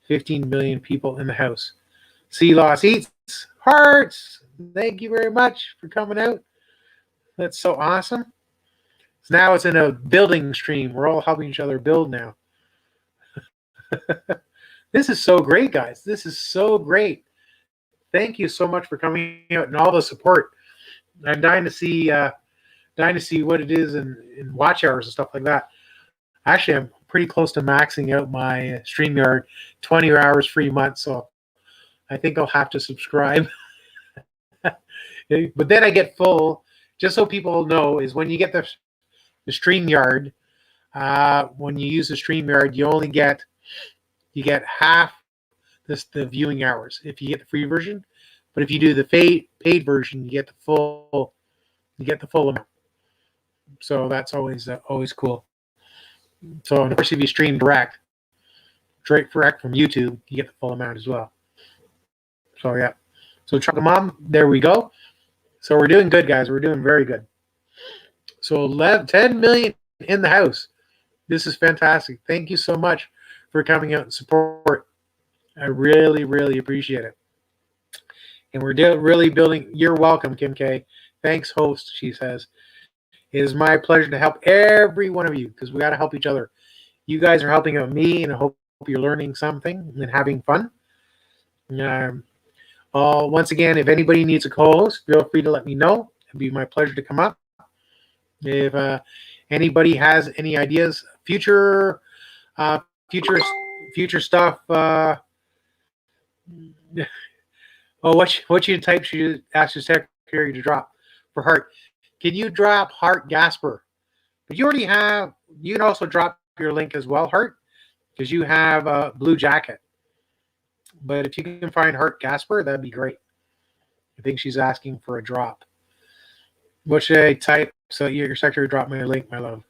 15 million people in the house. See Lots Eats. Hearts. Thank you very much for coming out. That's so awesome. So now it's in a building stream. We're all helping each other build now. This is so great, guys. This is so great. Thank you so much for coming out and all the support. I'm dying to see what it is in watch hours and stuff like that. Actually, I'm pretty close to maxing out my StreamYard 20 hours free month, so I think I'll have to subscribe. But then I get full. Just so people know, is when you get the StreamYard, when you use the StreamYard, you get half the viewing hours if you get the free version. But if you do the paid version, you get the full amount. So that's always cool. So of course, if you stream direct from YouTube, you get the full amount as well. So yeah. So Tropical Mom, there we go. So we're doing good, guys. We're doing very good. So 10 million in the house. This is fantastic. Thank you so much for coming out and support. I really, really appreciate it. And we're really building. You're welcome, Kim K. Thanks, host, she says. It is my pleasure to help every one of you because we got to help each other. You guys are helping out me, and I hope you're learning something and having fun. Once again, if anybody needs a co-host, feel free to let me know. It'd be my pleasure to come up. If anybody has any ideas, future stuff. What you type should you ask your secretary to drop for Hart? Can you drop Hart Gasper? But you already have. You can also drop your link as well, Hart, because you have a blue jacket. But if you can find Hart Gasper, that'd be great. I think she's asking for a drop. What should I type? So your secretary drop my link, my love.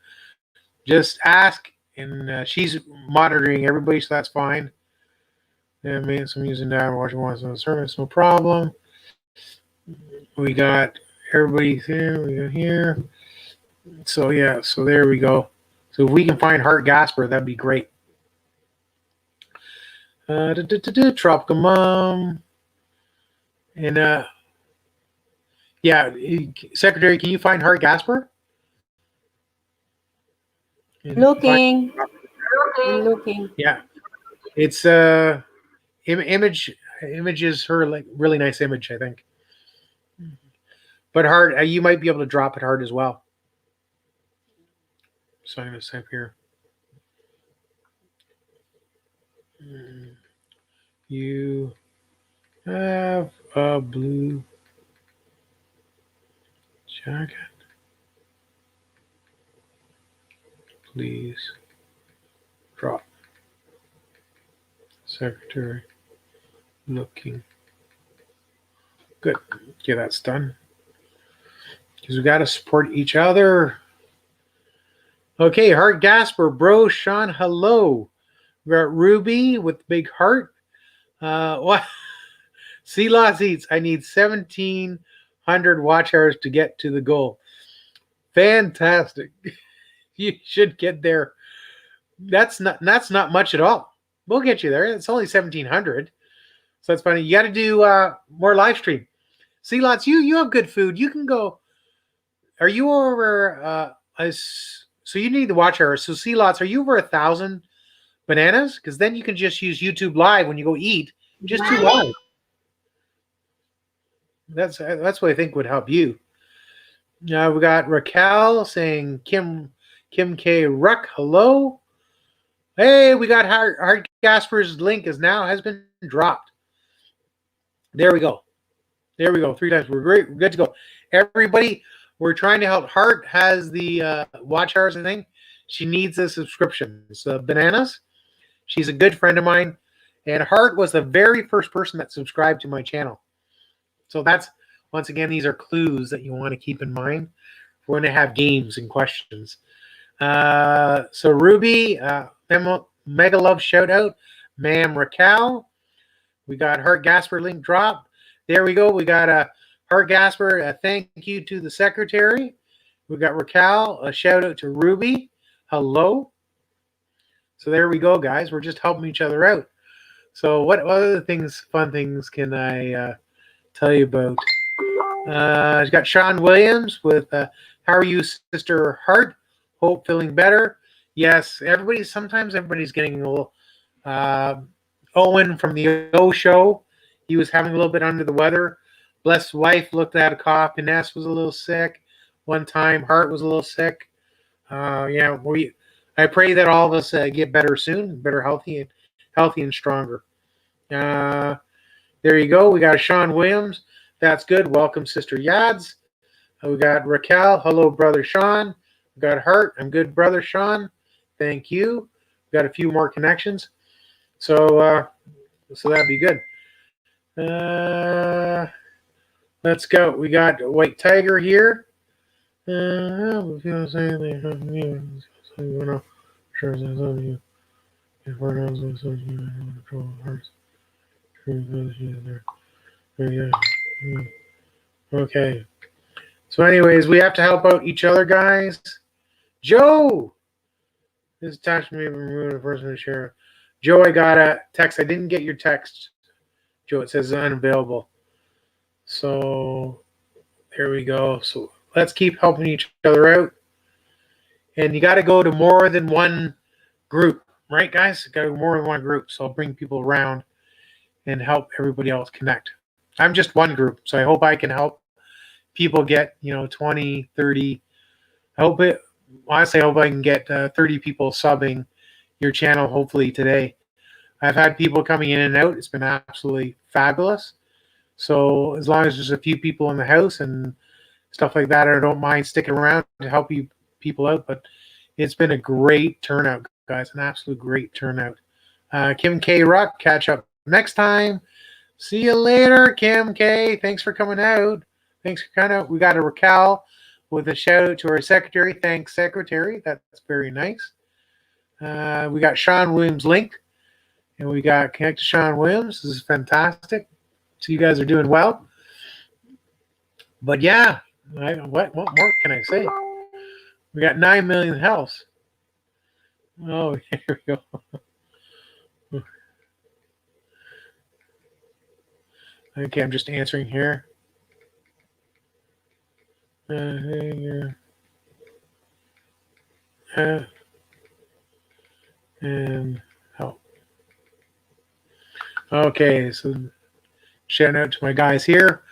Just ask, and she's monitoring everybody, so that's fine. Yeah, man, so I'm using that. Watching one on service, no problem. We got everybody here. We got here. So yeah, so there we go. So if we can find Hart Gasper, that'd be great. Tropical Mom. And yeah, Secretary, can you find Hart Gasper? Looking. Looking. Yeah. It's image is her like really nice image, I think. But Hart, you might be able to drop it Hart as well. So I'm going to type here. You have a blue jacket. Please drop. Secretary looking. Good. Okay, that's done. Because we got to support each other. Okay, Hart Gasper, bro, Sean, hello. We got Ruby with big heart. What? See lots eats. I need 1,700 watch hours to get to the goal. Fantastic. You should get there. That's not much at all. We'll get you there. It's only 1,700. So that's funny. You got to do more live stream. See lots. You have good food. You can go. Are you over? So you need the watch hours. So see lots. Are you over 1,000 bananas? Because then you can just use YouTube Live when you go eat. Just do live. That's what I think would help you. We got Raquel saying Kim K. Ruck, hello. Hey, we got Hart Gasper's link has been dropped. There we go. 3 times. We're great. We're good to go. Everybody, we're trying to help. Hart has the watch hours, I think. She needs a subscription. So Bananas, she's a good friend of mine. And Hart was the very first person that subscribed to my channel. So that's, once again, these are clues that you want to keep in mind. We're going to have games and questions. So Ruby, mega love shout out. Ma'am Raquel. We got Hart Gasper link drop. There we go. We got Hart Gasper. Thank you to the secretary. We got Raquel. A shout out to Ruby. Hello. So there we go, guys. We're just helping each other out. So what other things, fun things can I tell you about? He's got Sean Williams with how are you, Sister Hart? Hope feeling better. Yes, sometimes everybody's getting a little. Owen from the O show, he was having a little bit under the weather. Blessed wife looked at a cough. Ines was a little sick. One time, Hart was a little sick. I pray that all of us get better soon, better healthy and stronger. There you go. We got Sean Williams. That's good. Welcome, Sister Yads. We got Raquel. Hello, Brother Sean. We got Hart. I'm good, Brother Sean. Thank you. We got a few more connections. So that'd be good. Let's go. We got White Tiger here. Okay. So anyways, we have to help out each other, guys. Joe! This attachment may be removed the person to share. Joe, I got a text. I didn't get your text. Joe, it says unavailable. So there we go. So let's keep helping each other out. And you got to go to more than one group, right, guys? Got to go more than one group. So I'll bring people around and help everybody else connect. I'm just one group, so I hope I can help people get 20, 30. Honestly, I hope I can get 30 people subbing your channel hopefully today. I've had people coming in and out. It's been absolutely fabulous. So as long as there's a few people in the house and stuff like that, I don't mind sticking around to help you people out. But it's been a great turnout, guys, an absolute great turnout. Kim K. Ruck, catch up next time. See you later, Kim K. Thanks for coming out. Thanks for coming out. We got a Raquel with a shout out to our secretary. Thanks, secretary. That's very nice. We got Sean Williams linked, and we got connect to Sean Williams. This is fantastic. So you guys are doing well. But yeah, what more can I say? We got 9 million health. Oh, here we go. Okay, I'm just answering here. And help. Okay, so shout out to my guys here.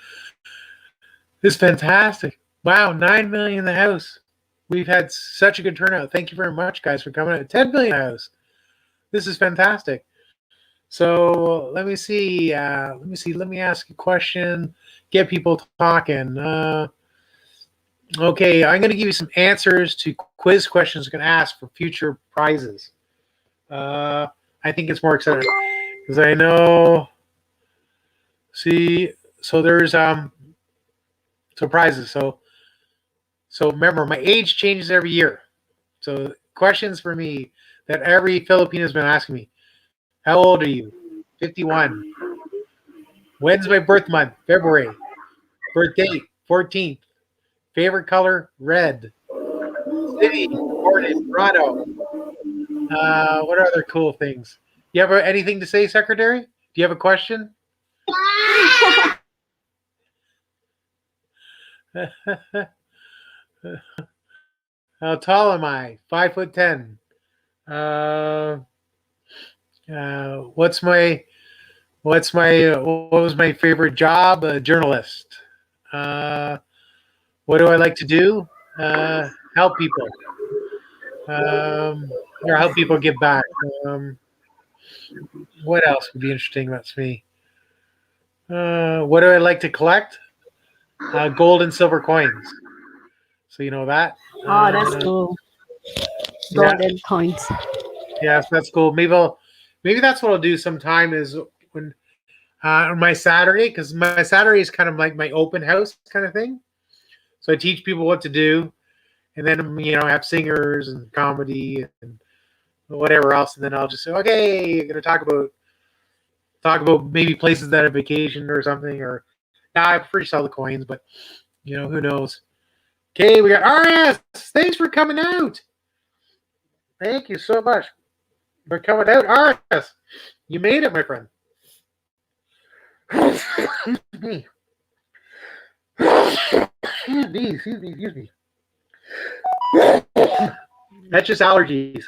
This is fantastic. Wow, 9 million in the house. We've had such a good turnout. Thank you very much, guys, for coming out. 10 million in the house. This is fantastic. So let me see. Let me ask a question. Get people talking. Okay, I'm going to give you some answers to quiz questions you can ask for future prizes. I think it's more exciting because I know. See, so there's prizes. So remember, my age changes every year. So questions for me that every Filipino's been asking me. How old are you? 51. When's my birth month? February. Birth date? 14th. Favorite color? Red. City? Born in Toronto. What are other cool things? You have anything to say, Secretary? Do you have a question? How tall am I? 5'10". What was my favorite job? A journalist. What do I like to do? Help people. Or help people give back. What else would be interesting about me? What do I like to collect? Gold and silver coins. So you know that. Oh, that's cool. Golden coins. Yes, that's cool. Maybe that's what I'll do sometime is when on my Saturday, because my Saturday is kind of like my open house kind of thing. So I teach people what to do, and then have singers and comedy and whatever else, and then I'll just say, okay, I'm gonna talk about maybe places that have vacation or something, or I prefer to sell the coins, but who knows. Okay, we got RS. Thanks for coming out. Thank you so much for coming out, RS. You made it, my friend. Excuse me. That's just allergies.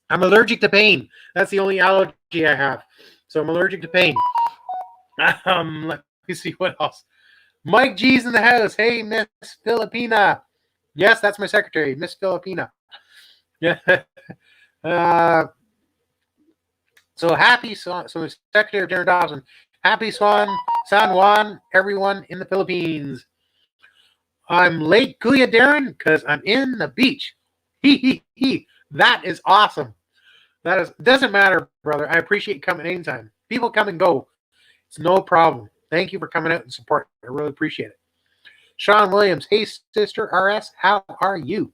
I'm allergic to pain. That's the only allergy I have. So I'm allergic to pain. Let me see what else. Mike G's in the house. Hey, Miss Filipina. Yes, that's my secretary, Miss Filipina. Yeah. So happy so Secretary Darren Dawson. Happy San Juan, everyone in the Philippines. I'm late, Kuya Darren, because I'm in the beach. He. That is awesome. Doesn't matter, brother. I appreciate you coming anytime. People come and go. It's no problem. Thank you for coming out and support. I really appreciate it. Sean Williams. Hey, sister RS. How are you?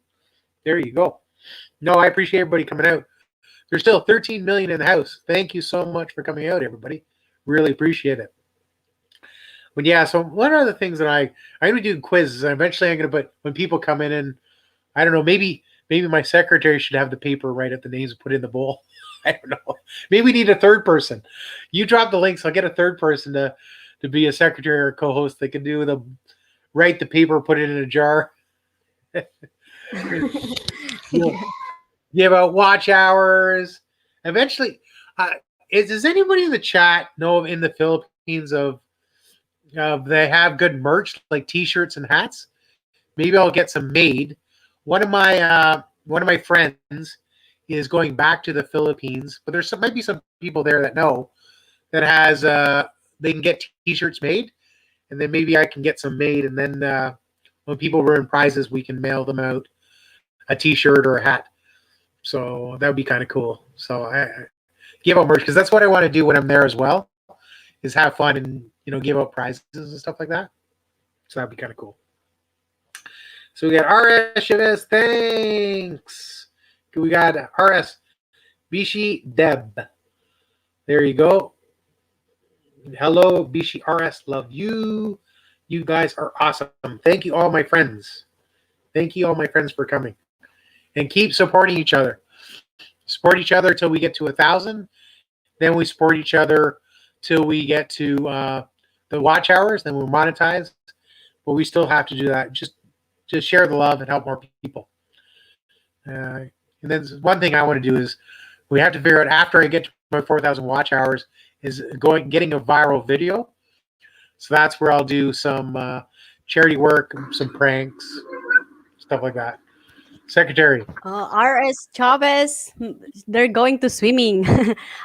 There you go. No, I appreciate everybody coming out. There's still 13 million in the house. Thank you so much for coming out, everybody. Really appreciate it. But yeah, so what are the things that I'm going to do quizzes, and eventually I'm going to put when people come in and I don't know, maybe Maybe my secretary should have the paper, write up the names, and put it in the bowl. I don't know. Maybe we need a third person. You drop the links. I'll get a third person to be a secretary or a co-host. They can do the write the paper, put it in a jar. You'll give out watch hours. Eventually, does anybody in the chat know in the Philippines of they have good merch like T-shirts and hats? Maybe I'll get some made. One of my friends is going back to the Philippines, but might be some people there that know that has they can get T-shirts made, and then maybe I can get some made, and then when people win prizes, we can mail them out a T-shirt or a hat. So that would be kind of cool. So I give out merch because that's what I want to do when I'm there as well, is have fun and give out prizes and stuff like that. So that'd be kind of cool. So we got RS Chavez, thanks. We got RS Bishi Deb. There you go. Hello, Bishi RS. Love you. You guys are awesome. Thank you, all my friends. Thank you, all my friends, for coming. And keep supporting each other. Support each other till we get to 1,000. Then we support each other till we get to the watch hours. Then we'll monetize. But we still have to do that. Just share the love and help more people. And then one thing I want to do is we have to figure out after I get to my 4,000 watch hours is getting a viral video. So that's where I'll do some charity work, some pranks, stuff like that. Secretary. RS Chavez, they're going to swimming.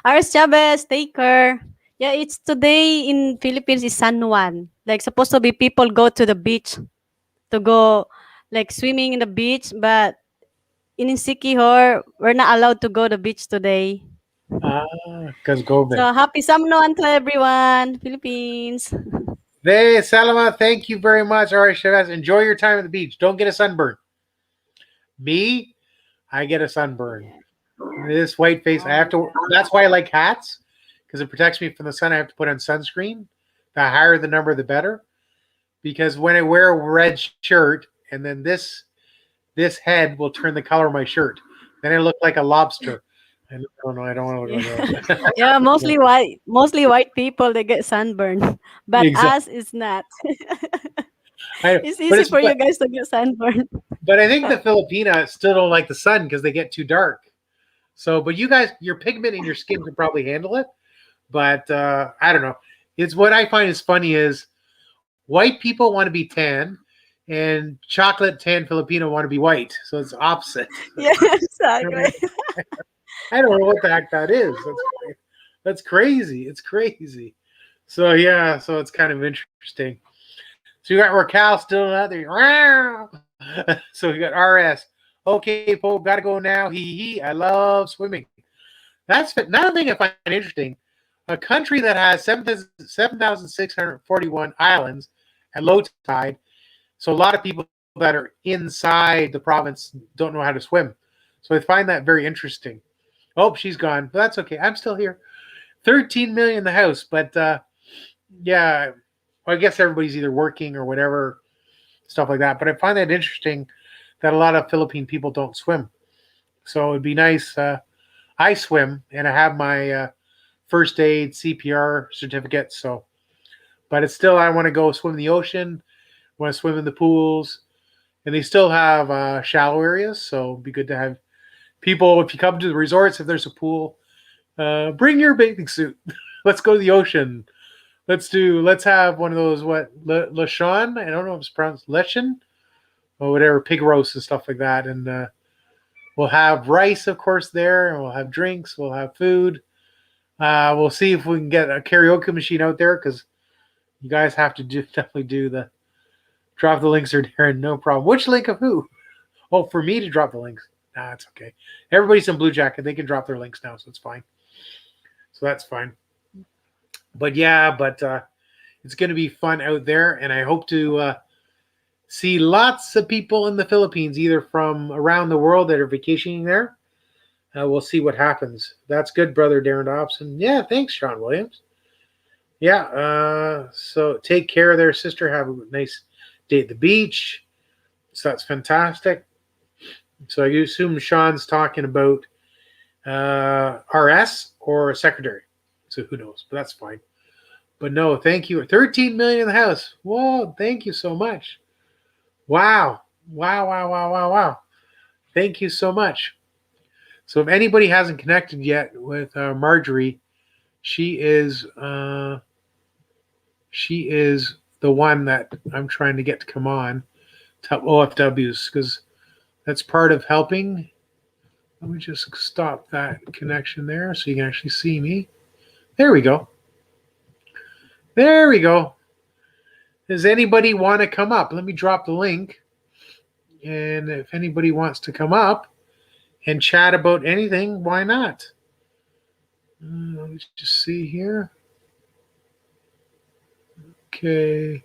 RS Chavez, take care. Yeah, it's today in Philippines is San Juan. Like supposed to be people go to the beach to go like swimming in the beach, but in Siquijor, we're not allowed to go to the beach today. Because COVID. So happy Samnoan to everyone, Philippines. Hey, Salama, thank you very much. All right, Chavez, enjoy your time at the beach. Don't get a sunburn. Me, I get a sunburn. This white face, I have to. That's why I like hats, because it protects me from the sun. I have to put on sunscreen. The higher the number, the better. Because when I wear a red shirt, and then this head will turn the color of my shirt, then I look like a lobster. I don't know. I don't want to look like that. Yeah, mostly white people they get sunburned, but us is not. It's easy for you guys to get sunburned. But I think the Filipinas still don't like the sun because they get too dark. So, but you guys, your pigment in your skin can probably handle it. But I don't know. It's what I find is funny is white people want to be tan, and chocolate tan Filipino want to be white. So it's opposite. Yeah, exactly. I don't know what the heck that is. That's crazy. It's crazy. So yeah, so it's kind of interesting. So you got Raquel still out there. So you got RS. Okay, Pope, gotta go now. I love swimming. That's another thing I find interesting. A country that has 7,641 islands at low tide. So a lot of people that are inside the province don't know how to swim. So I find that very interesting. Oh, she's gone, but that's okay. I'm still here. 13 million in the house, but yeah, well, I guess everybody's either working or whatever, stuff like that. But I find that interesting that a lot of Philippine people don't swim. So it'd be nice. I swim and I have my first aid CPR certificate. So, but it's still, I want to go swim in the ocean, want to swim in the pools, and they still have shallow areas. So it'd be good to have people, if you come to the resorts, if there's a pool, bring your bathing suit. Let's go to the ocean. Let's have one of those, Lechon? I don't know if it's pronounced Lechon or whatever, pig roast and stuff like that. And we'll have rice, of course, there, and we'll have drinks, we'll have food. We'll see if we can get a karaoke machine out there, because you guys have to definitely do the drop the links are there, no problem. Which link of who? Oh, for me to drop the links. Nah, it's okay. Everybody's in Blue Jacket. They can drop their links now, so it's fine. So that's fine. But yeah, it's going to be fun out there, and I hope to see lots of people in the Philippines, either from around the world that are vacationing there. We'll see what happens. That's good, brother Darren Dobson. Yeah, thanks, Sean Williams. Yeah, so take care of their sister. Have a nice day at the beach. So that's fantastic. So I assume Sean's talking about RS or secretary. So who knows? But that's fine. But no, thank you. 13 million in the house. Whoa, thank you so much. Wow. Wow. Thank you so much. So if anybody hasn't connected yet with Marjorie, she is the one that I'm trying to get to come on to help OFWs, because that's part of helping. Let me just stop that connection there so you can actually see me. There we go. There we go. Does anybody want to come up? Let me drop the link. And if anybody wants to come up and chat about anything, why not? Let me just see here. Okay.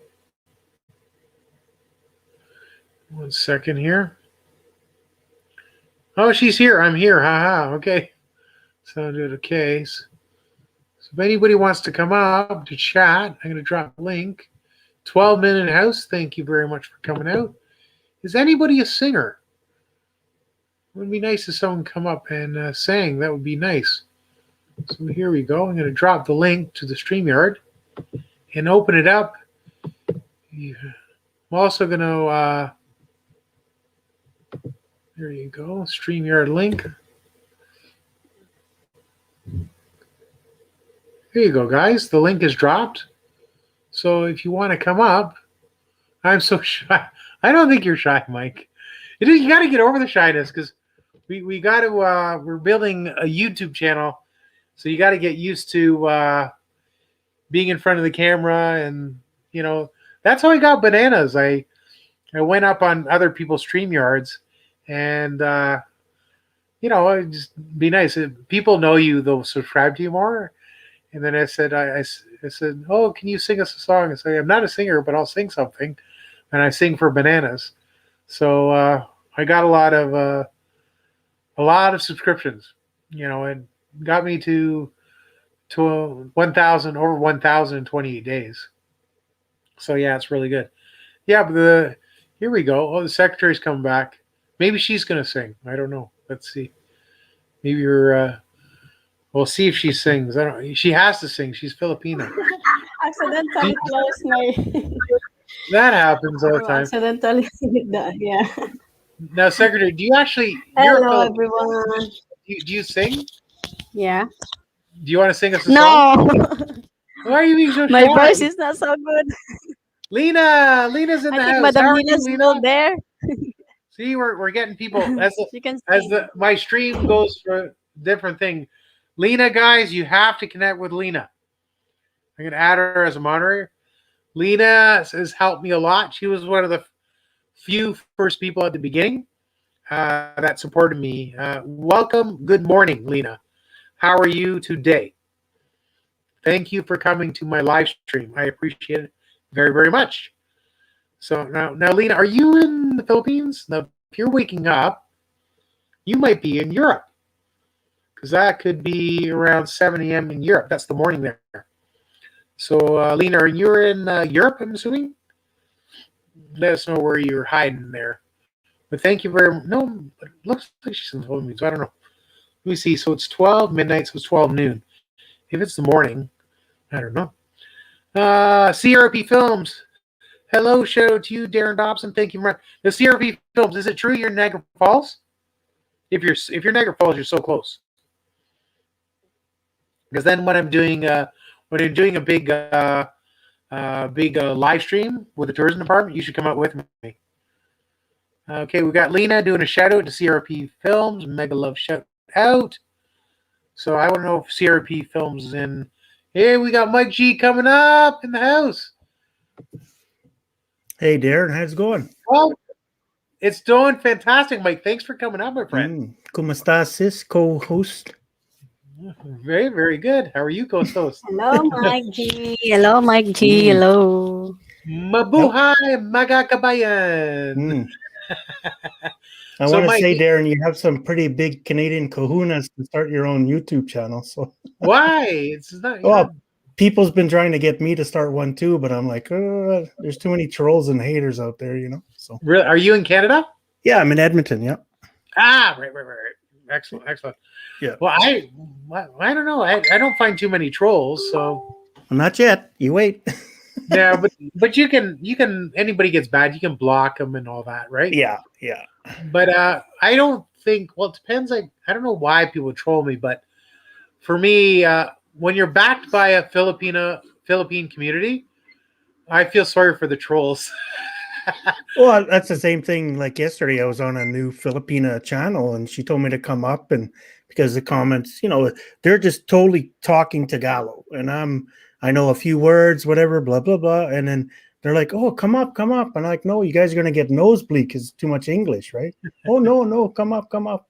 1 second here. Oh, she's here. I'm here. Haha. Okay. Sounded okay. So if anybody wants to come up to chat, I'm going to drop a link. 12-minute house. Thank you very much for coming out. Is anybody a singer? It would be nice if someone come up and sang. That would be nice. So here we go. I'm going to drop the link to the StreamYard and open it up. I'm also going to, there you go, StreamYard link. There you go, guys. The link is dropped. So if you want to come up, I'm so shy. I don't think you're shy, Mike. You got to get over the shyness, because we got to. We're building a YouTube channel, so you got to get used to being in front of the camera, and that's how I got bananas. I went up on other people's StreamYards, and it'd just be nice if people know you, they'll subscribe to you more. And then I said, I said, oh, can you sing us a song? I say, I'm not a singer, but I'll sing something. And I sing for bananas. So I got a lot of subscriptions, and got me to 1,000, over 1,000 in 28 days. So yeah, it's really good. Yeah, but here we go. Oh, the secretary's coming back. Maybe she's gonna sing. I don't know. Let's see. Maybe you're. We'll see if she sings. I don't. She has to sing. She's Filipino. Accidentally closed my. That happens all the time. Accidentally, yeah. Now, secretary, do you actually? Hello, everyone. Do you sing? Yeah. Do you want to sing us a song? No, Why are you being so my shy? voice is not so good. Lena's in the I house. think Madam How are Nina's you, still Lena? there. See, we're getting people You can as sing. my stream goes for different thing. Lena, guys, you have to connect with Lena. I'm gonna add her as a moderator. Lena has helped me a lot. She was one of the few first people at the beginning that supported me. Welcome. Good morning, Lena. How are you today? Thank you for coming to my live stream. I appreciate it very, very much. So now, Lena, are you in the Philippines? Now, if you're waking up, you might be in Europe, because that could be around 7 a.m. in Europe. That's the morning there. So, Lena, you're in Europe, I'm assuming? Let us know where you're hiding there. But thank you very much. No, it looks like she's in the Philippines. I don't know. Let me see. So it's 12 midnight, so it's 12 noon. If it's the morning, I don't know. CRP Films. Hello, shout out to you, Darren Dobson. Thank you, Mark. The CRP Films. Is it true you're in Niagara Falls? If you're Niagara Falls, you're so close. Because then when I'm doing a big live stream with the tourism department, you should come out with me. Okay, we got Lena doing a shout out to CRP Films. Mega love shout out. So I want to know if CRP Films is in. Hey, we got Mike G coming up in the house. Hey, Darren, how's it going? Well, it's doing fantastic, Mike. Thanks for coming up, my friend. ¿Cómo estás, sis, co-host? Very, very good. How are you, co-host? Hello, Mike G. Hello, Mike G. Hello. Mabuhay, mga kabayan. I So, want to Mike, say, Darren, you have some pretty big Canadian kahunas to start your own YouTube channel. So why? It's not. Well, people's been trying to get me to start one too, but I'm like, there's too many trolls and haters out there, So Really? Are you in Canada? yeah, I'm in Edmonton. Yeah. Right. Excellent, excellent. Yeah. Well, I don't know. I don't find too many trolls, so Well, not yet. You wait. yeah. But you can anybody gets bad, you can block them and all that, right? Yeah. But I don't think. Well, it depends. I don't know why people troll me, but for me, when you're backed by a Philippine community, I feel sorry for the trolls. Well, that's the same thing. Like yesterday, I was on a new Filipina channel, and she told me to come up, and because the comments, they're just totally talking Tagalog, and I know a few words, whatever, blah blah blah, and then they're like, "Oh, come up," and I'm like, "No, you guys are gonna get nosebleed because too much English, right?" "Oh no, come up."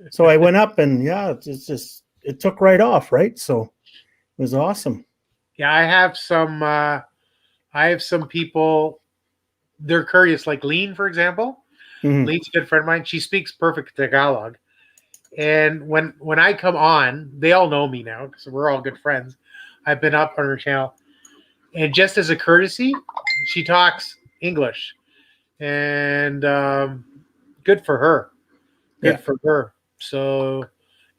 So I went up, and yeah, it's just it took right off, right? So it was awesome. Yeah, I have some. I have some people. They're curious, like Lean, for example. Mhm. Lean's a good friend of mine. She speaks perfect Tagalog, and when I come on, they all know me now because we're all good friends. I've been up on her channel, and just as a courtesy, she talks English, and good for her. Good Yeah. for her. So,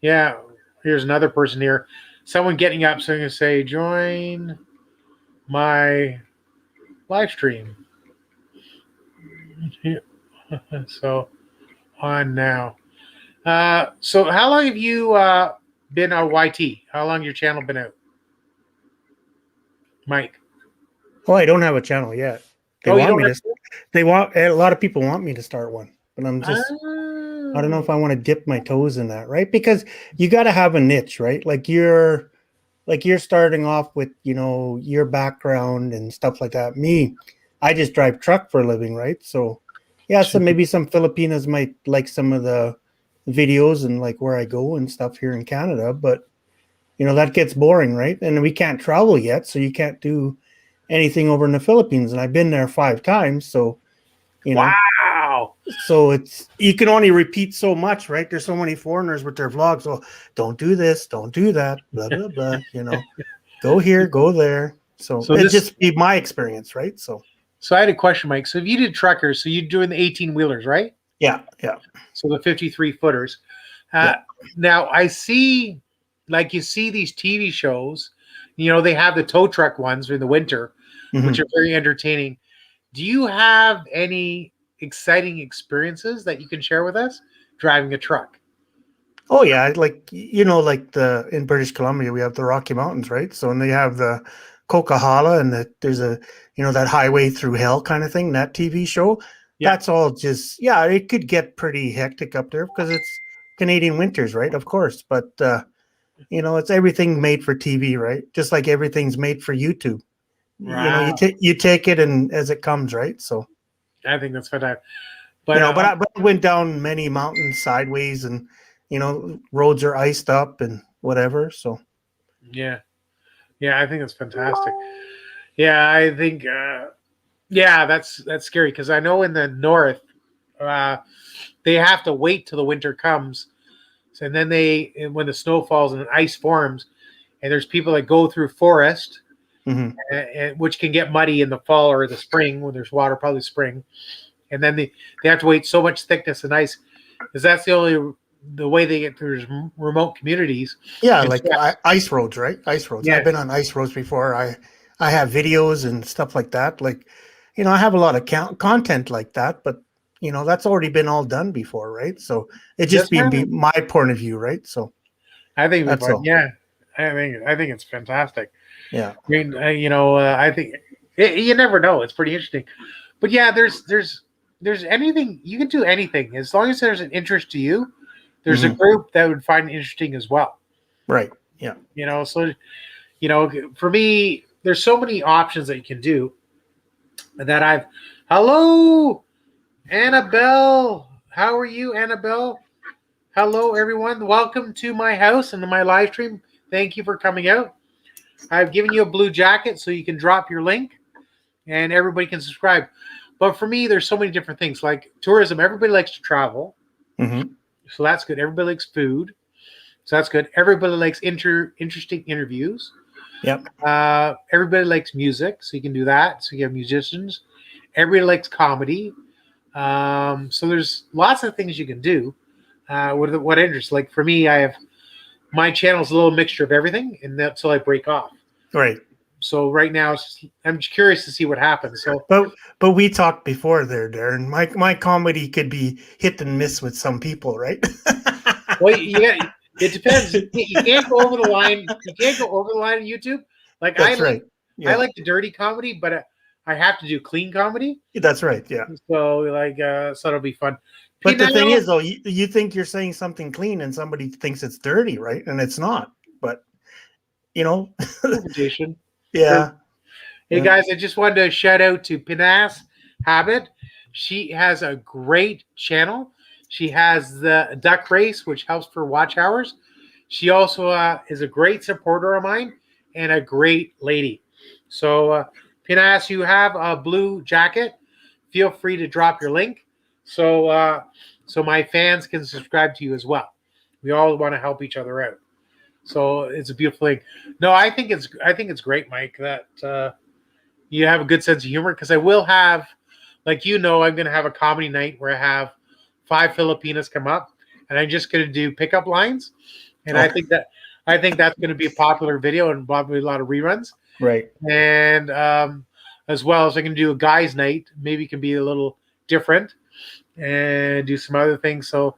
yeah. Here's another person here. Someone getting up, so I'm going to say, join my live stream. So on now. So how long have you been on YT? How long your channel been out, Mike? Oh, I don't have a channel yet. They Oh, you want don't me have to. They want a lot of people want me to start one, but I'm just. Ah. I don't know if I want to dip my toes in that, right? Because you got to have a niche, right? Like you're starting off with, your background and stuff like that. Me, I just drive truck for a living, right? So, yeah, so maybe some Filipinas might like some of the videos and like where I go and stuff here in Canada, but that gets boring, right? And we can't travel yet, so you can't do anything over in the Philippines. And I've been there 5 times, so Wow. so you can only repeat so much, right? There's so many foreigners with their vlogs. Oh, don't do this, don't do that, blah blah blah. Go here, go there. So So it this- just be my experience, right? So So I had a question, Mike. So if you did truckers, so you're doing the 18 wheelers, right? yeah. So the 53 footers. Yeah. Now I see, like you see these TV shows, they have the tow truck ones in the winter, Mhm. which are very entertaining. Do you have any exciting experiences that you can share with us driving a truck? Oh yeah, like like in British Columbia we have the Rocky Mountains, right? So and they have the Coquihalla and there's a that highway through hell kind of thing, that TV show. Yeah. That's all just it could get pretty hectic up there because it's Canadian winters, right? Of course, but it's everything made for TV, right? Just like everything's made for YouTube. Wow. You take it and as it comes, right? So I think that's fantastic. But but I went down many mountains sideways and roads are iced up and whatever. So yeah, I think it's fantastic. Yeah, I think that's scary because I know in the north they have to wait till the winter comes, and then when the snow falls and ice forms, and there's people that go through forest, mhm. which can get muddy in the fall or the spring when there's water, probably spring, and then they have to wait so much thickness and ice because that's the way they get through remote communities. Yeah, And like ice roads, right? Ice roads. Yeah. I've been on ice roads before. I have videos and stuff like that. Like, I have a lot of content like that, but that's already been all done before, right? So it just Yes, be my point of view, right? So I think That's all. yeah, I think it's fantastic. yeah, I mean, I think you never know. It's pretty interesting, but yeah, there's anything you can do anything as long as there's an interest to you. There's a group that would find it interesting as well. right. Yeah. So for me, there's so many options that you can do that hello, Annabelle. How are you, Annabelle? Hello, everyone. Welcome to my house and to my live stream. Thank you for coming out. I've given you a blue jacket so you can drop your link and everybody can subscribe. But for me, there's so many different things like tourism. Everybody likes to travel. Mhm. So that's good. Everybody likes food. So that's good. Everybody likes interesting interviews. Yep. Everybody likes music. So you can do that. So you have musicians. Everybody likes comedy. So there's lots of things you can do. what interests. Like for me, I have my channel's a little mixture of everything, and that's till I break off. Right. So right now, I'm just curious to see what happens. So, But we talked before there, Darren. My comedy could be hit and miss with some people, right? well, yeah, it depends. You can't go over the line. You can't go over the line on YouTube. Like That's right. I like the dirty comedy, but I have to do clean comedy. That's right. Yeah. So like, so it'll be fun. But the thing is, though, you think you're saying something clean, and somebody thinks it's dirty, right? And it's not. But you know, interpretation. Yeah. Hey guys, I just wanted to shout out to Pinas Habit. She has a great channel. She has the duck race, which helps for watch hours. She also is a great supporter of mine and a great lady. So Pinas, you have a blue jacket. Feel free to drop your link so so my fans can subscribe to you as well. We all want to help each other out. So it's a beautiful thing. No, I think it's great, Mike, that you have a good sense of humor, because I will have, like, I'm going to have a comedy night where I have 5 Filipinas come up, and I'm just going to do pickup lines, and I think that's going to be a popular video and probably a lot of reruns. Right. And as well as I can do a guys' night, maybe it can be a little different, and do some other things. So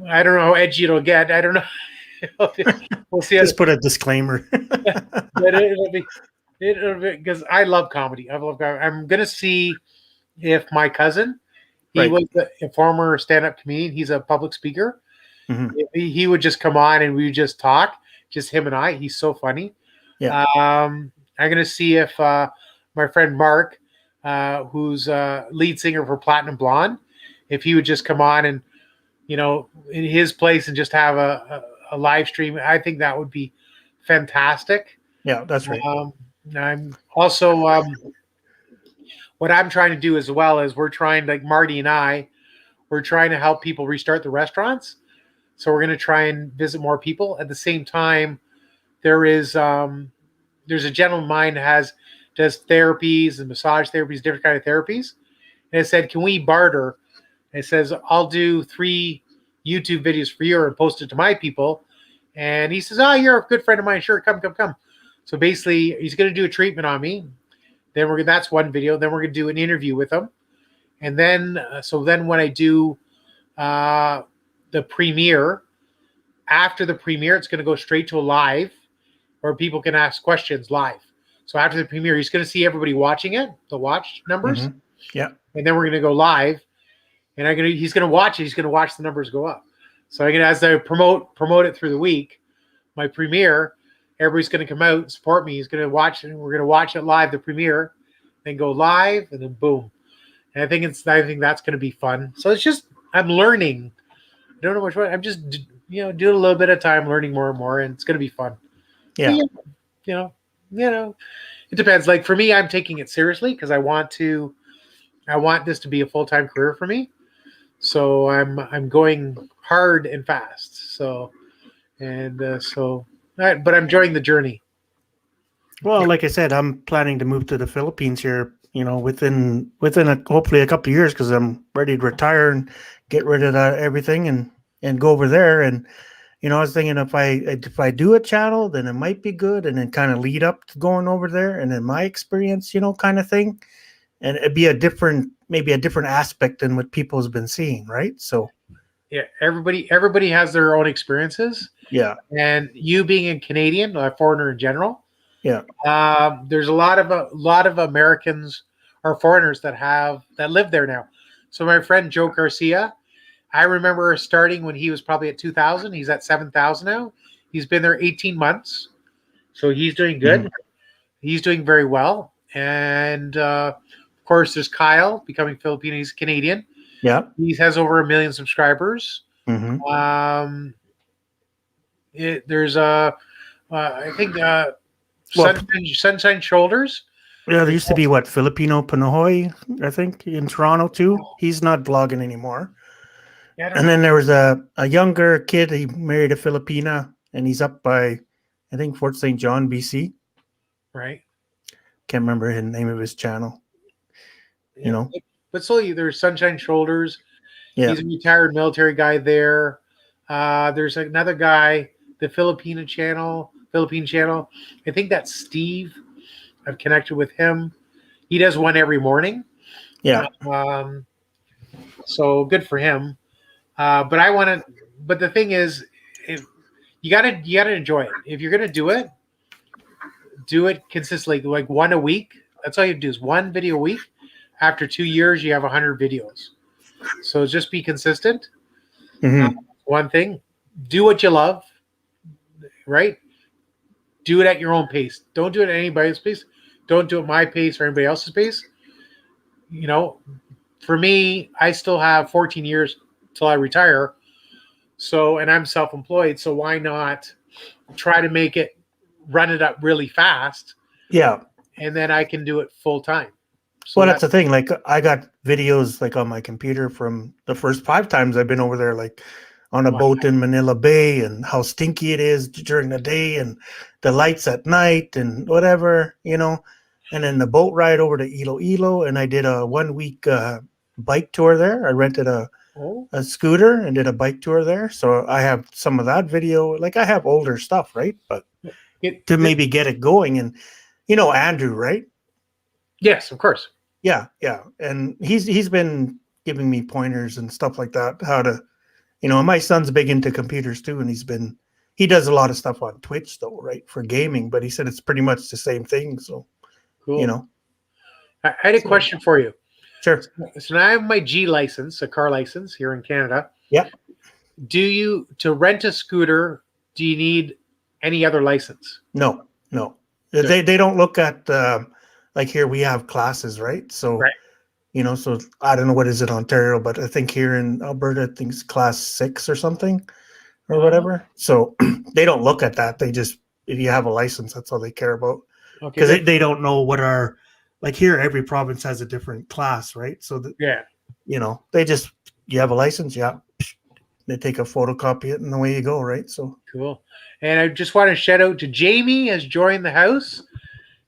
I don't know how edgy it'll get. I don't know. We'll see. Just put a disclaimer. But it'll be because I love comedy. I'm gonna see if my cousin, he Right. was a former stand-up comedian. He's a public speaker. Mhm. If he would just come on and we would just talk, just him and I. He's so funny. Yeah. I'm gonna see if my friend Mark, who's lead singer for Platinum Blonde, if he would just come on and in his place and just have a live stream. I think that would be fantastic. Yeah, that's right. I'm also what I'm trying to do as well is we're trying, like Marty and we're trying to help people restart the restaurants. So we're going to try and visit more people. At the same time, there's a gentleman of mine that does therapies and massage therapies, different kind of therapies. And I said, can we barter? And it says, I'll do 3 YouTube videos for you and post it to my people. And he says, oh, you're a good friend of mine. Sure, come. So basically, he's going to do a treatment on me. Then that's one video. Then we're going to do an interview with him. And then, then when I do the premiere, after the premiere, it's going to go straight to a live where people can ask questions live. So after the premiere, he's going to see everybody watching it, the watch numbers. Mhm. Yeah. And then we're going to go live. And he's going to watch it. He's going to watch the numbers go up. So I'm going to, as I promote it through the week, my premiere, everybody's going to come out and support me. He's going to watch it. We're going to watch it live, the premiere, then go live, and then boom. And I think that's going to be fun. So it's just, I'm learning. I don't know which one. I'm just, doing a little bit of time, learning more and more, and it's going to be fun. Yeah. But, it depends. Like for me, I'm taking it seriously because I want this to be a full-time career for me. So I'm going hard and fast. So, but I'm enjoying the journey. Well, like I said, I'm planning to move to the Philippines here, within hopefully a couple of years, because I'm ready to retire and get rid of everything and go over there. And I was thinking if I do a channel, then it might be good, and then kind of lead up to going over there, and then my experience, kind of thing, and it'd be maybe a different aspect than what people's been seeing, right? So yeah, everybody has their own experiences. Yeah. And you being a Canadian, a foreigner in general, yeah, there's a lot of Americans or foreigners that live there now. So my friend Joe Garcia, I remember starting when he was probably at 2,000. He's at 7,000 now. He's been there 18 months, so he's doing good. Mhm. He's doing very well. And of course, there's Kyle becoming Filipino. He's Canadian. yeah. He has over 1 million subscribers. Mm-hmm. There's I think Sunshine Shoulders. Yeah, there used to be Filipino Pinoy, I think, in Toronto too. He's not vlogging anymore. Yeah, And then there was a younger kid. He married a Filipina, and he's up by, I think, Fort St. John, BC. right. Can't remember the name of his channel. But slowly there's Sunshine Shoulders. Yeah. He's a retired military guy there. There's another guy, the Philippine channel. I think that's Steve. I've connected with him. He does one every morning. Yeah. So good for him. But I want to. But the thing is, if you gotta enjoy it. If you're gonna do it consistently, like one a week. That's all you have to do is one video a week. After 2 years, you have 100 videos. So just be consistent. Mhm. One thing, do what you love, right? Do it at your own pace. Don't do it at anybody's pace. Don't do it at my pace or anybody else's pace. You know, for me, I still have 14 years till I retire. So, and I'm self-employed. So why not try to run it up really fast, Yeah. and then I can do it full time. So Well, that's the thing. Like, I got videos like on my computer from the first 5 times I've been over there, like on a Wow. boat in Manila Bay, and how stinky it is during the day, and the lights at night, and whatever, And then the boat ride over to Iloilo, and I did a 1-week bike tour there. I rented a scooter and did a bike tour there. So I have some of that video. Like, I have older stuff, right? But to maybe get it going, and Andrew, right? Yes, of course. Yeah, and he's been giving me pointers and stuff like that, how to, my son's big into computers too, and he does a lot of stuff on Twitch though, right, for gaming, but he said it's pretty much the same thing. So Cool. I had a question for you. Sure. So now I have my G license, a car license here in Canada. Yeah. To rent a scooter, do you need any other license? No. They don't look at like here we have classes, right? So Right. So I don't know what is it Ontario, but I think here in Alberta, I think it's class 6 or something or whatever. So they don't look at that. They just, if you have a license, that's all they care about. Okay. Because they don't know what like here, every province has a different class, right? So that, Yeah. they just, you have a license, yeah. They take a photocopy it and away you go, right? So Cool. And I just want to shout out to Jamie has joined the house.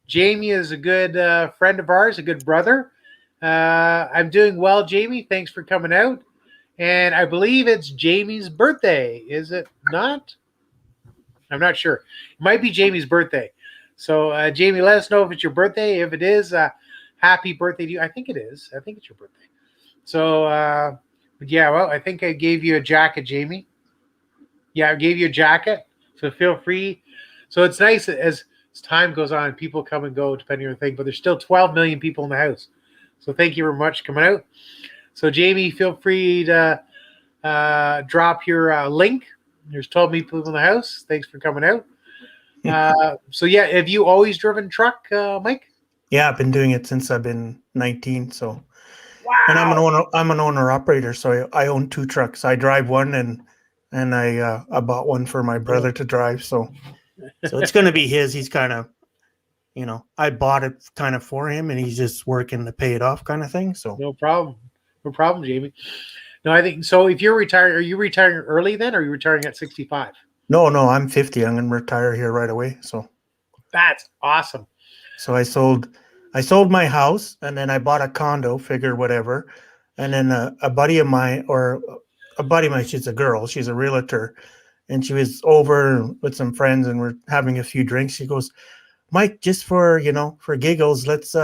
Jamie is a good friend of ours, a good brother. I'm doing well, Jamie. Thanks for coming out. And I believe it's Jamie's birthday. Is it not? I'm not sure. It might be Jamie's birthday. So, Jamie, let us know if it's your birthday. If it is, happy birthday to you. I think it is. I think it's your birthday. So, but yeah, well, I think I gave you a jacket, Jamie. Yeah, I gave you a jacket. So feel free. So it's nice as time goes on, people come and go depending on the thing, but there's still 12 million people in the house. So thank you very much for coming out. So Jamie, feel free to drop your link. There's 12 million people in the house. Thanks for coming out. So yeah, have you always driven truck, Mike? yeah, I've been doing it since I've been 19. So, Wow. and I'm an owner operator. So I own 2 trucks. I drive one and I bought one for my brother to drive. So it's going to be his. He's kind of, I bought it kind of for him, and he's just working to pay it off, kind of thing. So No problem, Jamie. No, I think so. If you're retiring, are you retiring early then, or are you retiring at 65? no, I'm 50. I'm going to retire here right away. So That's awesome. So I sold my house, and then I bought a condo, figure whatever. And then a buddy of mine, she's a girl, she's a realtor, and she was over with some friends, and we're having a few drinks. She goes, Mike, just for giggles, let's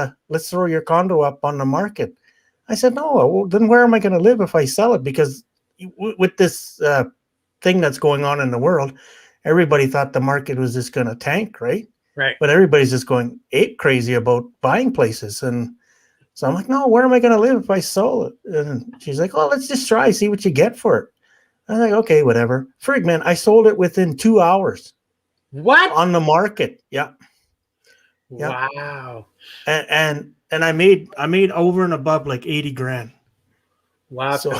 throw your condo up on the market. I said, no, well, then where am I going to live if I sell it? Because with this thing that's going on in the world, everybody thought the market was just going to tank, right? Right. But everybody's just going ape crazy about buying places. And so I'm like, no, where am I going to live if I sell it? And she's like, oh, let's just try, see what you get for it. I'm like, okay, whatever. Frig, man, I sold it within 2 hours. What? On the market. Yeah. Wow. And I made over and above like 80 grand. Wow. So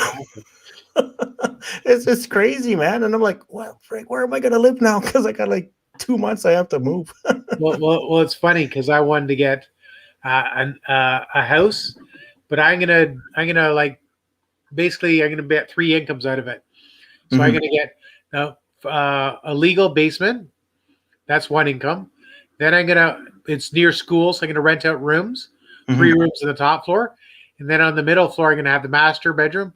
it's crazy, man. And I'm like, well, Frig, where am I going to live now? Because I got like 2 months I have to move. well, it's funny because I wanted to get a house, but I'm gonna like basically I'm gonna get 3 incomes out of it. So I'm gonna get a legal basement. That's 1 income. Then it's near school, so I'm gonna rent out rooms, 3 rooms on the top floor, and then on the middle floor I'm gonna have the master bedroom,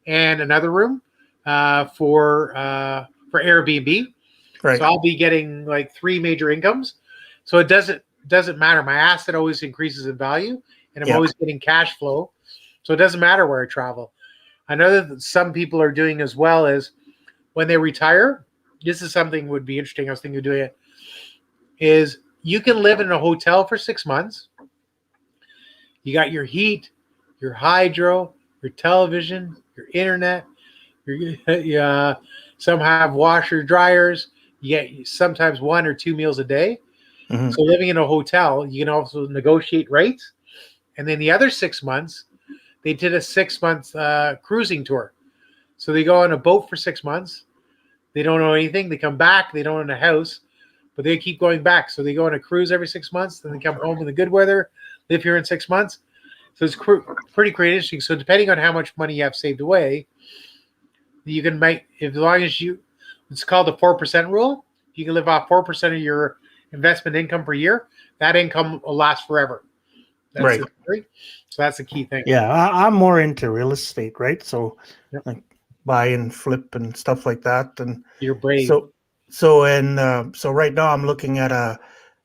and another room for Airbnb. Right. So I'll be getting like 3 major incomes. So it doesn't matter. My asset always increases in value, and I'm Yeah. always getting cash flow. So it doesn't matter where I travel. I know that some people are doing as well as when they retire. This is something would be interesting. I was thinking of doing it. Is you can live in a hotel for 6 months. You got your heat, your hydro, your television, your internet. Some have washer dryers. You get sometimes 1 or 2 meals a day. Mhm. So living in a hotel, you can also negotiate rates. And then the other 6 months, they did a 6-month cruising tour. So they go on a boat for 6 months. They don't know anything. They come back. They don't own a house, but they keep going back. So they go on a cruise every 6 months. Then they come home in the good weather, live here in 6 months. So it's pretty interesting. So depending on how much money you have saved away, you can make, as long as it's called the 4% rule. You can live off 4% of your investment income per year. That income will last forever. That's Right. the theory. So that's the key thing. Yeah, I'm more into real estate, right? So Yep. like buy and flip and stuff like that. And You're brave. so right now I'm looking at a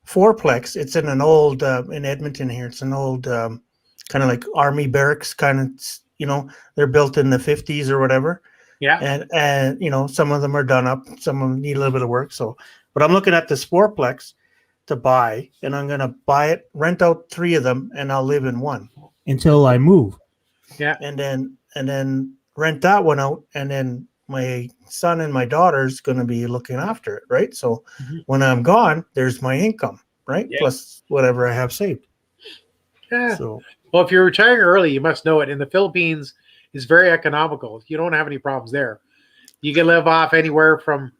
fourplex. It's in an old in Edmonton here. It's an old kind of like army barracks kind of. They're built in the 50s or whatever. Yeah. And some of them are done up. Some of them need a little bit of work. So, but I'm looking at this fourplex to buy, and I'm gonna buy it, rent out 3 of them, and I'll live in one until I move. Yeah. And then rent that one out, and then my son and my daughter's gonna be looking after it, right? So when I'm gone, there's my income, right? Yeah. Plus whatever I have saved. Yeah. So Well, if you're retiring early, you must know it. In the Philippines, it's very economical. You don't have any problems there. You can live off anywhere from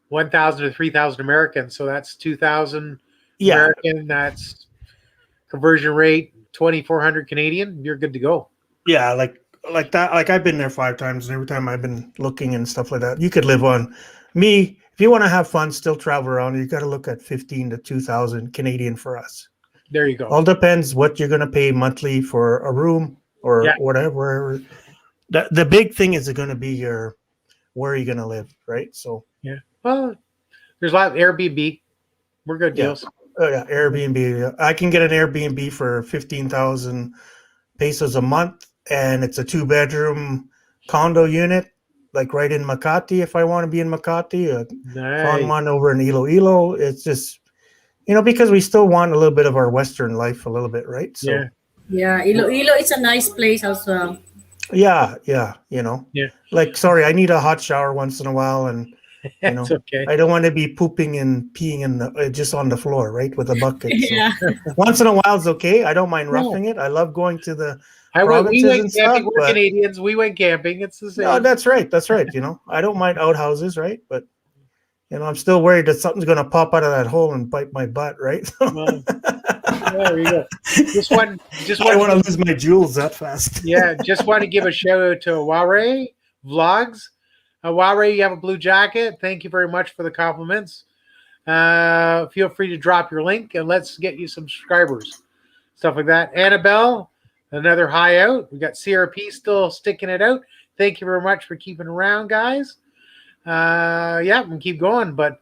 1,000 to 3,000 American. So that's 2,000 yeah, American. That's conversion rate 2,400 Canadian. You're good to go. yeah, like that. Like I've been there 5 times, and every time I've been looking and stuff like that. You could live on me if you want to have fun, still travel around. You got to look at 15 to 2,000 Canadian for us. There you go. All depends what you're going to pay monthly for a room or Yeah. whatever. The big thing is going to be where are you going to live, right? So Well, there's a lot of Airbnb. We're good Yeah. deals. Airbnb. I can get an Airbnb for 15,000 pesos a month, and it's a 2-bedroom condo unit, like right in Makati. If I want to be in Makati, found Nice. one over in Iloilo. It's just because we still want a little bit of our Western life, a little bit, right? So Yeah. Yeah, Iloilo is a nice place as well. yeah. Yeah. Like, sorry, I need a hot shower once in a while, and It's okay. I don't want to be pooping and peeing in the just on the floor, right, with a bucket. So Yeah. once in a while is okay. I don't mind No. roughing it. I love going to the We provinces went and camping. stuff, We're but- Canadians. We went camping. It's the same. No, that's right. That's right. I don't mind outhouses, right? But I'm still worried that something's gonna pop out of that hole and bite my butt, right? Well, there you go. Just want I want to lose my jewels that fast. yeah, just want to give a shout out to Ware Vlogs. Ware, you have a blue jacket. Thank you very much for the compliments. Feel free to drop your link and let's get you some subscribers. Stuff like that. Annabelle, another high out. We got CRP still sticking it out. Thank you very much for keeping around, guys. Yeah, we can keep going. But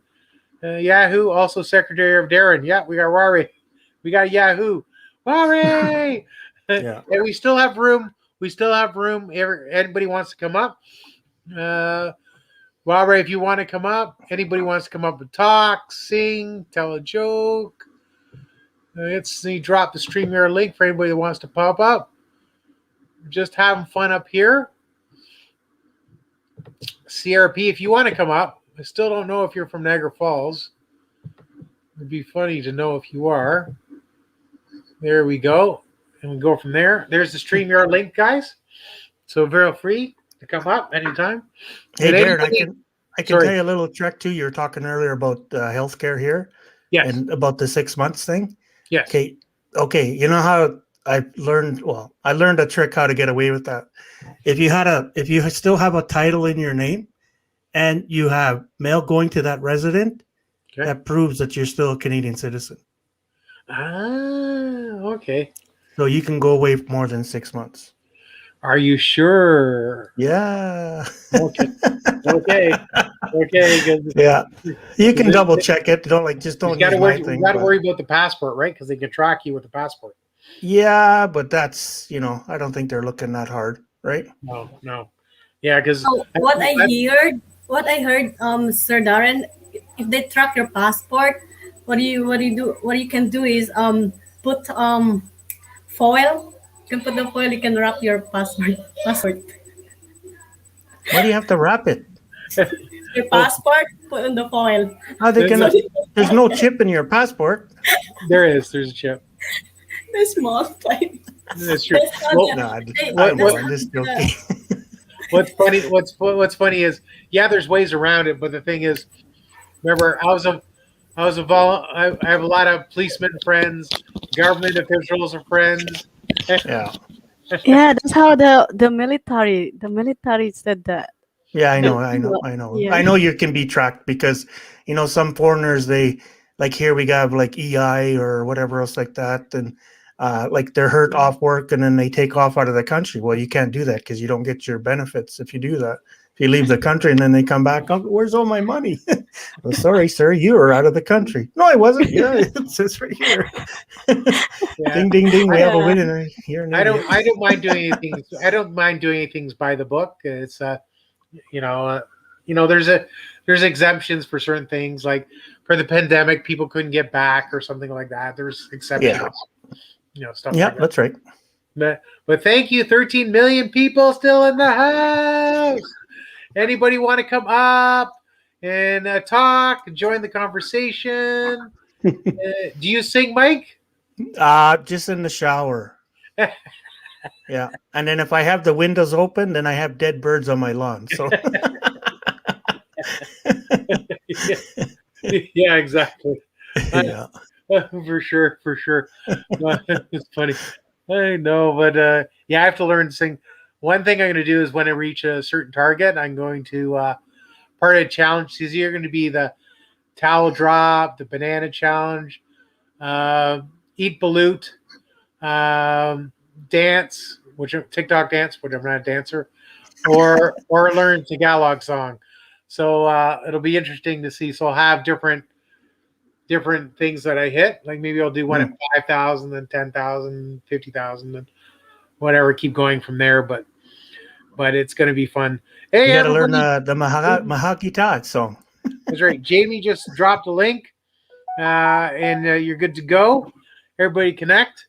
Yahoo, also Secretary of Darren. Yeah, we got Ware. We got Yahoo. Ware! Yeah. And we still have room. We still have room. Anybody wants to come up? Ware, if you want to come up, anybody wants to come up and talk, sing, tell a joke. Let's see, drop the StreamYard link for anybody that wants to pop up. Just having fun up here. CRP, if you want to come up, I still don't know if you're from Niagara Falls. It'd be funny to know if you are. There we go. And we go from there. There's the StreamYard link, guys. So feel free to come up anytime. Hey, And Darren, anybody- I can Sorry. tell you a little trick too. You were talking earlier about healthcare here Yes. and about the 6 months thing. Yes. Okay. You know how I learned a trick how to get away with that. If you still have a title in your name and you have mail going to that resident, Okay. that proves that you're still a Canadian citizen. Ah, okay. So you can go away for more than 6 months. Are you sure? Yeah. Okay. Okay. Okay. 'Cause Yeah. You can They- double check it. Just you don't got to use my worry. You thing. got to but- worry about the passport, right? Because they can track you with the passport. Yeah, but that's, I don't think they're looking that hard, right? No, no. Yeah, because So what I heard, Sir Darren, if they track your passport, what you can do is put foil. You can put the foil. You can wrap your passport. Passport. Why do you have to wrap it? Your passport. Put on the foil. How they There's gonna? a- There's no chip in your passport. There's a chip. The small type. That's true. That's not Well, the- No, Hey, what- I'm what- just that's not joking. what's funny is, yeah, there's ways around it, but the thing is, remember, I have a lot of policemen friends, government officials are friends. Yeah, Yeah, that's how the military said that. yeah, I know. Yeah. I know you can be tracked because some foreigners, they like, here we have like EI or whatever else like that, and like they're hurt off work and then they take off out of the country. Well, you can't do that because you don't get your benefits if you do that. If you leave the country and then they come back, oh, where's all my money? Well, sorry, sir, you were out of the country. No, I wasn't. Yeah, it says right here. Yeah. Ding, ding, ding. We have a Yeah. winner. You're an I idiot. don't mind doing anything. I don't mind doing anything by the book. It's there's exemptions for certain things, like for the pandemic, people couldn't get back or something like that. There's exceptions. Stuff Yeah, like that. that's right. But thank you, 13 million people still in the house. Anybody want to come up and talk, join the conversation? Do you sing, Mike? Just in the shower. Yeah. And then if I have the windows open, then I have dead birds on my lawn. So Yeah, exactly. yeah. For sure. It's funny. I know, but I have to learn to sing. One thing I'm going to do is when I reach a certain target, I'm going to part of the challenge is you're going to be the towel drop, the banana challenge, eat balut, dance, which TikTok dance, which I'm not a dancer, or learn Tagalog song. So it'll be interesting to see. So I'll have different things that I hit. Like maybe I'll do one at 5,000, then 10,000, 50,000, and whatever. Keep going from there. But it's going to be fun. Hey, You got to learn everybody. the Mahakita song. That's right. Jamie just dropped a link, and you're good to go. Everybody connect.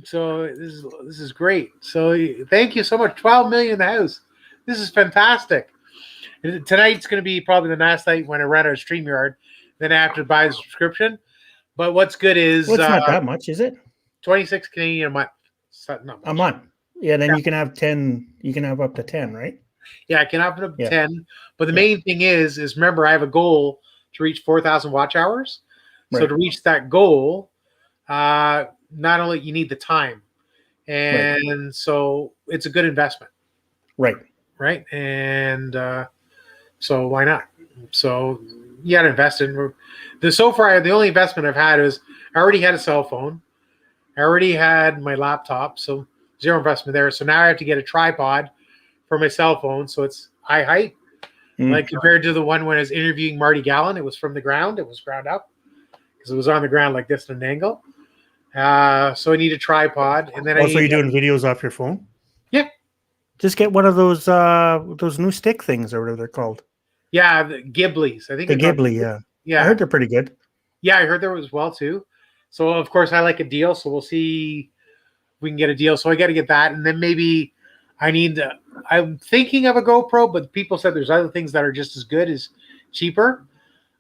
So this is great. So thank you so much. 12 million in the house. This is fantastic. And tonight's going to be probably the last night when I run our StreamYard. Then I have to buy the subscription. But what's good is Well, it's not that much, is it? 26 Canadian a month. It's not much. A month. Yeah, then Yeah. you can have 10. You can have up to 10, right? Yeah, I can up to Yeah. 10. But the Yeah. main thing is remember, I have a goal to reach 4,000 watch hours. So Right. to reach that goal, not only you need the time, and so it's a good investment, Right. right? And so why not? So you got to invest in. So far, the only investment I've had is I already had a cell phone, I already had my laptop, so zero investment there. So now I have to get a tripod for my cell phone, so it's high height. Mm. Like compared to the one when I was interviewing Marty Gallen, it was from the ground. It was ground up because it was on the ground like this at an angle. So I need a tripod, and then Also, you're doing videos off your phone? Yeah. Just get one of those new stick things or whatever they're called. the Ghiblies. I think The it's on- Ghibli, yeah. I Yeah, heard they're pretty good. yeah, I heard there was well too. So of course I like a deal. So we'll see if we can get a deal. So I got to get that, and then maybe I'm thinking of a GoPro, but people said there's other things that are just as good as cheaper.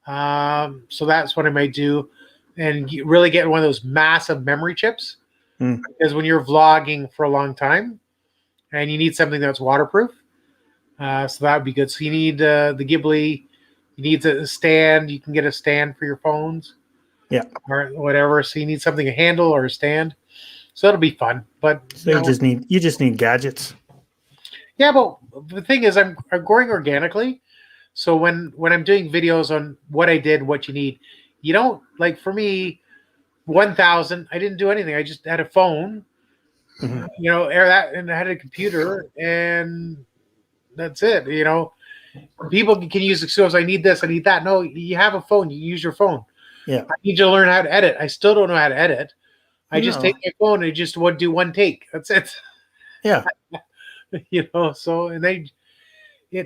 So that's what I might do, and really get one of those massive memory chips. Mm. Because when you're vlogging for a long time, and you need something that's waterproof, so that would be good. So you need the Ghibli. You need a stand. You can get a stand for your phones. Yeah. Or whatever. So you need something, a handle or a stand. So that'll be fun. But So you just need gadgets. yeah, but the thing is, I'm growing organically. So when I'm doing videos on what I did, what you need, you don't like for me, 1,000. I didn't do anything. I just had a phone, Mhm. you know, air that, and I had a computer, and that's it. You know, people can use excuses. I need this, I need that. No, you have a phone. You use your phone. Yeah. I need you to learn how to edit. I still don't know how to edit. I just No. take my phone and just would do one take. That's it. Yeah. You know, so and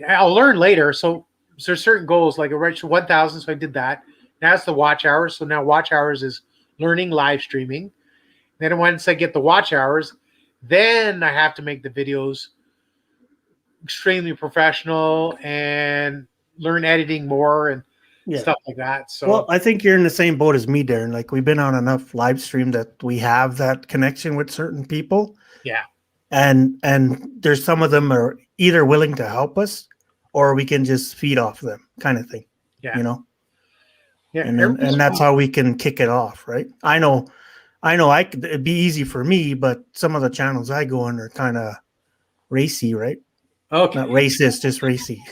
I'll learn later. So there's certain goals, like I reached 1,000, so I did that. Now it's the watch hours. So now watch hours is learning live streaming. Then once I get the watch hours, then I have to make the videos extremely professional and learn editing more and Yeah. stuff like that. So Well, I think you're in the same boat as me, Darren. Like we've been on enough live stream that we have that connection with certain people. yeah, And there's some of them are either willing to help us or we can just feed off them kind of thing. yeah, You know? yeah. And then, and that's how we can kick it off, right? I know it'd be easy for me, but some of the channels I go on are kind of racy, right? Okay. Not racist, just racy.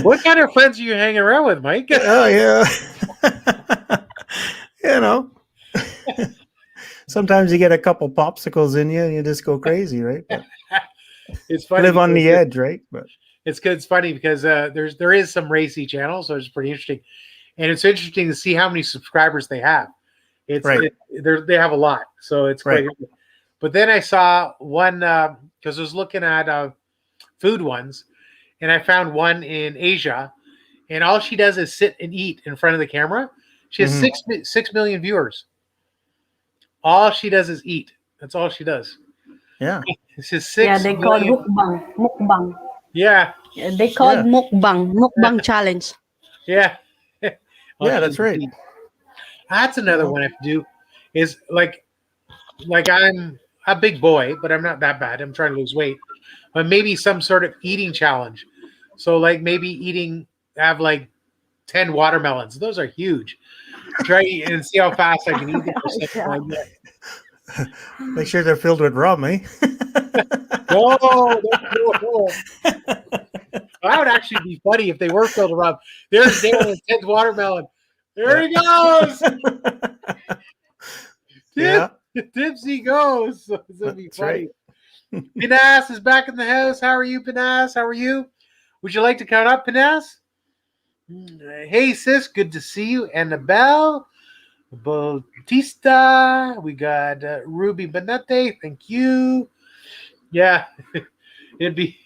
What kind of friends are you hanging around with, Mike? Oh yeah. You know. Sometimes you get a couple popsicles in you and you just go crazy, right? But It's funny. live on the because edge, right? But It's good. It's funny because there is some racy channels, so it's pretty interesting, and it's interesting to see how many subscribers they have. It's Right. they have a lot, so it's quite. Right. Interesting. But then I saw one because I was looking at food ones, and I found one in Asia, and all she does is sit and eat in front of the camera. She has Mhm. 6 million viewers. All she does is eat. That's all she does. yeah. It's just Yeah, 6 they call million. mukbang. Mukbang. Yeah, Yeah, they call Yeah. mukbang challenge. yeah. All Yeah, she that's does is right. eat. That's another one I have to do. Is like I'm a big boy, but I'm not that bad. I'm trying to lose weight, but maybe some sort of eating challenge. So like maybe have like 10 watermelons. Those are huge. Try and see how fast I can eat them or something like that. Make sure they're filled with rum, eh? No, no. That would actually be funny if they were filled with rum. There's Darren 10th watermelon. There he goes. Yeah. Tipsy goes. So it's gonna be That's funny. right. Pinas is back in the house. How are you, Pinas? How are you? Would you like to come up, Pinas? Hey, sis. Good to see you. Annabelle Bautista. We got Ruby Benete. Thank you. Yeah, it'd be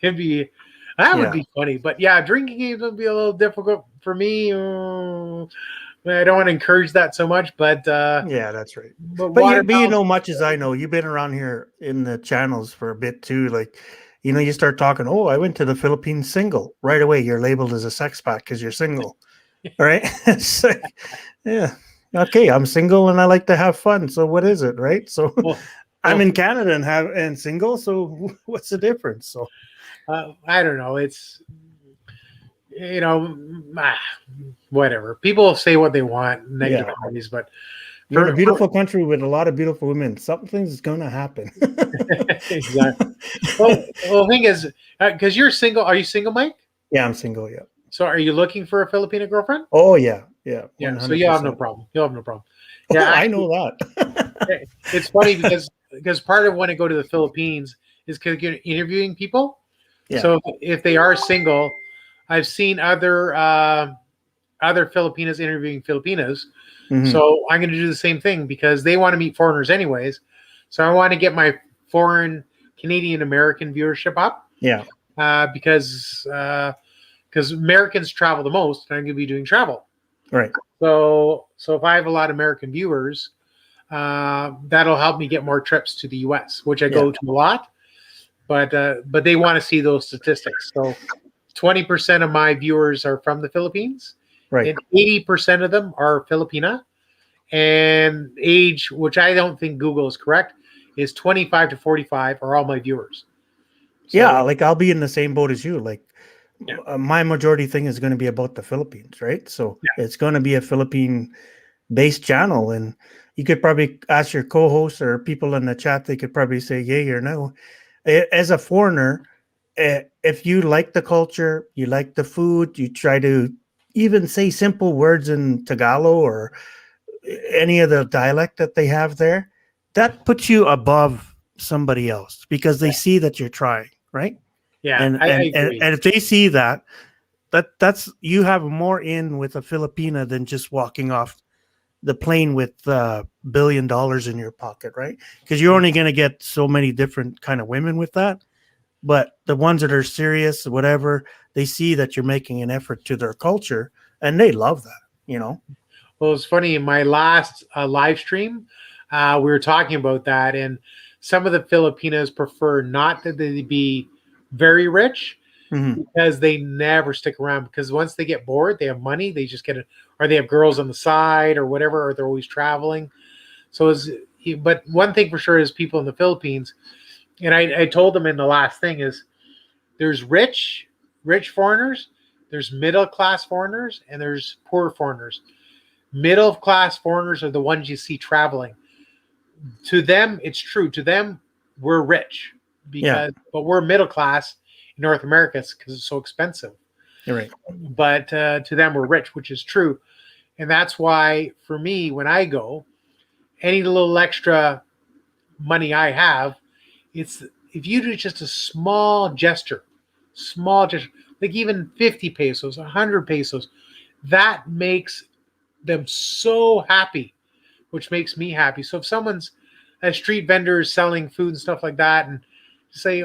that would Yeah. be funny. But yeah, drinking games would be a little difficult for me. I don't want to encourage that so much, but Yeah, that's right. but But you watermelon- know much as I know. You've been around here in the channels for a bit too. Like, you know, you start talking, oh, I went to the Philippines single. Right away, you're labeled as a sex pack because you're single. Right? It's like, yeah. Okay, I'm single and I like to have fun. So what is it, right? So Well, I'm in Canada and single. So what's the difference? So I don't know. It's whatever. People say what they want, negative Yeah. comments, but you're in a beautiful country with a lot of beautiful women. Something's gonna happen. exactly. Well, the thing is, because you're single, are you single, Mike? Yeah, I'm single. Yeah. So are you looking for a Filipino girlfriend? Oh yeah, yeah. Yeah. So you'll have no 100%. problem. You'll have no problem. Yeah, Yeah, I know that. It's funny because part of when I go to the Philippines is because you're interviewing people. Yeah. So if they are single, I've seen other Filipinas interviewing Filipinos. Mhm. So I'm going to do the same thing because they want to meet foreigners anyways. So I want to get my foreign Canadian American viewership up Yeah. because Americans travel the most, and I'm going to be doing travel. Right. So if I have a lot of American viewers, that'll help me get more trips to the U.S., which I go to a lot. But they want to see those statistics. So 20% of my viewers are from the Philippines, Right. and 80% of them are Filipina. And age, which I don't think Google is correct, is 25 to 45 are all my viewers. So, Yeah, like I'll be in the same boat as you. Like Yeah. my majority thing is going to be about the Philippines, right? So it's going to be a Philippine-based channel, and you could probably ask your co-hosts or people in the chat. They could probably say yay or no. As a foreigner, if you like the culture, you like the food, you try to even say simple words in Tagalog or any of the dialect that they have there, that puts you above somebody else because they see that you're trying, right? Yeah, And I and, and, agree. and if they see that, that's you have more in with a Filipina than just walking off the plane with $1 billion in your pocket, right? Because you're only going to get so many different kind of women with that. But the ones that are serious, whatever, they see that you're making an effort to their culture, and they love that, you know. Well, it's funny. In my last live stream, we were talking about that, and some of the Filipinos prefer not that they be very rich Mhm. because they never stick around. Because once they get bored, they have money, they just get it, or they have girls on the side, or whatever, or they're always traveling. So, but one thing for sure is people in the Philippines, and I told them in the last thing is there's rich foreigners, there's middle class foreigners, and there's poor foreigners. Middle class foreigners are the ones you see traveling. To them, it's true. To them, we're rich Yeah, but we're middle class in North America because it's so expensive. you're right. But to them, we're rich, which is true. And that's why, for me, when I go, any little extra money I have, it's if you do just a small gesture, like even 50 pesos, 100 pesos, that makes them so happy, which makes me happy. So if someone's a street vendor is selling food and stuff like that, and say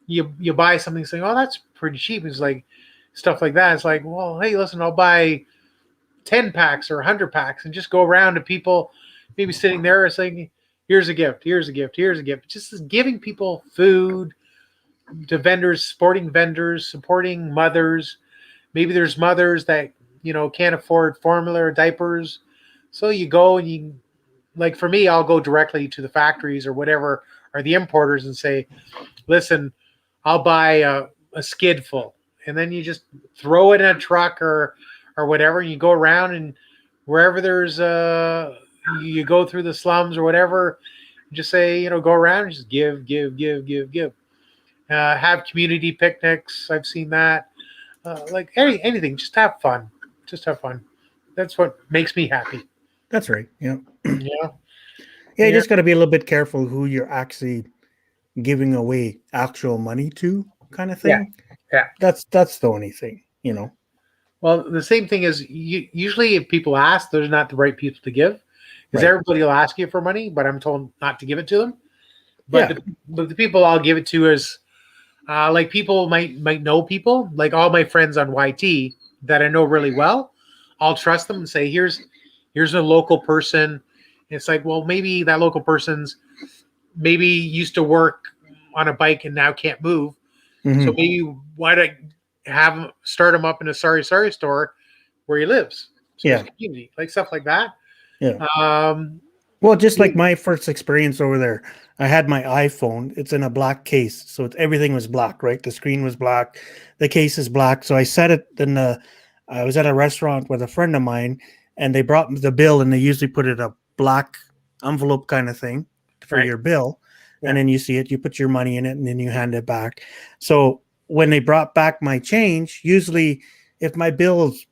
you buy something, saying, "Oh, that's pretty cheap," it's like stuff like that. It's like, well, hey, listen, I'll buy 10 packs or 100 packs, and just go around to people, maybe sitting there saying, "Here's a gift. Here's a gift. Here's a gift." Just giving people food to vendors, supporting vendors, supporting mothers. Maybe there's mothers that can't afford formula or diapers, so you go and you, like for me, I'll go directly to the factories or whatever, or the importers, and say, listen, I'll buy a skid full, and then you just throw it in a truck or whatever, and you go around, and wherever there's you go through the slums or whatever, just say, go around and just give. Have community picnics. I've seen that. Like anything, just have fun. Just have fun. That's what makes me happy. That's right. Yeah. Yeah. Yeah, Yeah. you just got to be a little bit careful who you're actually giving away actual money to, kind of thing. Yeah. That's the only thing, you know. Well, the same thing is usually if people ask, they're not the right people to give, because Right. everybody will ask you for money, but I'm told not to give it to them. But Yeah. the people I'll give it to is like people might know people, like all my friends on YT that I know really well. I'll trust them and say, here's a local person. It's like, well, maybe that local person's maybe used to work on a bike and now can't move. Mhm. So maybe why don't I have him start him up in a sorry store where he lives? So Yeah. his community, like stuff like that. Yeah. Um, Well, just like my first experience over there, I had my iPhone. It's in a black case, so everything was black, right? The screen was black, the case is black. So I set it in the. I was at a restaurant with a friend of mine, and they brought me the bill, and they usually put it a black envelope kind of thing for Right. your bill, Yeah. and then you see it, you put your money in it, and then you hand it back. So when they brought back my change, usually if my bill's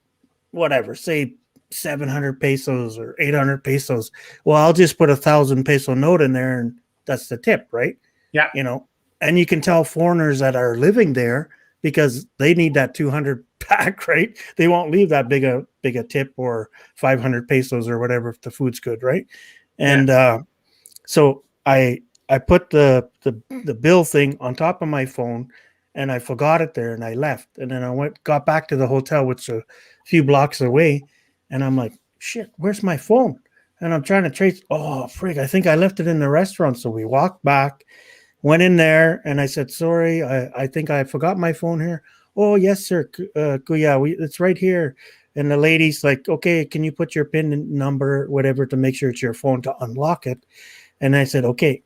whatever, say 700 pesos or 800 pesos, well, I'll just put 1,000 peso note in there, and that's the tip, right? Yeah. You know, and you can tell foreigners that are living there because they need that 200 back, right? They won't leave that big a tip or 500 pesos or whatever if the food's good, right? And so I put the bill thing on top of my phone, and I forgot it there, and I left, and then I got back to the hotel, which is a few blocks away, and I'm like, shit, where's my phone? And I'm trying to trace. Oh, frig, I think I left it in the restaurant. So we walked back, went in there, and I said, sorry, I think I forgot my phone here. Oh, yes, sir. Kuya, it's right here. And the lady's like, okay, can you put your PIN number, whatever, to make sure it's your phone to unlock it? And I said, okay.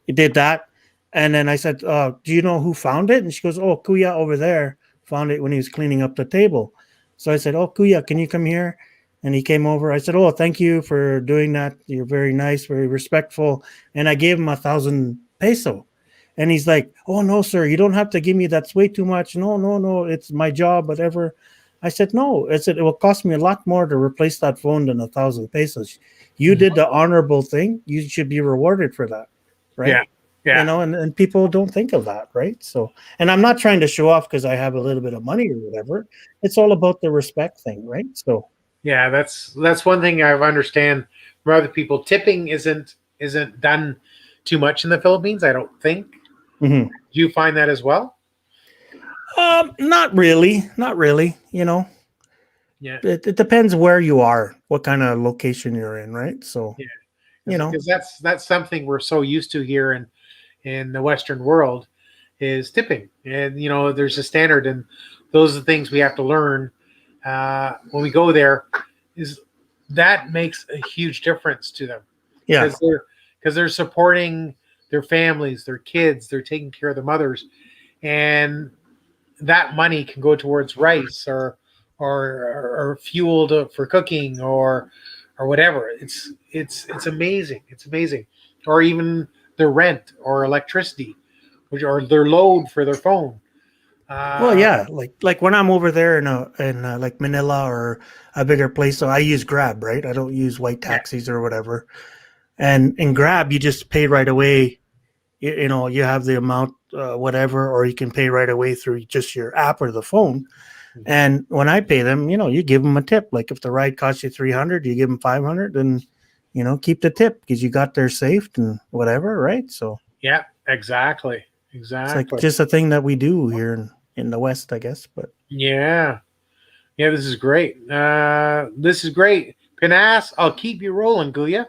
It did that. And then I said, do you know who found it? And she goes, oh, Kuya over there found it when he was cleaning up the table. So I said, oh, Kuya, can you come here? And he came over. I said, oh, thank you for doing that. You're very nice, very respectful. And I gave him 1,000 peso. And he's like, oh, no, sir, you don't have to give me. That's way too much. No, it's my job, whatever. I said, no. I said, it will cost me a lot more to replace that phone than 1,000 pesos. You did the honorable thing. You should be rewarded for that. Right. Yeah. Yeah. You know, and people don't think of that. Right. So, and I'm not trying to show off because I have a little bit of money or whatever. It's all about the respect thing. Right. So, Yeah, that's one thing I understand from other people. Tipping isn't done too much in the Philippines, I don't think. mhm. Do you find that as well? Not really. Not really. You know, Yeah. it depends where you are, what kind of location you're in. Right. So, Yeah. you know, Because that's something we're so used to here in the Western world is tipping. And there's a standard, and those are the things we have to learn when we go there. Is that makes a huge difference to them. yeah. Because they're supporting their families, their kids, they're taking care of their mothers, and that money can go towards rice or fuel for cooking or whatever. It's amazing. It's amazing. Or even their rent or electricity, or their load for their phone. Well, yeah, like when I'm over there in like Manila or a bigger place, so I use Grab, right? I don't use white taxis or whatever. And in Grab, you just pay right away. You know, you have the amount, whatever, or you can pay right away through just your app or the phone. And when I pay them, you give them a tip. Like if the ride costs you 300, you give them 500, and keep the tip because you got there safe and whatever, right? So Yeah, exactly. it's like Exactly. just a thing that we do here in the West, I guess. But Yeah. Yeah, this is great. This is great. Pinas, I'll keep you rolling, Guya.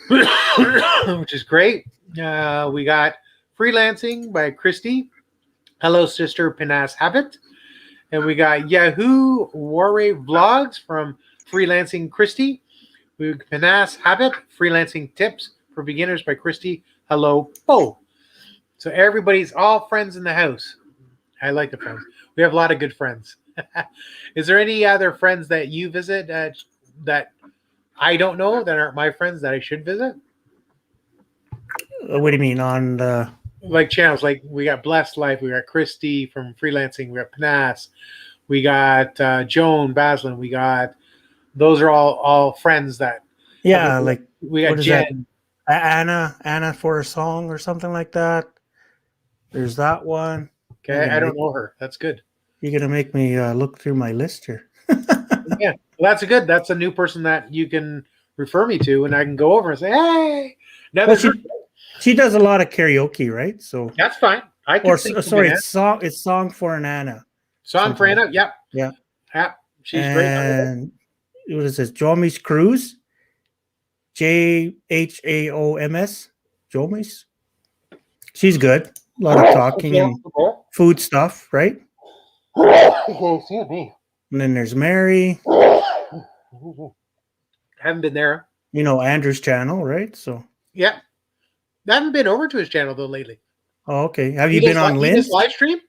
Which is great. We got Freelancing by Christy. Hello, Sister Pinas Habit. And we got Yahoo Warrior Vlogs from Freelancing Christy. We got Pinas Habit, Freelancing Tips for Beginners by Christy. Hello, Bo. So everybody's all friends in the house. I like the friends. We have a lot of good friends. Is there any other friends that you visit that I don't know that aren't my friends that I should visit? what do you mean on the? Like channels, like we got Blessed Life, we got Christy from Freelancing, we got Panas, we got Joan Baslin, we got those are all friends that Yeah, like we got what is that? Jen. Anna for a song or something like that. There's that one. Okay, I don't know her. That's good. You're gonna make me look through my list here. Yeah, well, that's a new person that you can refer me to, and I can go over and say, hey. Now Well, she does a lot of karaoke, right? So that's fine. I can sing sorry, some it's song for an Anna. song for Anna. Yep. Yeah. Yep. She's great. And what is this? Jomis Cruz. JHAOMS. Jomis. She's good. A lot of talking and food stuff, right? Excuse me. And then there's Mary. Haven't been there. Andrew's channel, right? So Yeah. I haven't been over to his channel though lately. oh, okay. Have you been on He Lynn? does live stream?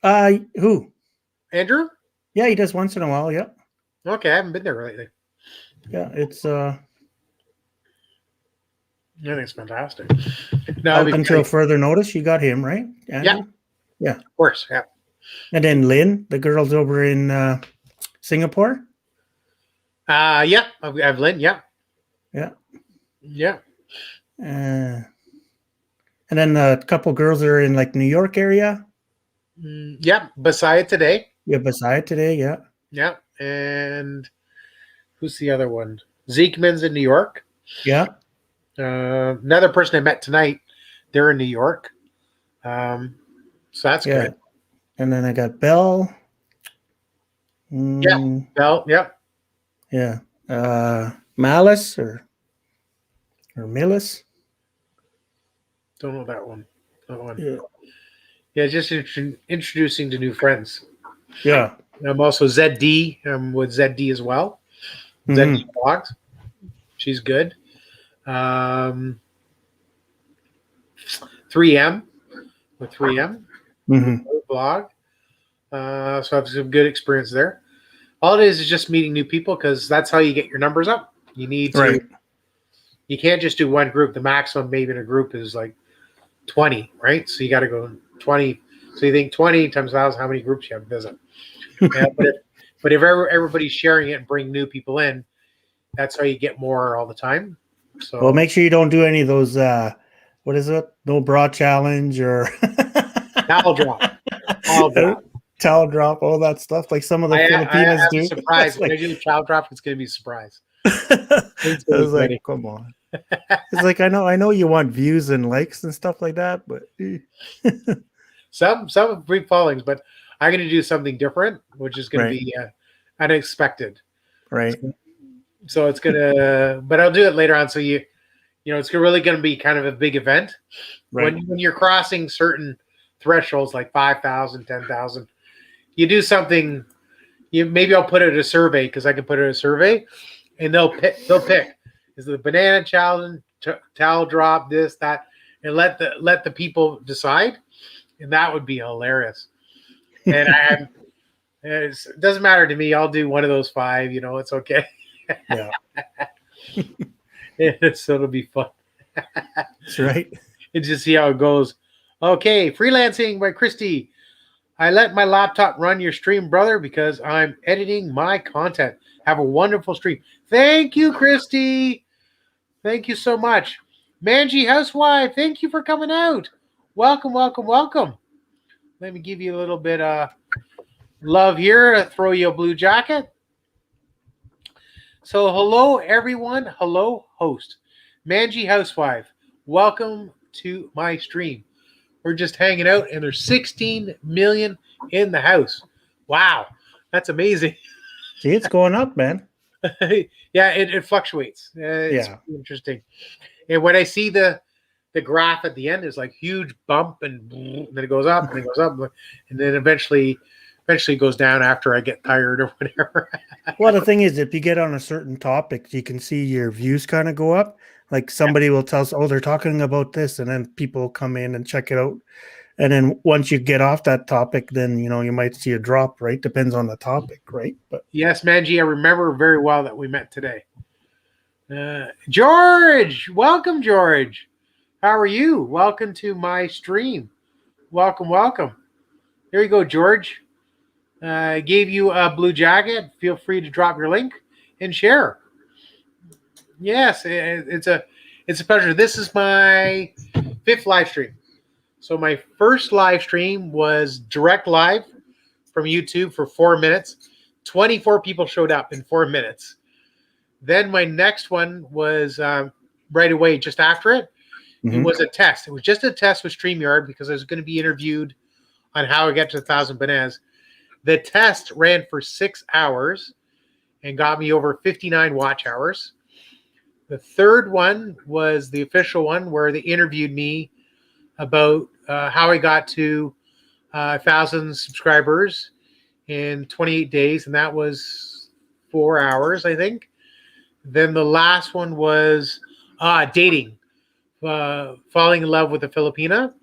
Who? Andrew? Yeah, he does once in a while, yeah. Okay, I haven't been there lately. Yeah, it's I think it's fantastic. No, up until further notice, you got him, right? Andrew? of course. Yeah. And then Lynn, the girls over in Singapore. Yeah. I've Lynn. Yeah. Yeah. Yeah. And then a couple girls that are in like New York area. Yeah. Beside today. Yeah, beside today, yeah. Yeah. And who's the other one? Zekeman's in New York. Yeah. Another person I met tonight. They're in New York. So that's Yeah. good. And then I got Belle. Yeah. Well, yep. Yeah. Malice or Millis. Don't know that one. That one. Yeah. Yeah, just introducing to new friends. Yeah. I'm also ZD. I'm with ZD as well. Mhm. ZD Blogs. She's good. 3M with 3M Mhm. blog. So I have some good experience there. All it is just meeting new people because that's how you get your numbers up. You need to. Right. You can't just do one group. The maximum maybe in a group is like 20, right? So you got to go 20. So you think 20 times 1,000, how many groups you have to visit? Yeah, but if everybody's sharing it and bring new people in, that's how you get more all the time. So Well, make sure you don't do any of those. What is it? No bra challenge or towel drop, towel drop. towel drop, all that stuff like some of the I Filipinas have a do. surprise. It's When I like, do the towel drop, it's going to be a surprise. I It's gonna be was like, funny. come on. It's like I know you want views and likes and stuff like that, but Some have big followings, but I'm going to do something different, which is going Right. to be unexpected. right, So it's gonna, but I'll do it later on. So it's really going to be kind of a big event. right. When you're crossing certain thresholds like 5,000, 10,000, you do something. Maybe I'll put it in a survey because I can put it in a survey, and they'll pick. Is it the banana challenge, towel drop, this, that, and let the people decide, and that would be hilarious. And it doesn't matter to me. I'll do one of those 5. It's okay. Yeah, So it'll be fun. that's right. And just see how it goes. Okay, freelancing by Christy. I let my laptop run your stream, brother, because I'm editing my content. Have a wonderful stream. Thank you, Christy. Thank you so much. Manji Housewife, thank you for coming out. Welcome, welcome, welcome. Let me give you a little bit of love here. Throw you a blue jacket. So hello, everyone. Hello, host. Manji Housewife, welcome to my stream. We're just hanging out, and there's 16 million in the house. Wow, that's amazing. See, it's going up, man. Yeah, it fluctuates. It's Yeah. interesting. And when I see the graph at the end, is like huge bump, and then it goes up, and it goes up, and then eventually it goes down after I get tired or whatever. Well, the thing is, if you get on a certain topic, you can see your views kind of go up. Like somebody will tell us, oh, they're talking about this, and then people will come in and check it out. And then once you get off that topic, then you might see a drop, right? Depends on the topic, right? But Yes, Manji, I remember very well that we met today. George, welcome, George. How are you? Welcome to my stream. Welcome, welcome. There you go, George. I gave you a blue jacket. Feel free to drop your link and share. Yes, it's a pleasure. This is my 5th live stream. So my first live stream was direct live from YouTube for 4 minutes. 24 people showed up in 4 minutes. Then my next one was right away just after it. It was a test. It was just a test with StreamYard because I was going to be interviewed on how I get to 1,000 bananas. The test ran for 6 hours and got me over 59 watch hours. The third one was the official one where they interviewed me about how I got to 1,000 subscribers in 28 days, and that was 4 hours, I think. Then the last one was dating, falling in love with a Filipina,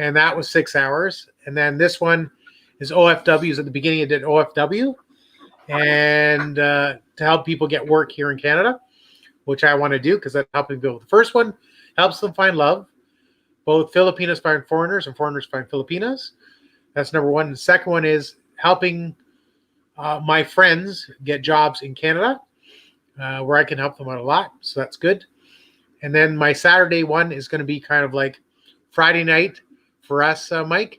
and that was 6 hours. And then this one is OFWs. At the beginning, I did OFW, and to help people get work here in Canada, which I want to do because that's helping people. The first one helps them find love. Both Filipinos find foreigners and foreigners find Filipinas. That's number one. The second one is helping my friends get jobs in Canada, where I can help them out a lot. So that's good. And then my Saturday one is going to be kind of like Friday night for us, Mike.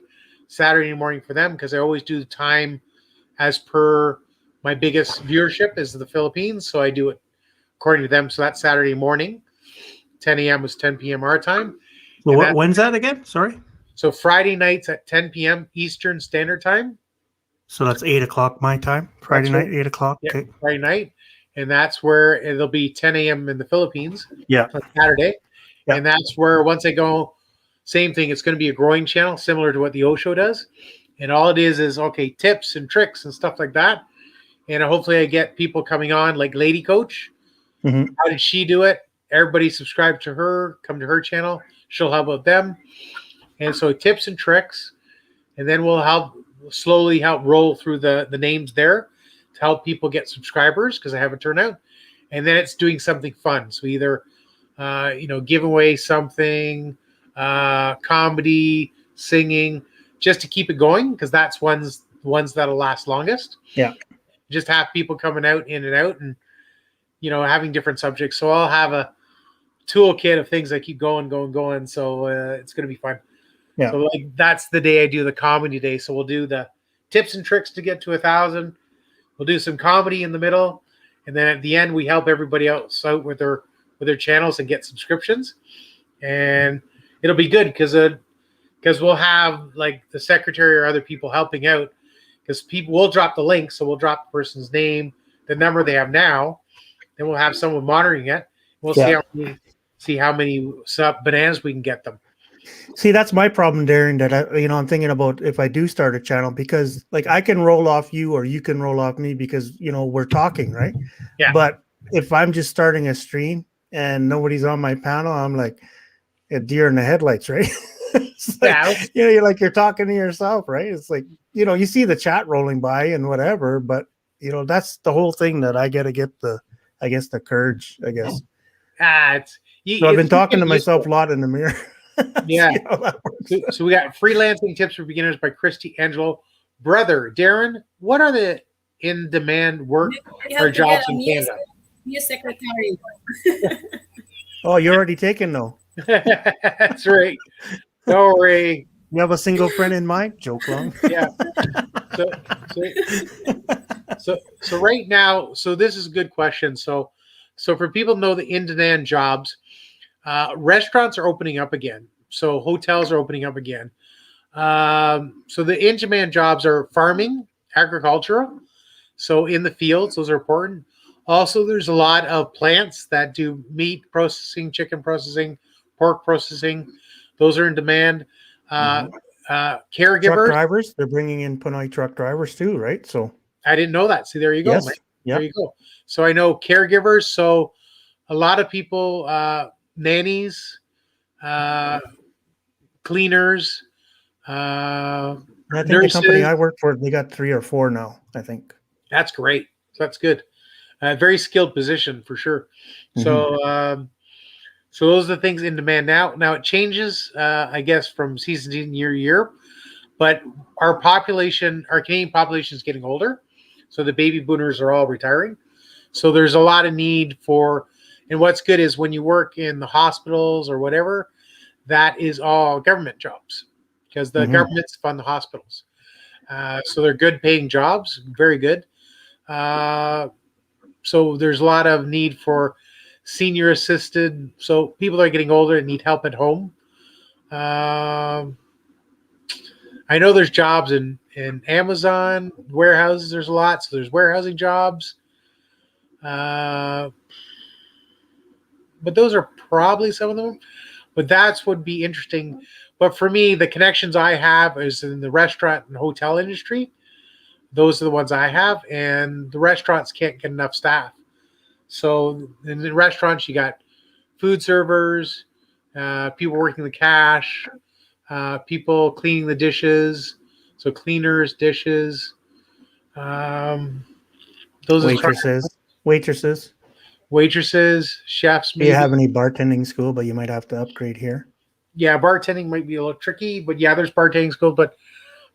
Saturday morning for them, because I always do the time as per my biggest viewership is the Philippines. So I do it according to them. So that's Saturday morning. 10 a.m. was 10 p.m. our time. Well, when's that again? Sorry. So Friday nights at 10 p.m. Eastern Standard Time. So that's 8 o'clock my time. Friday That's night, 8 o'clock. Yeah, Okay. Friday night. And that's where it'll be 10 a.m. in the Philippines. Yeah. On Saturday. Yeah. And that's where once I go, same thing. It's going to be a growing channel, similar to what the O Show does. And all it is okay, tips and tricks and stuff like that. And hopefully I get people coming on like Lady Coach. Mhm. How did she do it? Everybody subscribe to her, come to her channel. She'll help out them. And so tips and tricks. And then we'll slowly help roll through the names there to help people get subscribers because I have a turnout. And then it's doing something fun. So either, give away something, comedy, singing, just to keep it going because that's the ones that'll last longest. Yeah. Just have people coming out, in and out, and having different subjects. So I'll have a toolkit of things that keep going. So it's going to be fun. Yeah. So like that's the day I do the comedy day. So we'll do the tips and tricks to get to 1,000. We'll do some comedy in the middle, and then at the end we help everybody else out with their channels and get subscriptions, and it'll be good because we'll have like the secretary or other people helping out, because people will drop the link. So we'll drop the person's name, the number they have now, then we'll have someone monitoring it. We'll see how many bananas we can get them. See, that's my problem, Darren, that I'm thinking about if I do start a channel, because like I can roll off you or you can roll off me because, we're talking, right? Yeah. But if I'm just starting a stream and nobody's on my panel, I'm like a deer in the headlights, right? Like, you're talking to yourself, right? It's like, you see the chat rolling by and whatever, but that's the whole thing that I got to get the courage, I guess. So I've been talking to myself a lot in the mirror. Yeah. So we got Freelancing Tips for Beginners by Christy Angelo. Brother Darren, what are the in-demand work or jobs in Canada? New secretary. Oh, you're already taken though. That's right. Don't worry. You have a single friend in mind? Joke long. Yeah. So right now, so this is a good question. So for people to know the in-demand jobs, restaurants are opening up again. So hotels are opening up again. So the in-demand jobs are farming, agricultural. So in the fields, those are important. Also, there's a lot of plants that do meat processing, chicken processing, pork processing. Those are in demand. Caregivers. Truck drivers, they're bringing in Pinoy truck drivers too, right? So I didn't know that. See, there you go. Yes. Mike. Yep. There you go. So I know caregivers. So a lot of people, nannies, cleaners, I think nurses. the company I work for, they got 3 or 4 now, I think. That's great. That's good. Very skilled position for sure. So those are the things in demand now. Now it changes, I guess, from season to year to year. But our Canadian population is getting older. So the baby boomers are all retiring. So there's a lot of need for, and what's good is when you work in the hospitals or whatever, that is all government jobs because the governments fund the hospitals. So they're good paying jobs, very good. So there's a lot of need for senior assisted. So people that are getting older and need help at home. I know there's jobs in Amazon warehouses. There's a lot. So there's warehousing jobs. But those are probably some of them. But that's would be interesting. But for me, the connections I have is in the restaurant and hotel industry. Those are the ones I have. And the restaurants can't get enough staff. So in the restaurants, you got food servers, people working the cash, people cleaning the dishes. So cleaners, dishes. Those waitresses, chefs. Do you have any bartending school, but you might have to upgrade here? Yeah, bartending might be a little tricky, but yeah, there's bartending school. But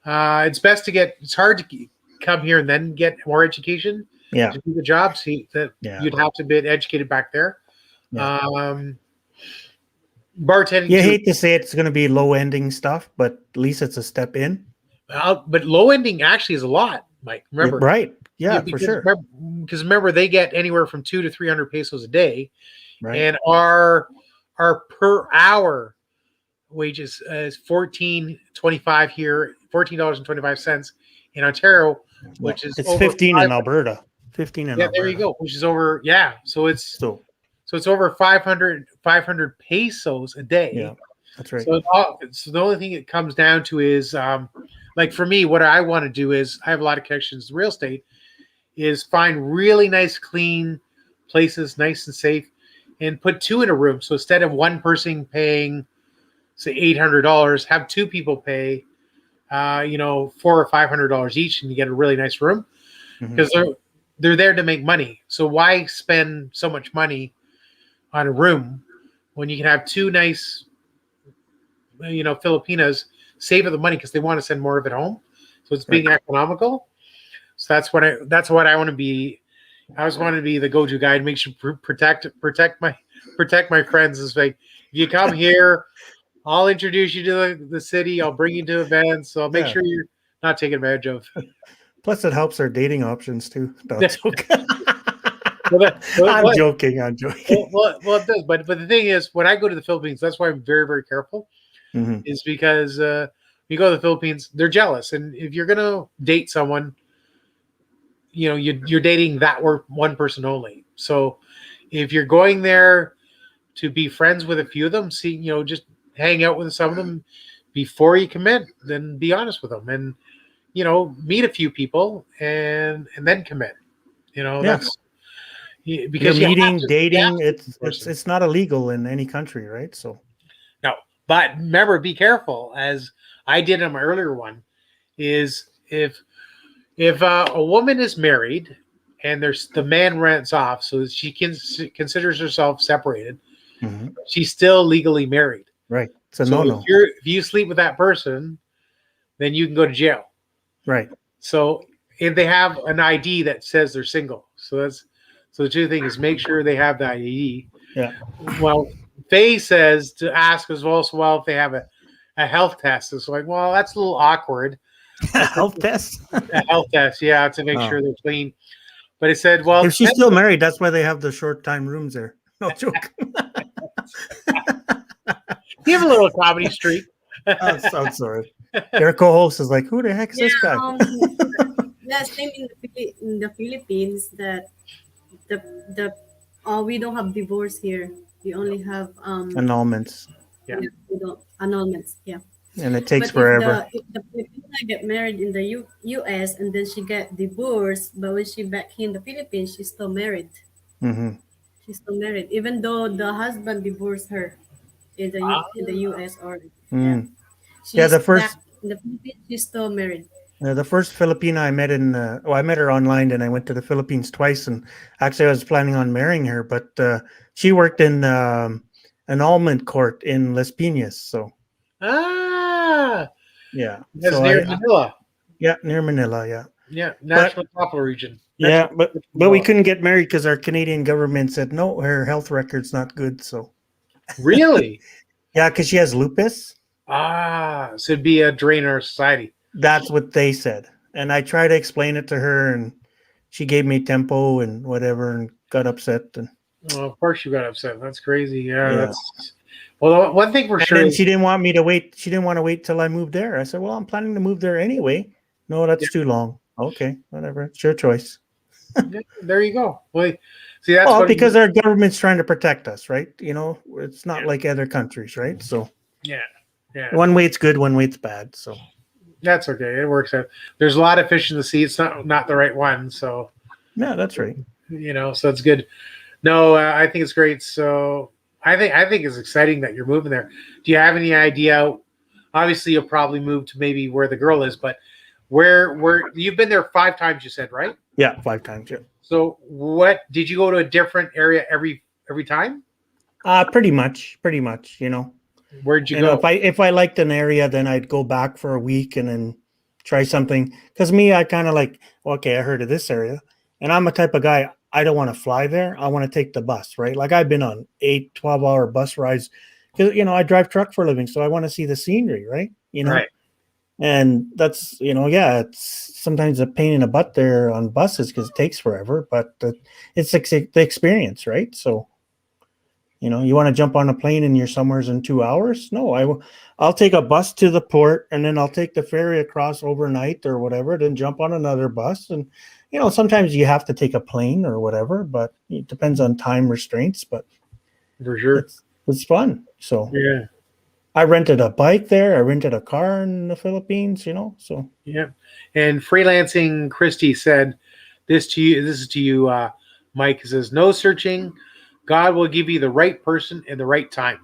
it's hard to come here and then get more education. Yeah. To do the job. See that you'd have to be educated back there. Yeah. Bartending. You hate to say it's going to be low ending stuff, but at least it's a step in. But low ending actually is a lot, Mike. Remember, right? Yeah, for sure. Because remember, they get anywhere from 200 to 300 pesos a day, right? And our per hour wages is $14.25 here, $14.25 in Ontario, which is it's 15 in Alberta. 15 in Alberta. There you go, which is over. Yeah, so it's over 500 pesos a day. Yeah, that's right. So the only thing it comes down to is, like for me, what I want to do is I have a lot of connections to real estate. Is find really nice, clean places, nice and safe, and put 2 in a room. So instead of one person paying, say, $800, have 2 people pay, $400 or $500 each, and you get a really nice room because they're there to make money. So why spend so much money on a room when you can have 2 nice, Filipinas save the money because they want to send more of it home So it's being economical. So that's what I want to be. I always want to be the go-to guy to make sure protect my friends. It's like, if you come here, I'll introduce you to the city. I'll bring you to events. So I'll make sure you're not taken advantage of. Plus, it helps our dating options too. No, Yeah. it's okay. I'm joking. I'm joking. Well, it does. But the thing is, when I go to the Philippines, that's why I'm very, very careful. Mhm. Is because you go to the Philippines, they're jealous, and if you're gonna date someone, you're dating that one person only. So if you're going there to be friends with a few of them, just hang out with some of them before you commit, then be honest with them, and meet a few people and then commit. That's because you're you have meeting, to- dating. you have to It's not illegal in any country, right? So no, but remember, be careful. As I did on my earlier one, is if a woman is married and the man rents off, so she considers herself separated, Mhm. she's still legally married. Right, it's a So no-no. if you sleep with that person, then you can go to jail. Right. So if they have an ID that says they're single, so the two things is make sure they have the ID. Yeah. Well, Faye says to ask as well. So if they have a health test, it's like, well, that's a little awkward. Health test. A health test, yeah, to make sure they're clean. But it said, well, If she's still married, that's why they have the short time rooms there. No joke. you have a little comedy streak. I'm sorry. Your co-host is like, who the heck is this guy? Same in the Philippines that we don't have divorce here. We only have Annulments. Yeah. we don't annulments. Yeah. And it takes But forever. if the Filipina get married in the U.S. and then she get divorced, but when she back here in the Philippines, she's still married. Mhm. She's still married, even though the husband divorced her in the U.S. or Mm. she's Yeah, the first- back in the Philippines, she's still married. The first Filipina I met I met her online, and I went to the Philippines twice. And actually, I was planning on marrying her, but she worked in an almond court in Las Piñas. So yeah, That's so near Manila. yeah, near Manila. Yeah, Yeah, National Capital Region. yeah, but we couldn't get married because our Canadian government said no, her health record's not good. So Really? yeah, because she has lupus. So it'd be a drain on our society. That's what they said. And I tried to explain it to her, and she gave me tempo and whatever and got upset. And Well, of course you got upset. That's crazy. Yeah, Yeah. that's well. One thing for and sure. then is- she didn't want me to wait. She didn't want to wait till I moved there. I said, well, I'm planning to move there anyway. No, that's too long. Okay, whatever. It's your choice. Yeah, there you go. Well, see, that's Well, what because our government's trying to protect us, right? It's not like other countries, right? So yeah, one way it's good, one way it's bad. So that's okay. It works out. There's a lot of fish in the sea. It's not the right one. So yeah, that's right. so it's good. No, I think it's great. So I think it's exciting that you're moving there. Do you have any idea? Obviously, you'll probably move to maybe where the girl is, but where you've been there 5 times, you said, right? Yeah, 5 times. Yeah. So what did you go to a different area every time? Pretty much. Where'd you You know, go? if I liked an area, then I'd go back for a week and then try something. Because me, I kind of like, okay, I heard of this area, and I'm a type of guy. I don't want to fly there. I want to take the bus, right? Like I've been on 8-12 hour bus rides because I drive truck for a living, so I want to see the scenery, right? Right. And that's it's sometimes a pain in the butt there on buses because it takes forever, but it's the experience, right? So. You want to jump on a plane and you're somewheres in 2 hours? No, I'll take a bus to the port and then I'll take the ferry across overnight or whatever, then jump on another bus. And, sometimes you have to take a plane or whatever, but it depends on time restraints, but For sure. it's fun. So Yeah. I rented a bike there. I rented a car in the Philippines, so. Yeah. And freelancing Christy said this to you. This is to you, Mike. It says, no searching. God will give you the right person in the right time.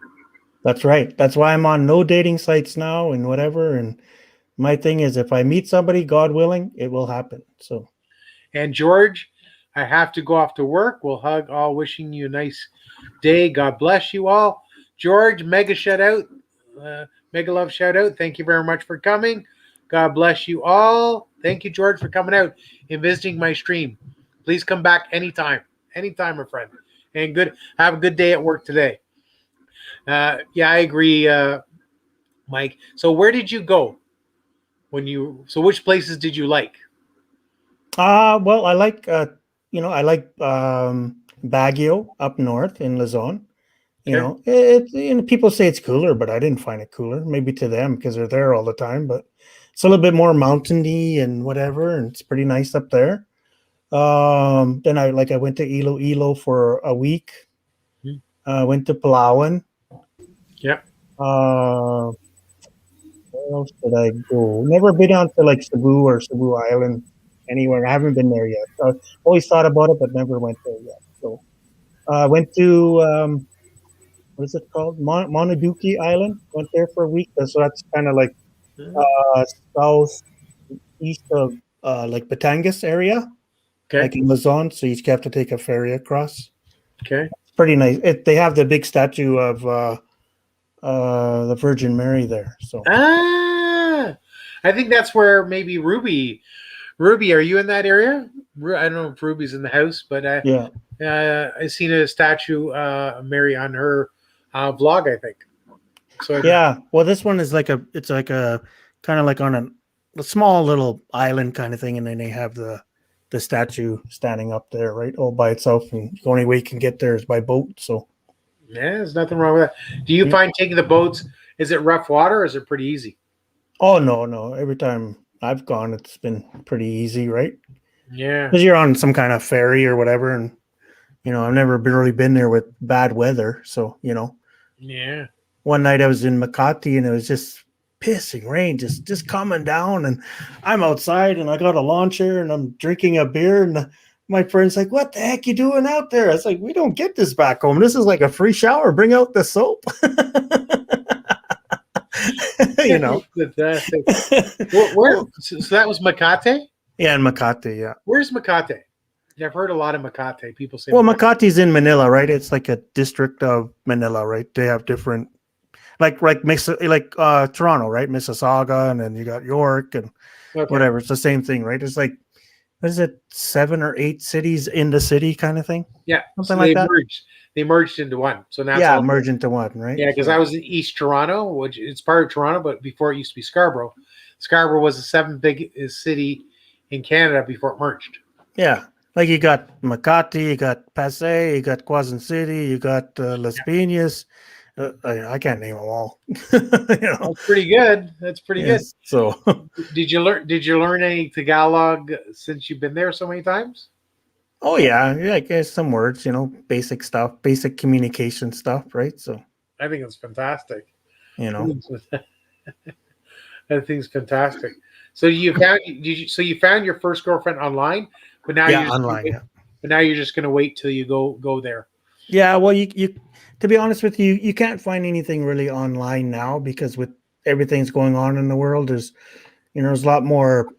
That's right. That's why I'm on no dating sites now and whatever. And my thing is, if I meet somebody, God willing, it will happen. So. And George, I have to go off to work. We'll hug all, wishing you a nice day. God bless you all. George, mega shout out. Mega love shout out. Thank you very much for coming. God bless you all. Thank you, George, for coming out and visiting my stream. Please come back anytime. Anytime, my friend. And have a good day at work today. Yeah, I agree, Mike. So where did you go so which places did you like? Well, I like I like Baguio up north in Luzon. You Okay. know, people say it's cooler, but I didn't find it cooler. Maybe to them because they're there all the time, but it's a little bit more mountainy and whatever, and it's pretty nice up there. Then I went to Iloilo for a week. Went to Palawan. Yep. Where else did I go? Never been out to like Cebu or Cebu Island anywhere. I haven't been there yet. Always thought about it, but never went there yet. So went to what is it called? Monaduki Island. Went there for a week. So that's kind of like southeast of like Batangas area, Okay. like in Luzon. So you have to take a ferry across. Okay. It's pretty nice. They have the big statue of the Virgin Mary there. So I think that's where maybe Ruby, are you in that area? I don't know if Ruby's in the house, but yeah. I seen a statue Mary on her vlog, I think. So Yeah. Well, this one is it's like a kind of like on a small little island kind of thing, and then they have the statue standing up there, right, all by itself, and the only way you can get there is by boat. So yeah, there's nothing wrong with that. Do you find taking the boats, is it rough water or is it pretty easy? oh no, every time I've gone, it's been pretty easy, right? Yeah. Because you're on some kind of ferry or whatever, and I've never really been there with bad weather. So Yeah. one night I was in Makati and it was just pissing rain, just coming down, and I'm outside and I got a lawn chair and I'm drinking a beer, and my friend's like, "What the heck you doing out there?" I was like, "We don't get this back home. This is like a free shower. Bring out the soap." Fantastic. So that was Makati? Yeah, in Makati, yeah. Where's Makati? Yeah, I've heard a lot of Makati. People say Well, Makati's in Manila, right? It's like a district of Manila, right? They have different, like Toronto, right? Mississauga, and then you got York and Okay. whatever. It's the same thing, right? It's like, what is it, 7 or 8 cities in the city kind of thing? Yeah, Something so like that. They merged into one. So now it's Yeah, all- merge into one, right? Yeah, because I was in East Toronto, which it's part of Toronto, but before it used to be Scarborough. Scarborough was the 7th biggest city in Canada before it merged. Yeah. Like you got Makati, you got Pasay, you got Quezon City, you got Las Piñas. I can't name them all. That's pretty good. That's pretty Yes. So good. Did you learn any Tagalog since you've been there so many times? oh yeah, I guess some words, basic stuff, basic communication stuff, right? So I think it's fantastic. you I think it's fantastic. So you found your first girlfriend online, but now yeah, you're just online, yeah. But now you're just gonna wait till you go there. Yeah, well, you to be honest with you, you can't find anything really online now because with everything's going on in the world, there's a lot more,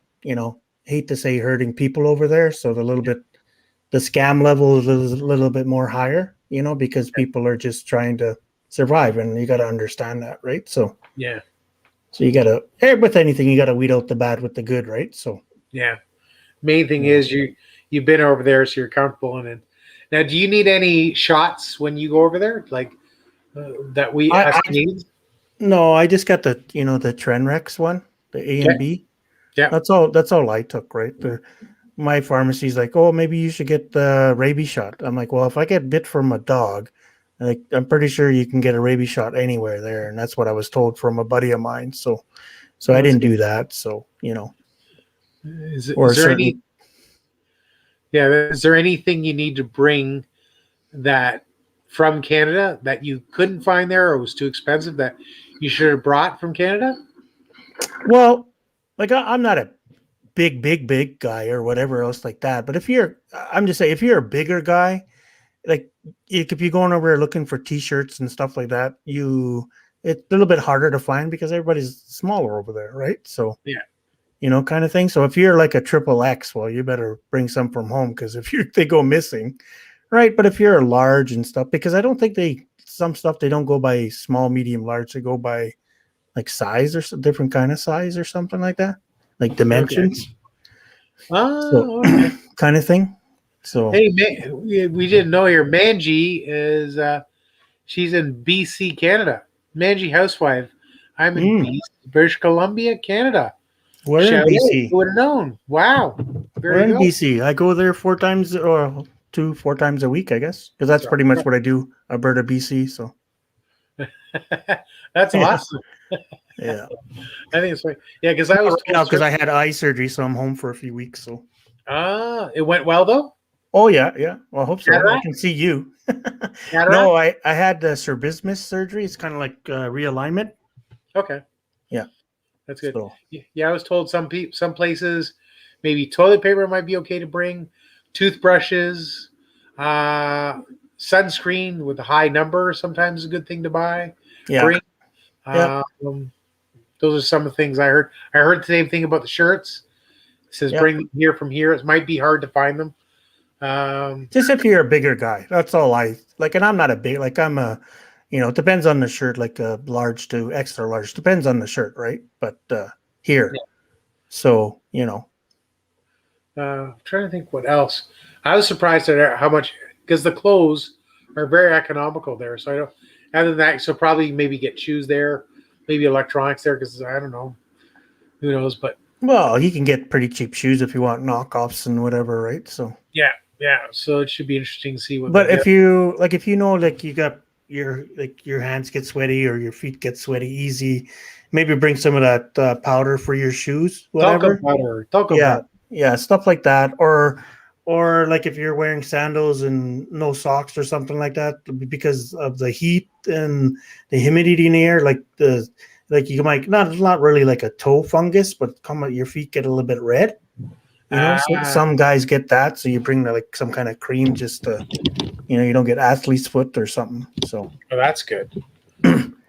hate to say hurting people over there. So the scam level is a little bit more higher, because people are just trying to survive, and you got to understand that, right? So Yeah. you got to, with anything, you got to weed out the bad with the good, right? So Yeah. Main thing is you've been over there, so you're comfortable in it. Now, do you need any shots when you go over there, like that we us Canadians? no, I just got the the Trenrex one, the A and B. Yeah. That's all I took, right? My pharmacy's like, oh, maybe you should get the rabies shot. I'm like, well, if I get bit from a dog, I'm pretty sure you can get a rabies shot anywhere there, and that's what I was told from a buddy of mine. So I didn't do that. So Is or there certain- any? Yeah, is there anything you need to bring that from Canada that you couldn't find there or was too expensive that you should have brought from Canada? Well, like I'm not a big guy or whatever else like that. But I'm just saying, if you're a bigger guy, like if you're going over there looking for T-shirts and stuff like that, it's a little bit harder to find because everybody's smaller over there, right? So Yeah. Kind of thing. So if you're like a triple X, well, you better bring some from home because if they go missing, right? But if you're large and stuff, because I don't think some stuff they don't go by small, medium, large. They go by like size or different kind of size or something like that, like dimensions, Oh, okay. kind of thing. So Hey, we didn't know here. Manji is she's in BC, Canada. Manji housewife. I'm in BC, British Columbia, Canada. we're in Shout out. BC. Who would have known? Wow. We're Very in good. BC. I go there 4 times or 4 times a week, I guess, because that's pretty much what I do. Alberta, BC. So That's Yeah. awesome. yeah, I think it's right. Yeah, because I was because I had eye surgery, so I'm home for a few weeks. So it went well though. oh yeah. Well, I hope so. I Cataract? can see you. Cataract? No, I had the strabismus surgery. It's kind of like realignment. Okay. Yeah. That's good. So Yeah, I was told some places maybe toilet paper might be okay to bring, toothbrushes, sunscreen with a high number sometimes is a good thing to buy. yeah, Bring. Yeah. Those are some of the things I heard. I heard the same thing about the shirts. It says Yeah. bring them here from here. It might be hard to find them. just if you're a bigger guy, that's all I like. And I'm not a big like I'm a, it depends on the shirt, like a large to extra large, depends on the shirt, right? But here, so I'm trying to think what else. I was surprised at how much because the clothes are very economical there. So I don't. Other than that, so probably maybe get shoes there, maybe electronics there because I don't know, who knows? But well, you can get pretty cheap shoes if you want knockoffs and whatever, right? So yeah. So it should be interesting to see what. but they if get. you like you got your hands get sweaty or your feet get sweaty easy, maybe bring some of that powder for your shoes, whatever. Talcum powder. Yeah, stuff like that, or like if you're wearing sandals and no socks or something like that, because of the heat and the humidity in the air, like you might not really like a toe fungus, but your feet get a little bit red. So some guys get that, so you bring like some kind of cream just to, you don't get athlete's foot or something. So Oh, that's good.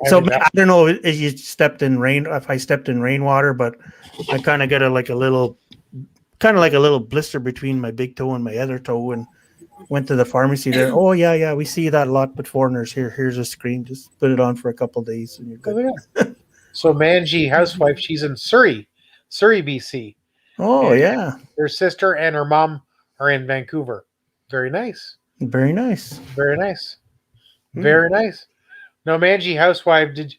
so I don't know if you stepped in rain. If I stepped in rainwater, but I kind of got a little blister between my big toe and my other toe, and went to the pharmacy there. Oh yeah, we see that a lot with foreigners. Here's a screen. Just put it on for a couple of days, and you're good. So Manji housewife, she's in Surrey, BC. Oh yeah, Her sister and her mom are in Vancouver. Very nice. very nice. Very nice. Very nice. Now, Manji housewife, did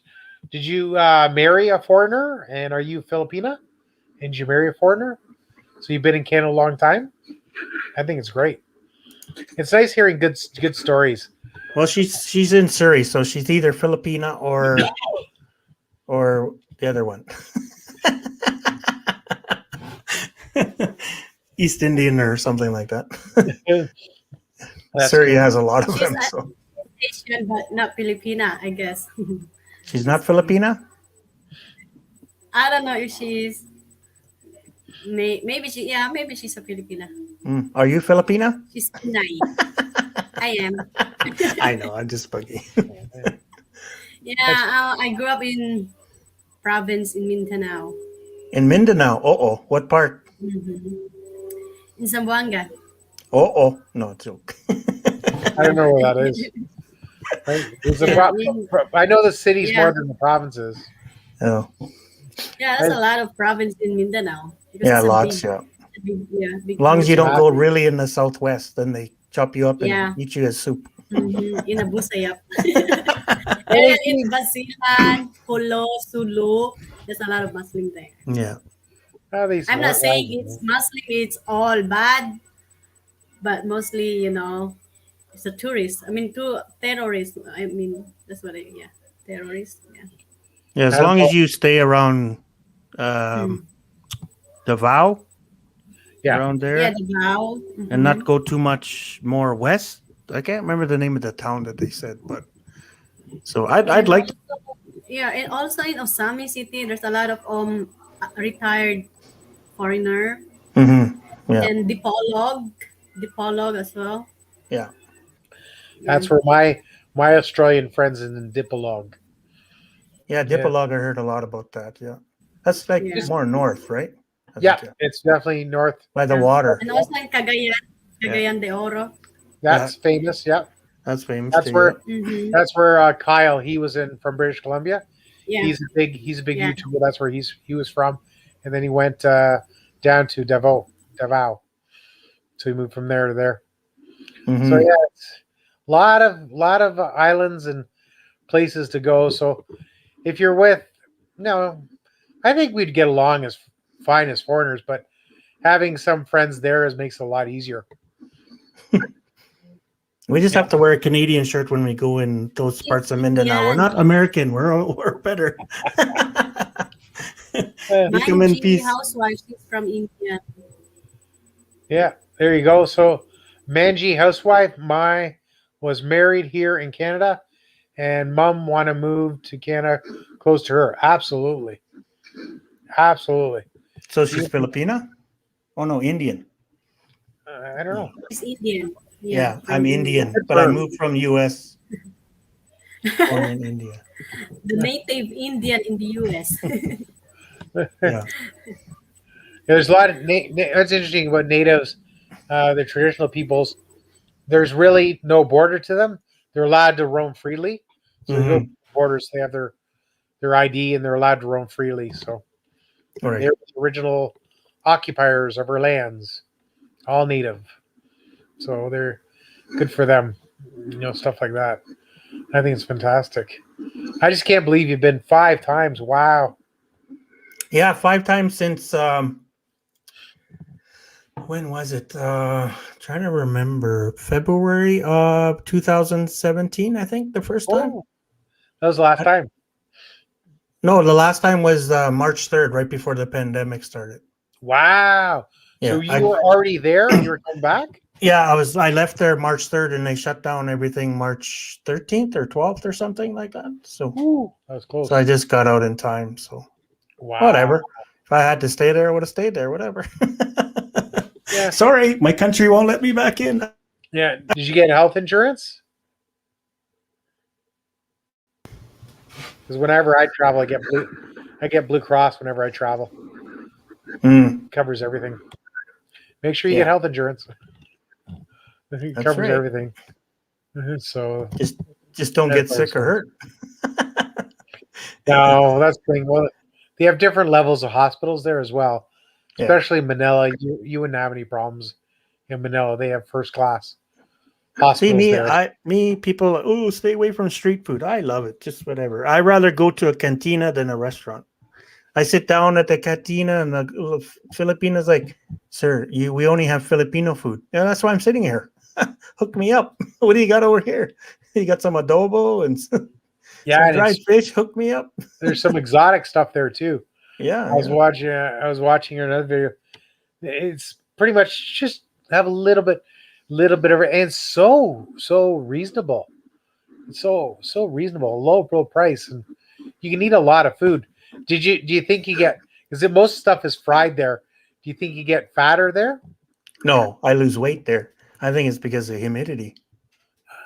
you marry a foreigner? And are you Filipina? And did you marry a foreigner? So you've been in Canada a long time? I think it's great. It's nice hearing good stories. Well, she's in Surrey, so she's either Filipina or the other one. East Indian or something like that. Surrey has a lot of them. So. Asian, but not Filipina, I guess. She's not Filipina? I don't know if she's. Maybe she's a Filipina. Are you Filipina? She's Pinay. I am. I know, I'm just buggy. Yeah, I grew up in province in Mindanao. In Mindanao? What part? In Zamboanga. No, joke. I don't know where that is. Right? I know the cities more than the provinces. Oh. Yeah, there's a lot of province in Mindanao. Yeah, lots, big, as long as you don't go really in the southwest, then they chop you up and eat you as soup. In a busayap. And in Basilan, Polo, Sulu, there's a lot of Muslim there. Yeah. I'm not saying it's Muslim, it's all bad, but mostly, it's a tourist. I mean, terrorists. I mean, that's what terrorists. Yeah. Yeah, as long as you stay around Davao, around there, Yeah, Davao. and not go too much more west. I can't remember the name of the town that they said, but so I'd like to. Yeah, and also in Osami City, there's a lot of retired foreigner Yeah. and Dipolog as well. Yeah. That's where my Australian friends in Dipolog. Yeah, Dipolog, I heard a lot about that. Yeah. That's like more north, right? It's definitely north. By the water. And also in Cagayan de Oro. That's famous, yeah. That's famous. That's too, where Mm-hmm. that's where Kyle, he was from British Columbia. Yeah. He's a big Yeah. YouTuber. That's where he was from, and then he went down to Davao. So he moved from there to there. Mhm. So yeah, it's a lot of islands and places to go. So if you're with, no, I think we'd get along as fine as foreigners, but having some friends there makes it a lot easier. We just have to wear a Canadian shirt when we go in those parts of Mindanao. We're not American. We're better. You come in Manji peace. housewife, she's from India. Yeah, there you go. So Manji housewife, was married here in Canada, and mom want to move to Canada close to her. Absolutely. Absolutely. So she's Filipina? Oh no, Indian. I don't know. She's Indian. Yeah, from I'm India. Indian, but I moved from US. Born in India. The native Indian in the US. Yeah. There's a lot of that's interesting about natives, the traditional peoples. There's really no border to them. They're allowed to roam freely. So they go to borders. They have their ID and they're allowed to roam freely. So All right. they're the original occupiers of our lands, all native. So they're good for them. Stuff like that. I think it's fantastic. I just can't believe you've been 5 times. Wow. Yeah, 5 times since when was it? Trying to remember. February of 2017, I think, the first time. Oh, that was the last time. No, the last time was March 3rd, right before the pandemic started. Wow. So Yeah, you were already there and you were coming back? Yeah, I left there March 3rd and they shut down everything March 13th or 12th or something like that. So, Ooh, that was close. so I just got out in time. So Wow. whatever. If I had to stay there, I would have stayed there. Whatever. Yeah. Sorry, my country won't let me back in. Yeah. Did you get health insurance? Because whenever I travel, I get Blue Cross whenever I travel. Mm, Covers everything. Make sure you Yeah. get health insurance. It That's covers right. everything. So just don't get sick or hurt. no, that's the thing. Well, they have different levels of hospitals there as well. Yeah. Especially Manila. You wouldn't have any problems in Manila. They have first class hospitals See there. people. Oh, stay away from street food. I love it. Just whatever. I rather go to a cantina than a restaurant. I sit down at the cantina and the Filipina's like, "Sir, we only have Filipino food." Yeah, that's why I'm sitting here. Hook me up. What do you got over here? You got some adobo and some Yeah, and dried fish. Hook me up. there's some exotic stuff there too. Yeah. I was watching another video. It's pretty much just have a little bit of it, and so reasonable. So reasonable, low price, and you can eat a lot of food. Do you think you get, because most stuff is fried there? Do you think you get fatter there? No, I lose weight there. I think it's because of humidity.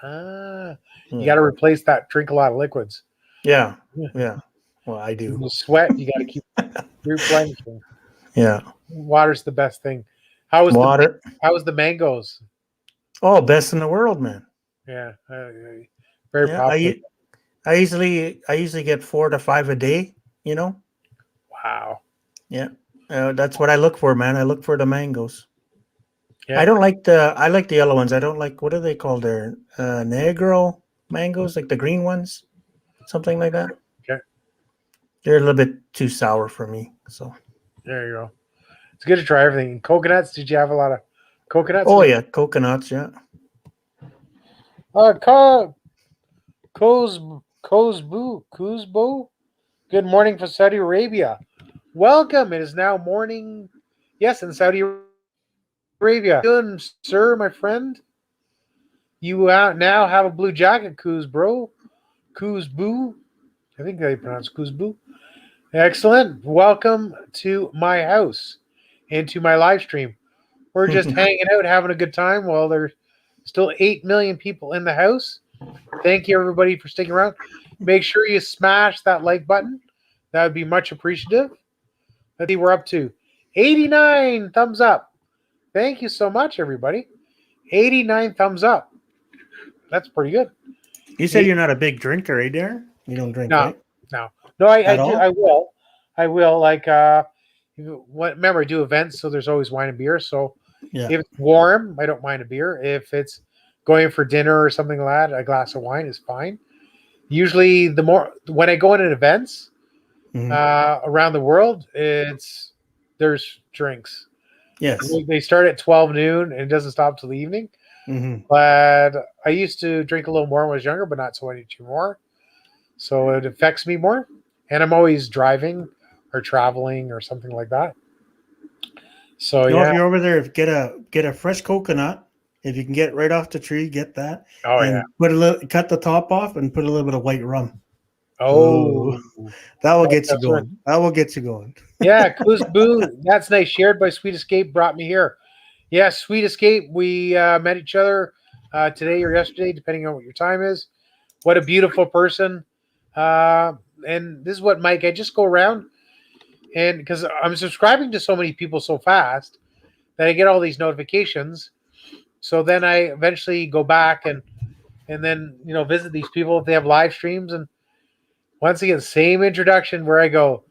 You Yeah. got to replace that. Drink a lot of liquids. Yeah. Well, I do. You sweat. You got to keep replenishing. Yeah. Water's the best thing. How was Water. the mangoes? Oh, best in the world, man. Yeah, very Yeah, popular. I usually get 4 to 5 a day. You know. Wow. Yeah. That's what I look for, man. I look for the mangoes. Yeah. I like the yellow ones. I don't like, what are they called there? Negro mangoes, like the green ones, something like that. Okay. They're a little bit too sour for me. So. There you go. It's good to try everything. Coconuts? Did you have a lot of coconuts? Oh yeah, coconuts. Yeah. Kuzbu. Good morning from Saudi Arabia. Welcome. It is now morning. Yes, in Saudi Arabia. Good, sir, my friend. You now have a blue jacket, Kuzbu. I think they pronounce Kuzbu. Excellent. Welcome to my house and to my live stream. We're just hanging out, having a good time while there's still 8 million people in the house. Thank you, everybody, for sticking around. Make sure you smash that like button. That would be much appreciative. Let's see, we're up to 89 thumbs up. Thank you so much, everybody. 89 thumbs up. That's pretty good. You said you're not a big drinker, eh, Darren? You don't drink, No, right? no. No, I At do. all? I will. Like, remember, I do events, so there's always wine and beer. So Yeah. if it's warm, I don't mind a beer. If it's going for dinner or something like that, a glass of wine is fine. Usually, the more when I go in at events Mhm. around the world, there's drinks. Yes. They start at 12 noon and it doesn't stop till the evening. Hmm. But I used to drink a little more when I was younger, but not so much anymore. So it affects me more. And I'm always driving or traveling or something like that. So You know, if yeah. you're over there, get a fresh coconut. If you can get it right off the tree, get that, Oh yeah. and put a little, cut the top off, and put a little bit of white rum. Oh, Oh, that will get you that's right. going. That will get you going. Yeah, Kuzbu. That's nice. Shared by Sweet Escape brought me here. Yeah, Sweet Escape. We met each other today or yesterday, depending on what your time is. What a beautiful person. Uh, and this is what, Mike, I just go around and because I'm subscribing to so many people so fast that I get all these notifications. So then I eventually go back and then visit these people if they have live streams. And once again, same introduction where I go,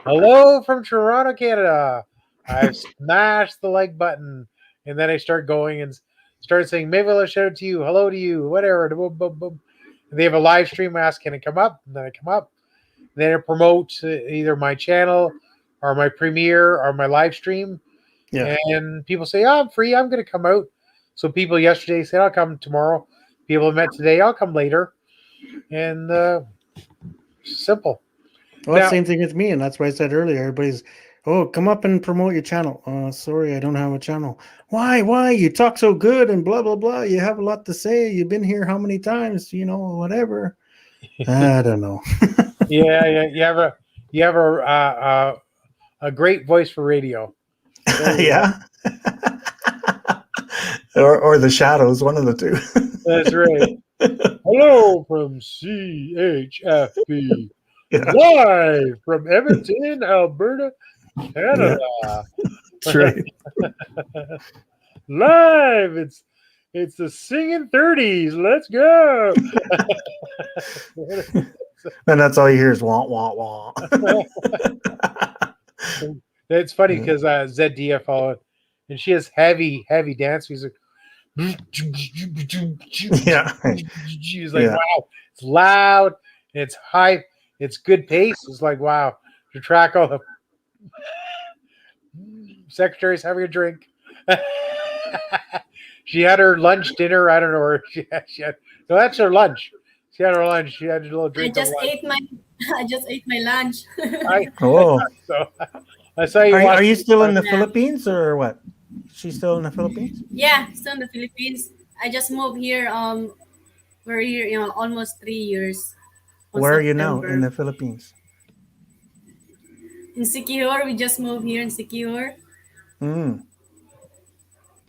"Hello from Toronto, Canada. I've smashed the like button," and then I start going and start saying, "Maybe I'll shout out to you, hello to you, whatever." Boom, boom, boom. And they have a live stream. I ask, "Can I come up?" And then I come up. And then I promote either my channel or my premiere or my live stream. Yeah. And people say, "Oh, I'm free. I'm going to come out." So people yesterday said, "I'll come tomorrow." People met today, "I'll come later." And simple. Well, Now, same thing with me, and that's why I said earlier. Everybody's, oh, come up and promote your channel. Sorry, I don't have a channel. Why? Why? You talk so good and blah blah blah. You have a lot to say. You've been here how many times? You know, whatever. I don't know. yeah, you have a great voice for radio. There you go. Yeah. or the shadows, one of the two. That's right. Hello from CHFB, Yeah. live from Edmonton, Alberta, Canada. That's right. Live. It's the singing 30s. Let's go. And that's all you hear is wah wah wah. It's funny because ZDF followed, and she has heavy dance music. Yeah. She's like, Yeah. wow, it's loud, it's high, it's good pace. It's like, wow, to track all the secretaries having a drink. She had her lunch, dinner. I don't know where she had. No, that's her lunch. She had her lunch. She had a little I drink. just of lunch. ate my I just ate my lunch. Oh. So I saw you. Are you still in the Yeah. Philippines or what? She's still in the Philippines? Yeah, still in the Philippines. I just moved here. We're here, almost 3 years. On Where are you now in September. the Philippines? In Siquijor, we just moved here in Siquijor. Mm.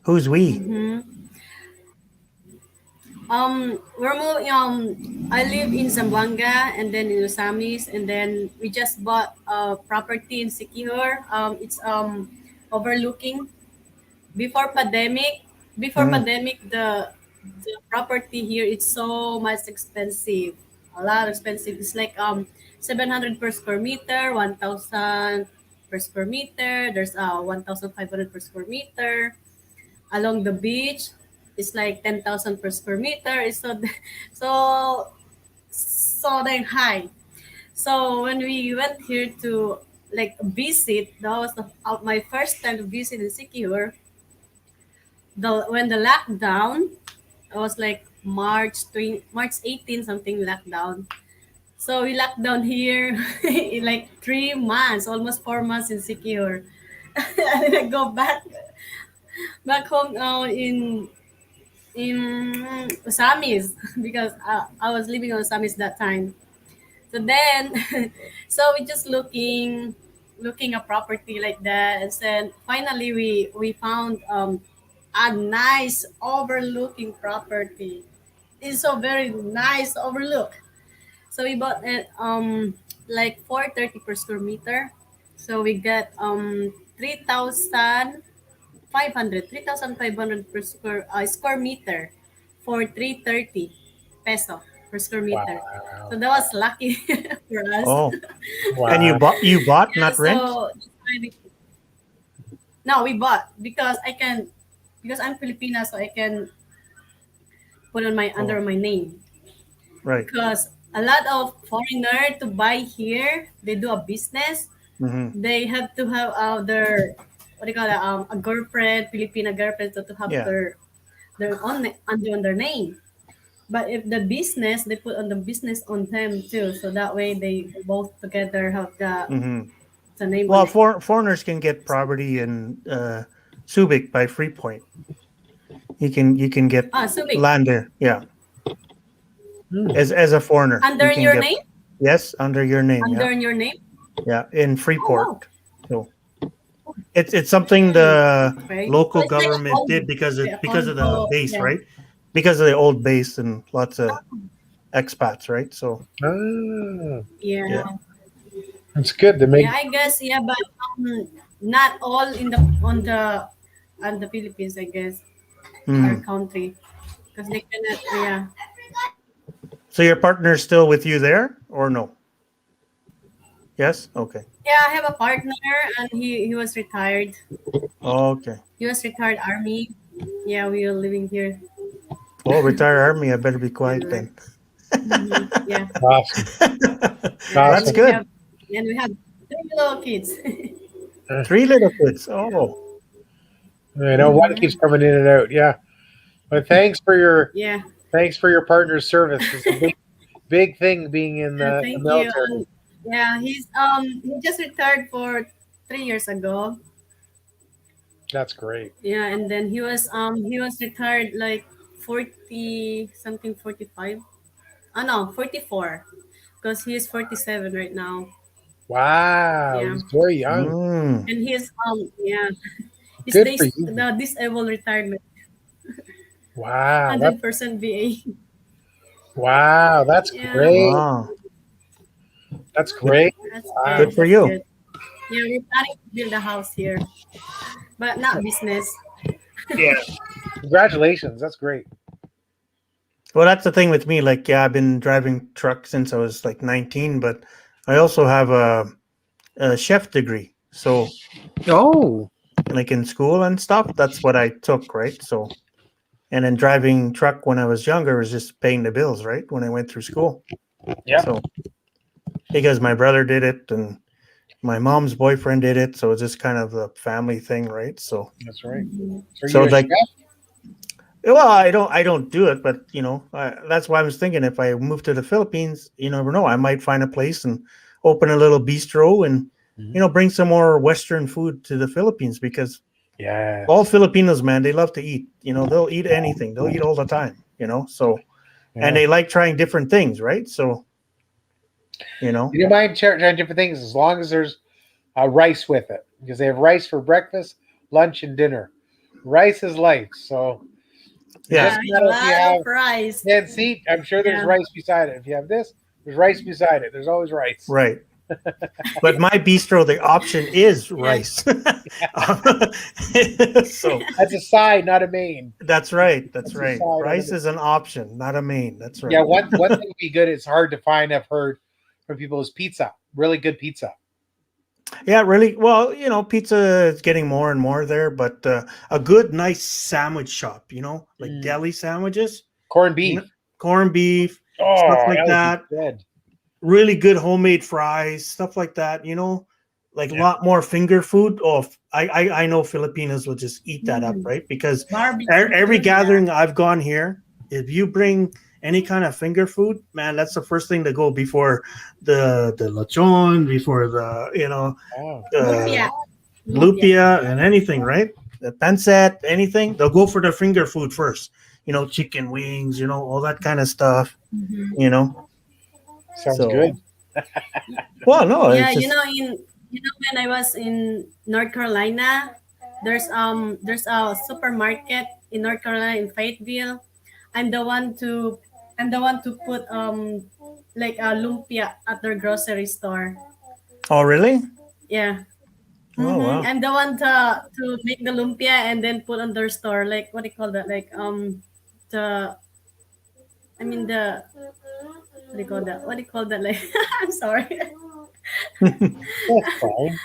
Who's we? Mm-hmm. We're moving. I live in Zamboanga and then in Osamis, and then we just bought a property in Siquijor. It's overlooking before pandemic. Before Mm. pandemic, the property here is so much expensive. A lot expensive. It's like 700 per square meter, 1,000 per square meter. There's 1,500 per square meter along the beach. It's like 10,000 per square meter. It's so so dang high. So when we went here to like visit, that was my first time to visit in Siquijor. When the lockdown, it was like March 18 something lockdown. So we locked down here in like 3 months, almost 4 months in Siquijor. And then I go back home now in Osamis because I was living on Osamis that time. So then, so we just looking a property like that, and then finally we found a nice overlooking property. It's so very nice overlook. So we bought it like 430 per square meter. So we got 3,500 per square meter for 330 peso. per square meter. Wow. So that was lucky for us. Oh, Wow. and you bought, Yeah, not rent? so no, we bought because I'm Filipina, so I can put on my under my name. Right. Because a lot of foreigner to buy here, they do a business. Mm-hmm. They have to have their what do you call it, a girlfriend, Filipina girlfriend, to have Yeah. their own under their name. But if the business, they put on the business on them too, so that way they both together have Mm-hmm. the name Well, on it. foreigners can get property in Subic by Freepoint. You can get So big. land there. Yeah, Hmm. as a foreigner, Under you can your get, name? yes, under your name. Under your name? Yeah, in Oh, Freeport. wow. So it's something the Okay. local So it's like a government did condo. because of the Condo, base, yeah. right? Because of the old base and lots of expats, right? So Ah, Yeah. yeah. that's good. They make Yeah, I guess, yeah, but not all in the on the Philippines, I guess, our Mm. country, because they cannot. Yeah, So your partner's still with you there or no? Yes. Okay. yeah. I have a partner, and he was retired. Okay. He was retired army. Yeah, we are living here. Well, retired army. I better be quiet And then. yeah, awesome. That's and we good. have and we have three little kids. 3 little kids. Oh, I know one keeps coming in and out. Yeah, but thanks for your Yeah, partner's service. It's a big thing being in the thank you. military. Yeah, he just retired for 3 years ago. That's great. Yeah, and then he was retired like 40 something 45. Oh no, 44 because he is 47 right now. Wow, Yeah. he's very young. mm. And he's yeah, he's Good for you. the disabled retirement. Wow, 100% VA. that's Yeah. great. Wow. That's great. That's Wow. good. Good for That's you. good. Yeah, we're planning to build a house here. But not business. Yeah. Congratulations. That's great. Well, that's the thing with me. Like, yeah, I've been driving truck since I was like 19, but I also have a chef degree. So, Oh, like in school and stuff, that's what I took, right? So, and then driving truck when I was younger was just paying the bills, right? When I went through school. yeah. So, because my brother did it and my mom's boyfriend did it, so it's just kind of a family thing, right? So, That's right. So, you're a like- chef? well, I don't do it, but that's why I was thinking if I move to the Philippines, you never know, I might find a place and open a little bistro and bring some more Western food to the Philippines because Yeah. all Filipinos, man, they love to eat. They'll eat anything. They'll eat all the time. So and they like trying different things, right? So You don't mind trying different things as long as there's rice with it because they have rice for breakfast, lunch, and dinner. Rice is life. So yeah, Just A not if you lot have of rice. can't see. I'm sure there's Yeah. rice beside it. If you have this, there's rice beside it. There's always rice. right. But my bistro, the option is rice. So That's a side, not a main. that's right. That's That's a right. side Rice item. is an option, not a main. That's right. Yeah, one thing would be good. It's hard to find. I've heard from people is pizza. Really good pizza. Yeah, really. Well, pizza is getting more and more there, but a good, nice sandwich shop, like deli sandwiches, Corned beef. corned beef, Oh, stuff like would be that. good. Really good homemade fries, stuff like that. Like a lot more finger food. Oh, I know Filipinos will just eat that up, right? Because Barbecue. every Yeah. gathering I've gone here, if you bring any kind of finger food, man, that's the first thing to go before the lechon, before the Oh. Lumpia. lupia and anything, right? The pancet, anything, they'll go for the finger food first. Chicken wings, all that kind of stuff. Mhm. Sounds So- good. Well, no, Yeah, it's just, when I was in North Carolina, there's a supermarket in North Carolina in Fayetteville. I'm the one to put like a lumpia at their grocery store. oh really? Yeah. Oh Mhm. wow. I'm the one to make the lumpia and then put on their store, like what do you call that? Like the I mean the what do you call that? What do you call that? Like, I'm sorry. That's fine.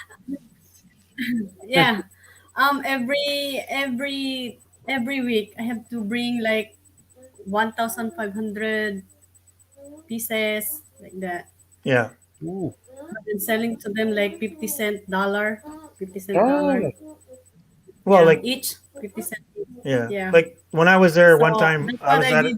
Yeah. Every week I have to bring like 1,500 pieces like that. Yeah. Ooh. And selling to them like 50 cent dollar, 50 cent Oh, dollar. Well, Yeah, like each 50 cent. yeah. Yeah. Like when I was there one So time, that's what I did.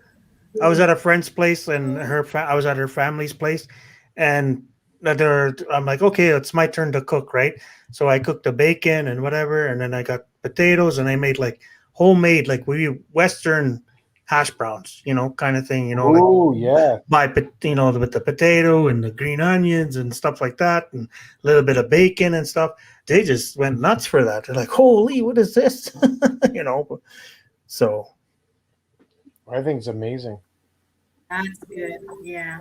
I was at a friend's place and I was at her family's place, and I'm like, okay, it's my turn to cook, right? So I cooked the bacon and whatever, and then I got potatoes, and I made like homemade, like Western hash browns, kind of thing, like oh yeah. with the potato and the green onions and stuff like that, and a little bit of bacon and stuff. They just went nuts for that. They're like, holy, what is this? So I think it's amazing. That's good. Yeah.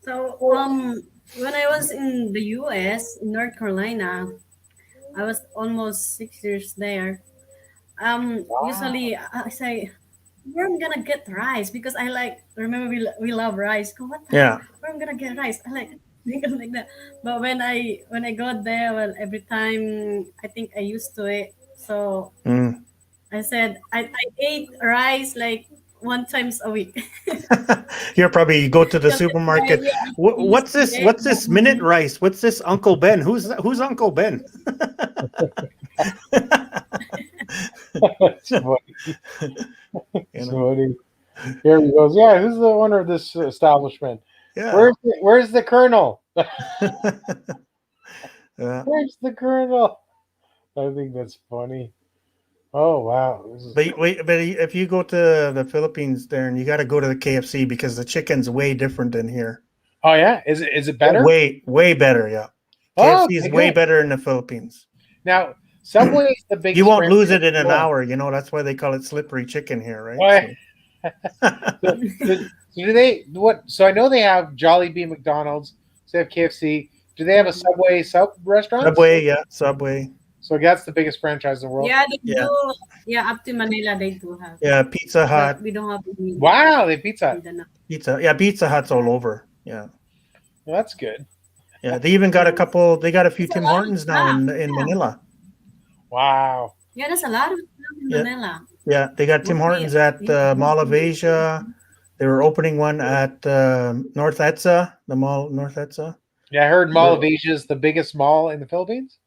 So when I was in the US, in North Carolina, I was almost 6 years there. Usually I say, where I'm gonna get rice because I like. Remember we love rice. Go, what the yeah. heck? Where I'm gonna get rice? I like because like that. But when I got there, well, every time I think I used to it. So Mm. I said I ate rice like one times a week. You're probably go to the Because supermarket. yeah, What's this? yeah. What's this minute rice? What's this Uncle Ben? Who's Uncle Ben? That's funny. You That's know? funny. Here he goes. Yeah, who's the owner of this establishment? Yeah. Where's the colonel? Yeah. Where's the colonel? I think that's funny. Oh wow. This is But if you go to the Philippines there, and you got to go to the KFC because the chicken's way different than here. oh yeah. Is it better? Way better. Yeah. Oh, KFC is okay, way good. better in the Philippines. Now Subway is the biggest. You won't brand lose it in in the an world. hour. That's why they call it slippery chicken here, right? Why? So- So do they what? So I know they have Jollibee, McDonald's. So they have KFC. Do they have a Subway sub restaurant? Subway, yeah, Subway. So that's the biggest franchise in the world. Yeah, they Yeah. do. Yeah, up to Manila they do have. Yeah, Pizza Hut. But we don't have any. Wow, they have Pizza Hut. Mindanao. Pizza Hut's all over. Yeah. Well, that's good. Yeah, they even got they got a few It's a Tim lot of Hortons now in stuff, yeah. Manila. Wow. Yeah, there's a lot of stuff in Yeah. Manila. Yeah, they got Tim Mostly Hortons at Mall of Asia. They were opening one at North EDSA, the mall North EDSA. Yeah, I heard Mall of Asia is the biggest mall in the Philippines.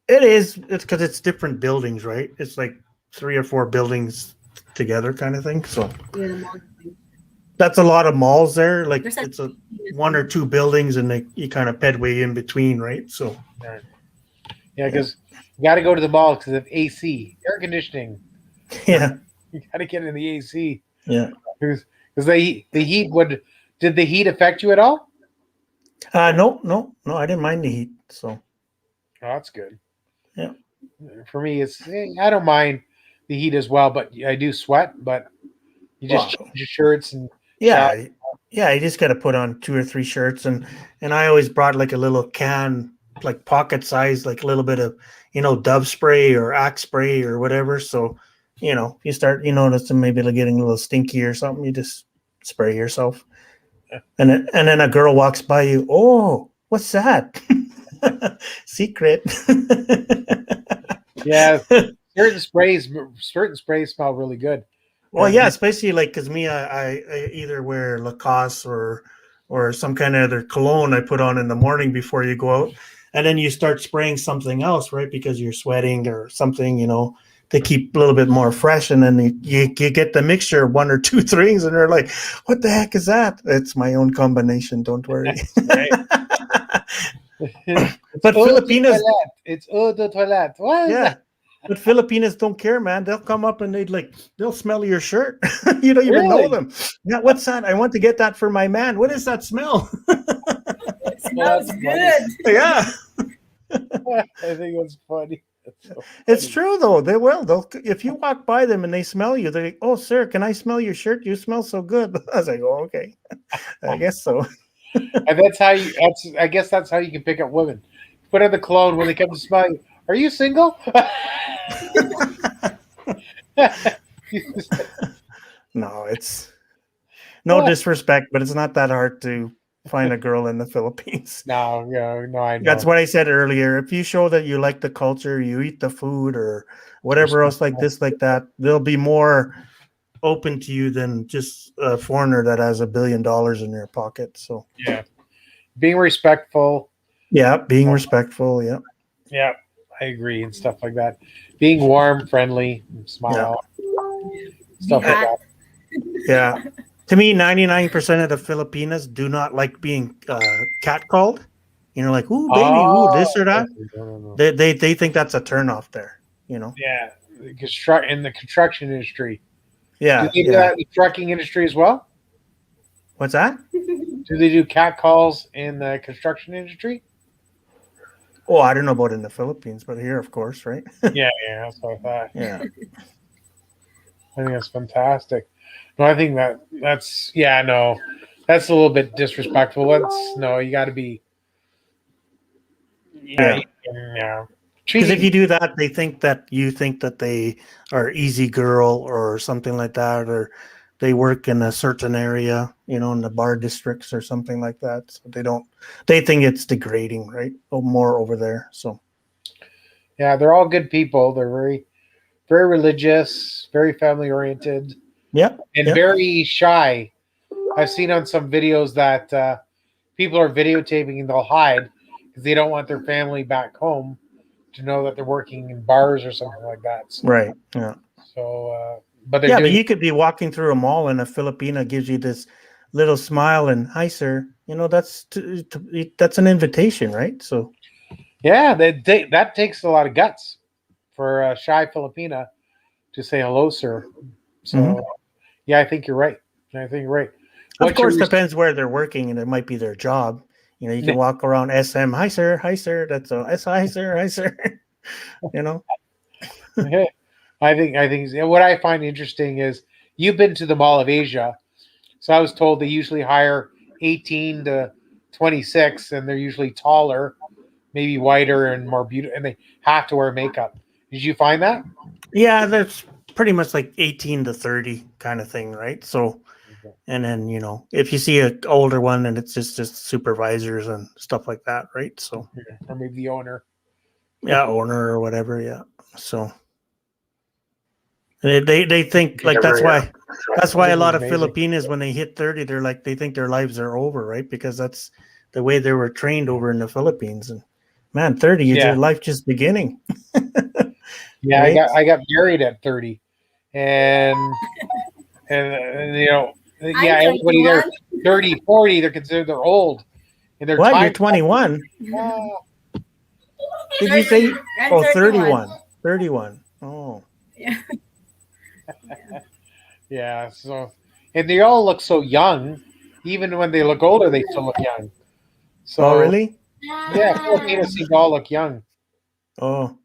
It is. It's because it's different buildings, right? It's like 3 or 4 buildings together, kind of thing. So Yeah, the mall. that's a lot of malls there. Like There's it's 1 or 2 buildings, and you kind of pedway in between, right? So Yeah, because you got to go to the mall because of AC, air conditioning. yeah, You got to get in the AC yeah. because the heat would. Did the heat affect you at all? No, I didn't mind the heat. So Oh, that's good. Yeah. For me, I don't mind the heat as well, but I do sweat. But you just Wow. change your shirts and yeah, you just got to put on 2 or 3 shirts, and I always brought like a little can, like pocket size, like a little bit of Dove spray or Axe spray or whatever. So if you start notice maybe like getting a little stinky or something, you just spray yourself. And then a girl walks by you. Oh, what's that? Secret. yeah, certain sprays smell really good. Well, yeah, especially like because me, I either wear Lacoste or some kind of other cologne I put on in the morning before you go out, and then you start spraying something else, right? Because you're sweating or something, to keep a little bit more fresh, and then you get the mixture of 1 or 2 things, and they're like, "What the heck is that?" It's my own combination. Don't worry. But Filipinos, It's eau de toilette. What? Is yeah. that? But Filipinos don't care, man. They'll come up and they'll smell your shirt. You don't even know Really? them. Yeah, what's that? I want to get that for my man. What is that smell? It smells that's good. Yeah, I think it's funny. it's true though. They will. They'll if you walk by them and they smell you, they're like, "Oh, sir, can I smell your shirt? You smell so good." I was like, "Oh, okay, I guess so." And I guess that's how you can pick up women. Put on the cologne when they come to smell you. Are you single? No, No disrespect, but it's not that hard to find a girl in the Philippines. No, I know. That's what I said earlier. If you show that you like the culture, you eat the food or whatever else like this, like that, they'll be more open to you than just a foreigner that has $1 billion in their pocket. So Yeah. Being respectful. yeah, being respectful. Yeah. Yeah, I agree and stuff like that. Being warm, friendly, smile, stuff like that. Yeah. To me, 99% of the Filipinas do not like being catcalled. You know, like, ooh, baby, ooh, this or that. No. They think that's a turnoff there, you know? Yeah, in the construction industry. Yeah. Do they do that in the trucking industry as well? What's that? Do they do cat calls in the construction industry? Oh, I don't know about in the Philippines, but here, of course, right? Yeah, that's what I thought. Yeah. I think that's fantastic. No, I think that's that's a little bit disrespectful. You got to be. Yeah. Because if you do that, they think that you think that they are easy girl or something like that, or they work in a certain area, you know, in the bar districts or something like that. So they think it's degrading, right? More over there. So yeah, they're all good people. They're very, very religious, very family oriented. Yeah. And very shy. I've seen on some videos that people are videotaping and they'll hide because they don't want their family back home to know that they're working in bars or something like that. So, right. Yeah. So, but but you could be walking through a mall and a Filipina gives you this little smile and hi, sir. You know, that's an invitation, right? So, yeah, that takes a lot of guts for a shy Filipina to say hello, sir. So, yeah, I think you're right. Of course, depends where they're working, and it might be their job. You know, you can walk around SM. Hi, sir. Hi, sir. That's a hi, sir. Hi, sir. You know. I think what I find interesting is you've been to the Mall of Asia, so I was told they usually hire 18 to 26, and they're usually taller, maybe whiter and more beautiful, and they have to wear makeup. Did you find that? Yeah, that's pretty much like 18 to 30 kind of thing, right? So, and then, you know, if you see an older one and it's just supervisors and stuff like that, right? So, or maybe the owner. Yeah, owner or whatever. Yeah. So they think like that's why a lot of Filipinas, when they hit 30, they're like, they think their lives are over, right? Because that's the way they were trained over in the Philippines. And man, 30 is your life just beginning. Yeah, right? I got married at 30, and you know, everybody there 30, 40, they're considered they're old. And they're what? You're 21. Did you say? Oh, 31. 31. Oh. Yeah. Yeah. So, and they all look so young. Even when they look older, they still look young. So, oh, really? Yeah, Filipinos seem to all look young. Oh.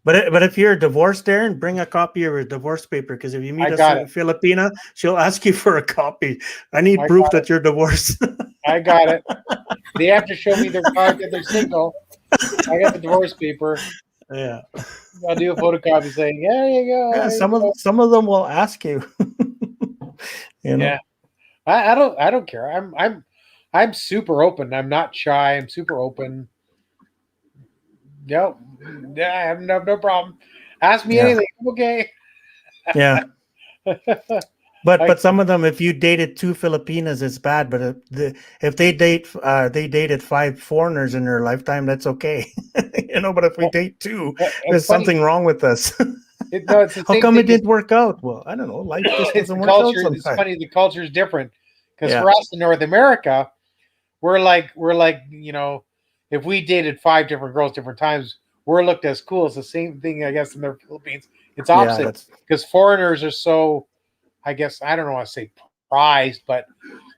But if you're divorced, Darren, bring a copy of your divorce paper, because if you meet a Filipina, she'll ask you for a copy. I need proof that you're divorced. I got it. They have to show me their card that they're single. I got the divorce paper. Yeah. I'll do a photocopy saying, "Yeah, there you go." Yeah, some of them will ask you. You know? Yeah. I don't care. I'm super open. I'm not shy. I'm super open. Yep. Yeah, I have no problem. Ask me anything. Okay. Yeah. But some of them, if you dated 2 Filipinas, it's bad. But if they dated 5 foreigners in their lifetime, that's okay. You know. But if we date 2, there's something wrong with us. How come it didn't work out? Well, I don't know. Life just doesn't work out sometimes. It's funny. The culture is different because for us in North America, we're like you know, if we dated 5 different girls different times, we're looked as cool. It's the same thing, I guess, in the Philippines. It's opposite because foreigners are so, I guess, I don't know how to say prized, but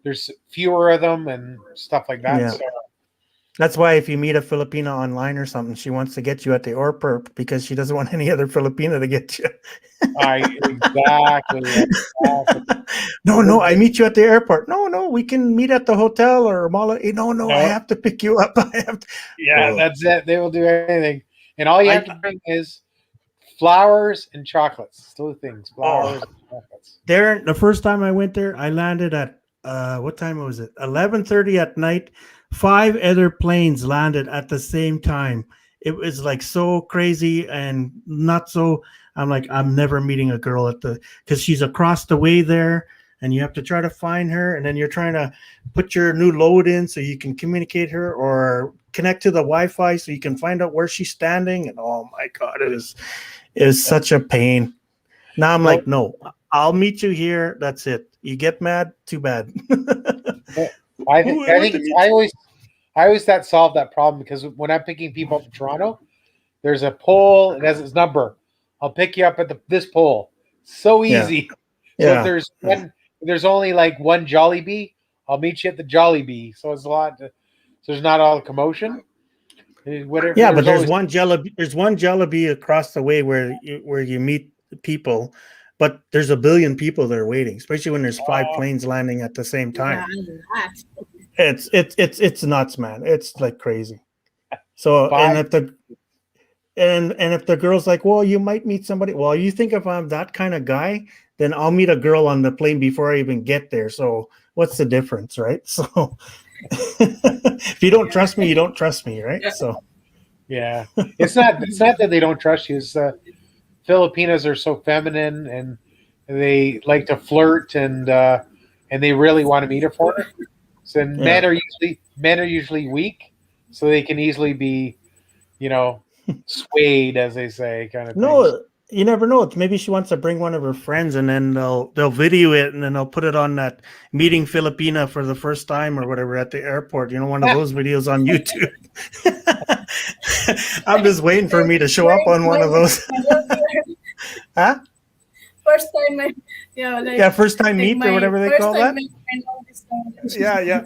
there's fewer of them and stuff like that. Yeah. So. That's why if you meet a Filipina online or something, she wants to get you at the airport because she doesn't want any other Filipina to get you. Exactly. No, I meet you at the airport. No, we can meet at the hotel or mall. No, I have to pick you up. That's it. They will do anything. And all you have to bring is flowers and chocolates. Those things. Flowers and chocolates. Darren, the first time I went there, I landed at what time was it? 11:30 at night. 5 other planes landed at the same time. It was like so crazy and not so. I'm like, I'm never meeting a girl at the, because she's across the way there, and you have to try to find her, and then you're trying to put your new load in so you can communicate her or connect to the Wi-Fi so you can find out where she's standing. And oh my God, it is such a pain. Now I'm like, no, I'll meet you here. That's it. You get mad, too bad. I think I always that solve that problem, because when I'm picking people up in Toronto, there's a pole. It has its number. I'll pick you up at this pole. So easy. Yeah. So if there's only like one Jollibee, I'll meet you at the Jollibee. So it's a lot. So there's not all the commotion. Whatever. Yeah, but there's always- one Jollibee across the way where you meet people, but there's a billion people that are waiting, especially when there's 5 planes landing at the same time. Yeah, It's nuts, man. It's like crazy. So Five. and if the girl's like, well, you might meet somebody. Well, you think if I'm that kind of guy, then I'll meet a girl on the plane before I even get there. So what's the difference, right? So if you don't trust me, you don't trust me, right? So Yeah, it's not that they don't trust you. It's Filipinos are so feminine, and they like to flirt, and they really want to meet her for it. So men are usually weak, so they can easily be, swayed, as they say, kind of thing. no, you never know. Maybe she wants to bring one of her friends, and then they'll video it, and then they'll put it on that meeting Filipina for the first time or whatever at the airport. One of those videos on YouTube. I'm just waiting for me to show up on one of those. Huh? First time, First time meet or whatever they call that. Yeah.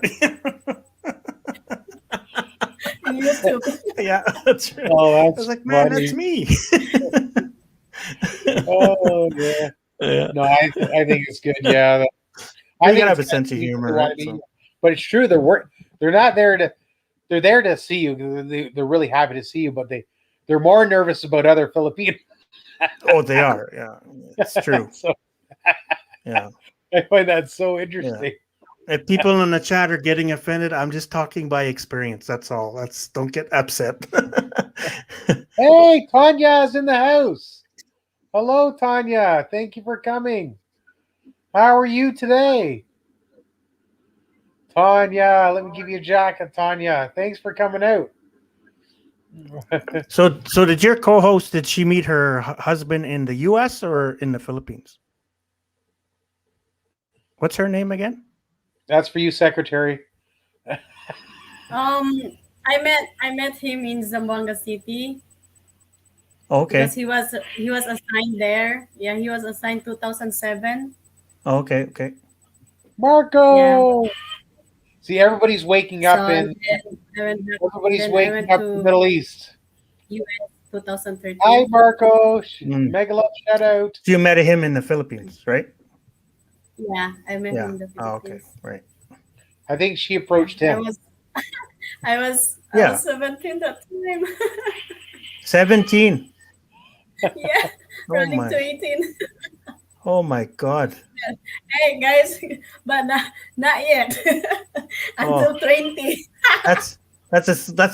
On YouTube. Yeah, that's right. Oh, I that's was like, man, funny. that's me. Oh yeah. Yeah. No, I think it's good. Yeah, I think gotta have a it's sense good of to humor, want right? to meet So- you. But it's true. They're not there to. They're there to see you. They're really happy to see you, but they're more nervous about other Filipinos. Oh, they are. Yeah, it's true. So Yeah. I find that so interesting. If people in the chat are getting offended, I'm just talking by experience. That's all. Don't get upset. Hey, Tanya's in the house. Hello, Tanya. Thank you for coming. How are you today? Tanya, let me give you a jacket, Tanya. Thanks for coming out. So did your co-host, did she meet her husband in the US or in the Philippines? What's her name again? That's for you, Secretary. I met him in Zamboanga City Okay. because he was assigned there. Yeah, he was assigned 2007. Okay. Okay. Marco. See, everybody's waking up So in then I went back, everybody's then I waking went up in the to Middle East. US 2013. Hi, Marco. Mm. Mega love shout out. So you met him in the Philippines, right? Yeah, I met Yeah. him in the Oh, okay. Philippines. Right. I think she approached I him. was I was Yeah. 17 that time. 17. Yeah, Oh running my. to 18. Oh my God. Hey guys, but not yet. Until 20. That's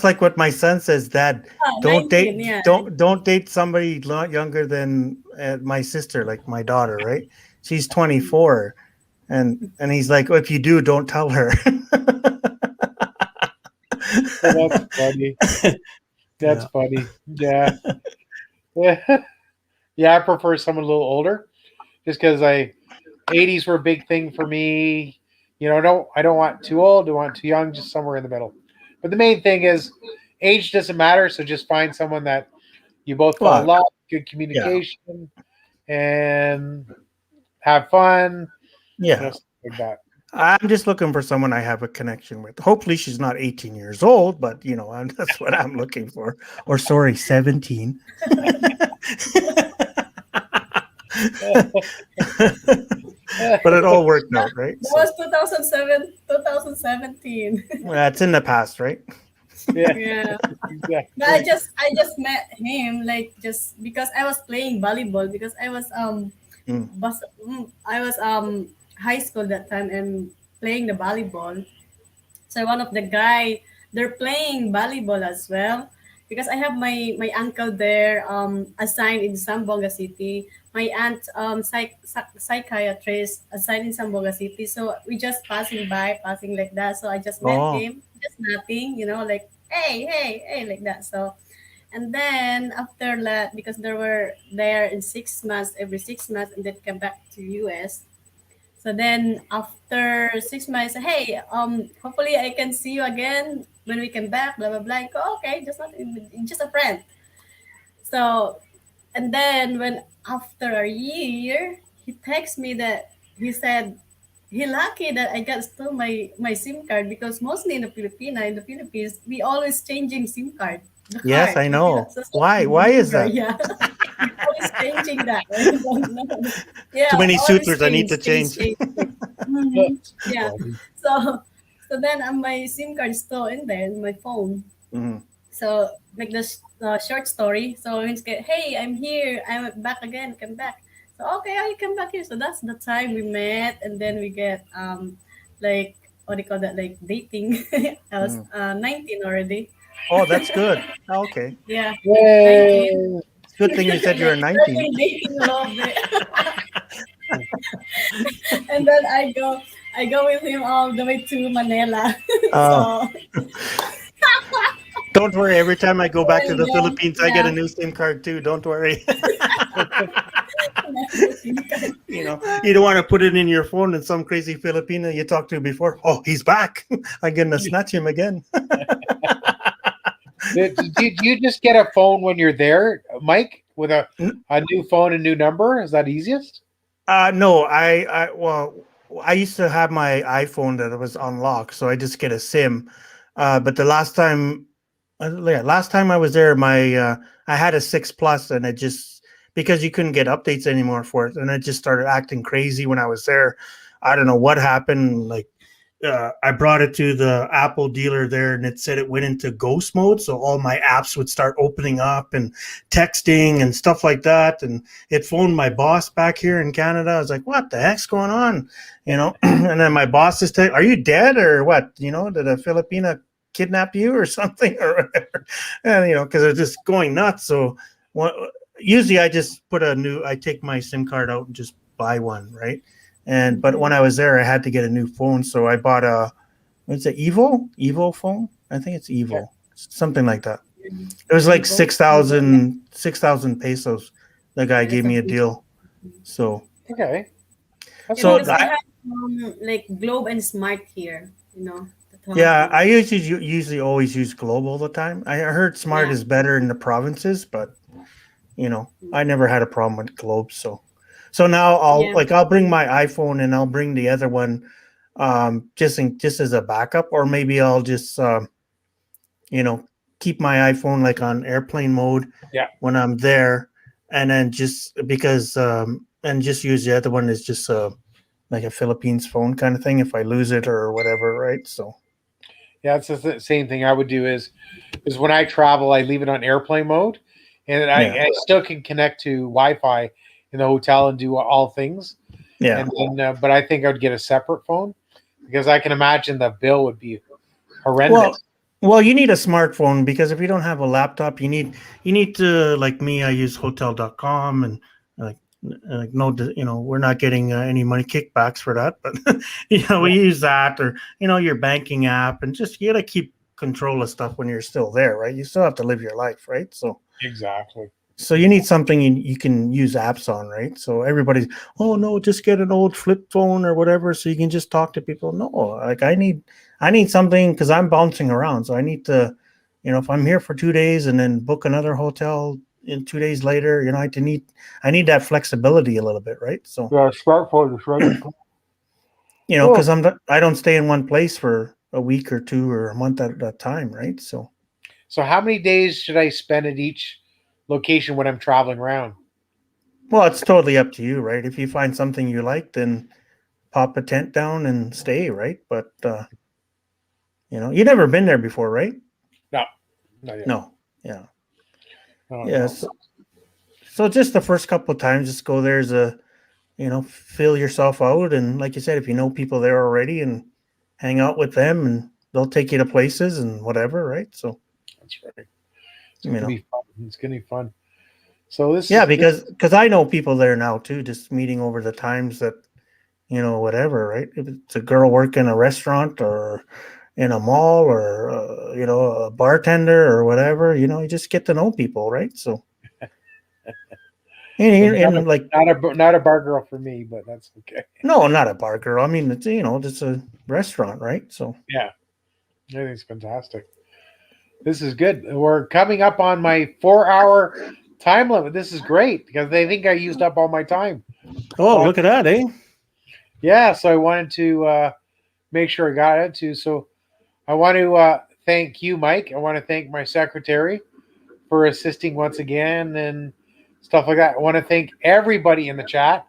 like what my son says, Dad. Oh, Don't 19, date yeah. don't date somebody younger than my sister, like my daughter, right? She's 24, and he's like, if you do, don't tell her. Oh, that's funny. That's Yeah. funny. Yeah. Yeah, I prefer someone a little older, just because 80s were a big thing for me. I don't want too old, I want too young, just somewhere in the middle. But the main thing is age doesn't matter, so just find someone that you both fall in Well, love, good communication, and have fun. Yeah. Stuff like that. I'm just looking for someone I have a connection with. Hopefully she's not 18 years old, but that's what I'm looking for. Or sorry, 17. But it all worked out, right? That was 2017. It's in the past, right? Yeah. Yeah. Exactly. But I just met him just because I was playing volleyball because I was Mm. I was high school that time, and playing the volleyball. So one of the guy, they're playing volleyball as well because I have my uncle there assigned in Zamboanga City. My aunt psychiatrist assigned in Zamboanga City. So we just passing like that. So I just met Oh, him, just nothing, like hey, like that. So and then after that, because they were there in 6 months, every 6 months, and then come back to US. So then after 6 months, hey, hopefully I can see you again when we come back, blah blah blah. I go, okay, just a friend. So and then when after a year, he texts me that he said he lucky that I got stole my SIM card because mostly in the Philippines, we always changing SIM card. The yes, card. I If you don't know. social Why? Why is media, that? yeah. we always changing that. I don't know. Yeah, Too many always suitors I need to change, change. change. Mhm. Yeah. So then my SIM card is still in there in my phone. Mhm. So make this short story. So it's get, hey, I'm here. I'm back again. Come back. So okay, you come back here. So that's the time we met, and then we get like what do you call that? Like dating. I was Mhm. 19 already. Oh, that's good. Okay. Yeah, 19. Yay! It's a good thing you said you were Like 19. starting dating a little bit, and then I go with him all the way to Manila. Oh, So don't worry. Every time I go back to and the then Philippines, I get a yeah, new SIM card too. Don't worry. SIM card. You don't want to put it in your phone and some crazy Filipino you talked to before. Oh, he's back. I'm gonna snatch him again. Did you just get a phone when you're there, Mike, with N- a new phone and new number? Is that easiest? No, well, I used to have my iPhone that was unlocked, so I just get a SIM. But the last time I was there, I had a 6 Plus, and it just because you couldn't get updates anymore for it, and it just started acting crazy when I was there. I don't know what happened. Like I brought it to the Apple dealer there, and it said it went into ghost mode, so all my apps would start opening up and texting and stuff like that. And it phoned my boss back here in Canada. I was like, "What the heck's going on?" And then my boss is "Are you dead or what? Did a Filipina kidnap you or something or whatever?" And because it's just going nuts. So what, usually I take my SIM card out and just buy one, right? But when I was there, I had to get a new phone, so I bought what's it, Evo phone? I think it's Okay. Evo, something like that. It was like Evo. 6,000 pesos. The guy That's gave a me a big. deal. So Okay. That's So Because I nice. I, have like Globe and Smart here, the yeah, telephone. I usually always use Globe all the time. I heard Smart Yeah, is better in the provinces, but I never had a problem with Globe. So now I'll yeah, like I'll bring my iPhone and I'll bring the other one, just as a backup, or maybe I'll just you know keep my iPhone like on airplane mode Yeah. when I'm there, and then just because and just use the other one as just like a Philippines phone kind of thing if I lose it or whatever, right? So Yeah, it's the same thing I would do is when I travel, I leave it on airplane mode, and yeah, I still can connect to Wi-Fi in the hotel and do all things. yeah. And then, but I think I would get a separate phone because I can imagine the bill would be Well, horrendous. well, you need a smartphone because if you don't have a laptop, you need to like me. I use Hotel.com and like no, we're not getting any money kickbacks for that, but we Yeah, use that or your banking app and just you got to keep control of stuff when you're still there, right? You still have to live your life, right? exactly. So you need something you can use apps on, right? So everybody's, oh no, just get an old flip phone or whatever, so you can just talk to people. No, like I need something because I'm bouncing around, so I need to, if I'm here for 2 days and then book another hotel in 2 days later, I need that flexibility a little bit, right? So Yeah, smartphone is right. because Cool. I don't stay in one place for a week or two or a month at a time, right? So. So, how many days should I spend at each location when I'm traveling around? Well, it's totally up to you, right? If you find something you like, then pop a tent down and stay, right? But you never been there before, right? No, not yet. No. Yeah. No, Yeah. no. So just the first couple of times, just go there as a fill yourself out. And like you said, if you know people there already and hang out with them, and they'll take you to places and whatever, right? So, That's right. It's you gonna know, be fun. It's gonna be fun. So this yeah, is because I know people there now too, just meeting over the times that, whatever, right? If it's a girl working in a restaurant or in a mall or, a bartender or whatever, you just get to know people, right? So, and like, not a bar girl for me, but that's okay. no, not a bar girl. I mean, it's, just a restaurant, right? So, Yeah, I think it's fantastic. This is good. We're coming up on my 4-hour time limit. This is great because they think I used up all my time. oh, look at that, eh? Yeah, so I wanted to make sure I got it too. So I want to thank you, Mike. I want to thank my secretary for assisting once again and stuff like that. I want to thank everybody in the chat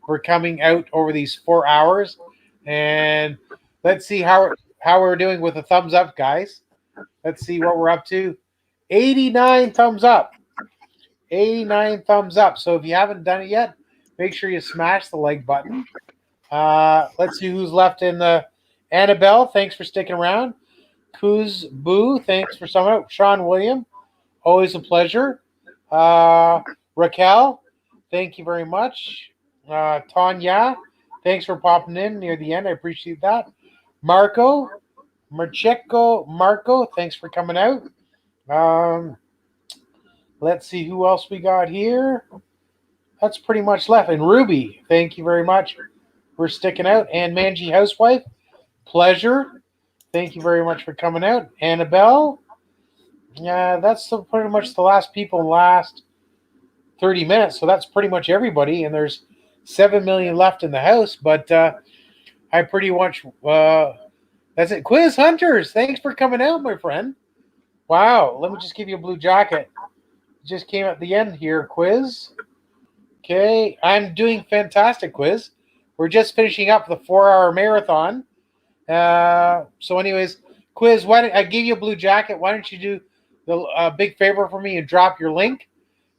for coming out over these 4 hours. And let's see how we're doing with the thumbs up, guys. Let's see what we're up to. 89 thumbs up. 89 thumbs up. So if you haven't done it yet, make sure you smash the like button. Let's see who's left in the Annabelle. Thanks for sticking around. Kuz Boo, thanks for summing up. Sean William, always a pleasure. Raquel, thank you very much. Tanya, thanks for popping in near the end. I appreciate that. Marco, thanks for coming out. Let's see who else we got here. That's pretty much left. And Ruby, thank you very much for sticking out. And Manji Housewife, pleasure. Thank you very much for coming out. Annabelle, yeah, that's pretty much the last people in the last 30 minutes. So that's pretty much everybody. And there's 7 million left in the house. But I pretty much, that's it. Quiz Hunters, thanks for coming out, my friend. Wow, let me just give you a blue jacket. Just came at the end here, Quiz. Okay, I'm doing fantastic, Quiz. We're just finishing up the 4-hour marathon. So anyways, Quiz, why don't I give you a blue jacket? Why don't you do the big favor for me and drop your link?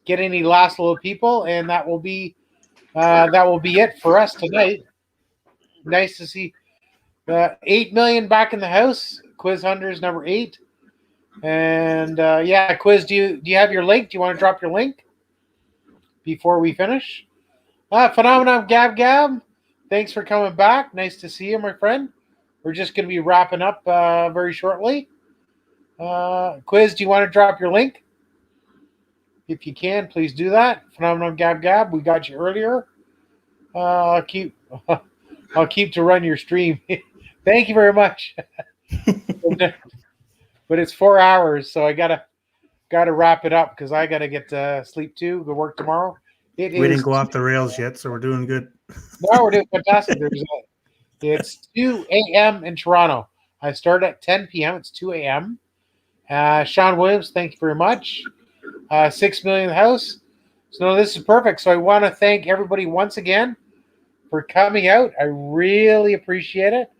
Get any last little people, and that will be it for us tonight. Nice to see 8 million back in the house. Quiz Hunters number 8. And yeah, Quiz, do you have your link? Do you want to drop your link before we finish? Phenomenon Gab, thanks for coming back. Nice to see you, my friend. We're just going to be wrapping up very shortly. Quiz, do you want to drop your link? If you can, please do that. Phenomenon Gab, we got you earlier. I'll keep to run your stream. Thank you very much. But it's 4 hours, so I gotta wrap it up because I gotta get to sleep too. Go work tomorrow. We didn't go off the rails yet, so we're doing good. No, we're doing fantastic. It's 2 a.m. in Toronto. I start at 10 p.m. It's 2 a.m. Sean Williams, thank you very much. 6 million house. So no, this is perfect. So I want to thank everybody once again for coming out. I really appreciate it.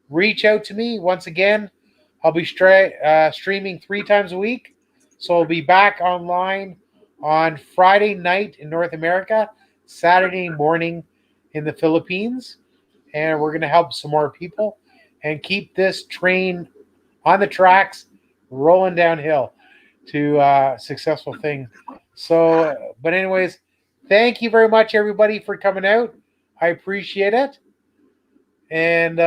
Reach out to me once again. I'll be streaming 3 times a week. So I'll be back online on Friday night in North America, Saturday morning in the Philippines. And we're going to help some more people and keep this train on the tracks rolling downhill to a successful thing. So, but anyways, thank you very much, everybody, for coming out. I appreciate it. And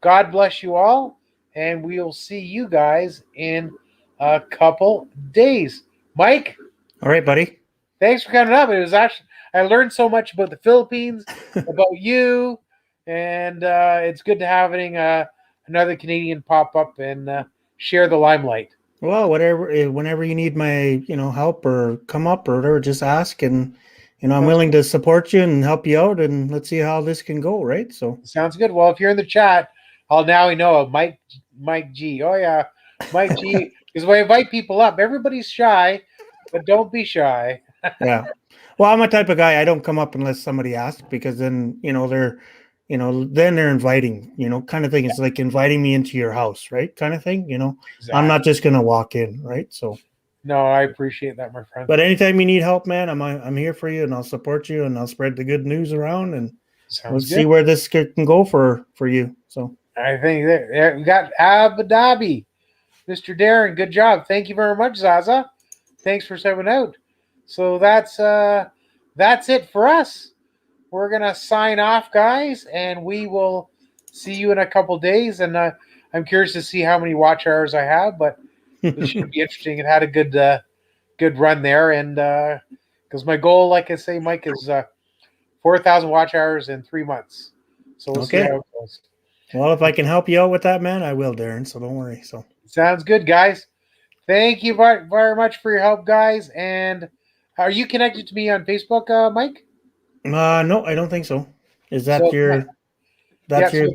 God bless you all. And we'll see you guys in a couple days. Mike? All right, buddy. Thanks for coming up. It was actually, I learned so much about the Philippines, about you, and it's good to having another Canadian pop up and share the limelight. Well, whenever you need my, help or come up or whatever, just ask, and I'm willing to support you and help you out, and let's see how this can go, right? So sounds good. Well, if you're in the chat, I'll now know Mike G. Oh yeah, Mike G. Because when I invite people up, everybody's shy, but don't be shy. Yeah. Well, I'm a type of guy, I don't come up unless somebody asks, because then, they're inviting, kind of thing. It's like inviting me into your house, right? Kind of thing, Exactly. I'm not just going to walk in, right? So No, I appreciate that, my friend. But anytime you need help, man, I'm here for you, and I'll support you, and I'll spread the good news around, and Sounds let's good. see where this can go for you. So I think that we got Abu Dhabi. Mr. Darren, good job. Thank you very much, Zaza. Thanks for stepping out. So that's it for us. We're gonna sign off, guys, and we will see you in a couple days. And I'm curious to see how many watch hours I have, but it should be interesting. It had a good run there, and because my goal, like I say, Mike, is 4,000 watch hours in 3 months. So we'll see Okay. how it goes. well, if I can help you out with that, man, I will, Darren. So don't worry. So Sounds good, guys. Thank you very much for your help, guys. And are you connected to me on Facebook, Mike? no, I don't think so. Is that So your? That's your.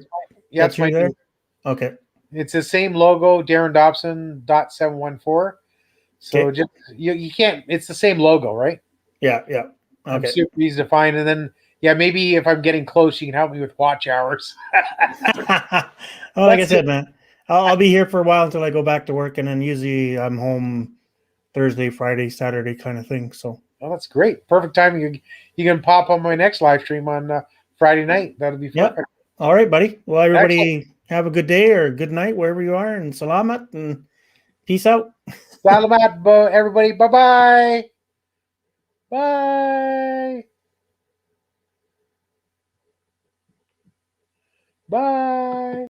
it's my you there? name. Okay. It's the same logo, Darren Dobson .714. So Okay. just you can't. It's the same logo, right? Yeah. I'm Okay. super easy to find. And then maybe if I'm getting close, you can help me with watch hours. Well, like I That's said, man, I'll be here for a while until I go back to work, and then usually I'm home Thursday, Friday, Saturday kind of thing. So Oh, that's great. Perfect timing. You can pop on my next live stream on Friday night. That'll be Yep. perfect. all right, buddy. Well, everybody Excellent. have a good day or good night wherever you are, and salamat and peace out. Salamat, everybody. Bye-bye. Bye. Bye.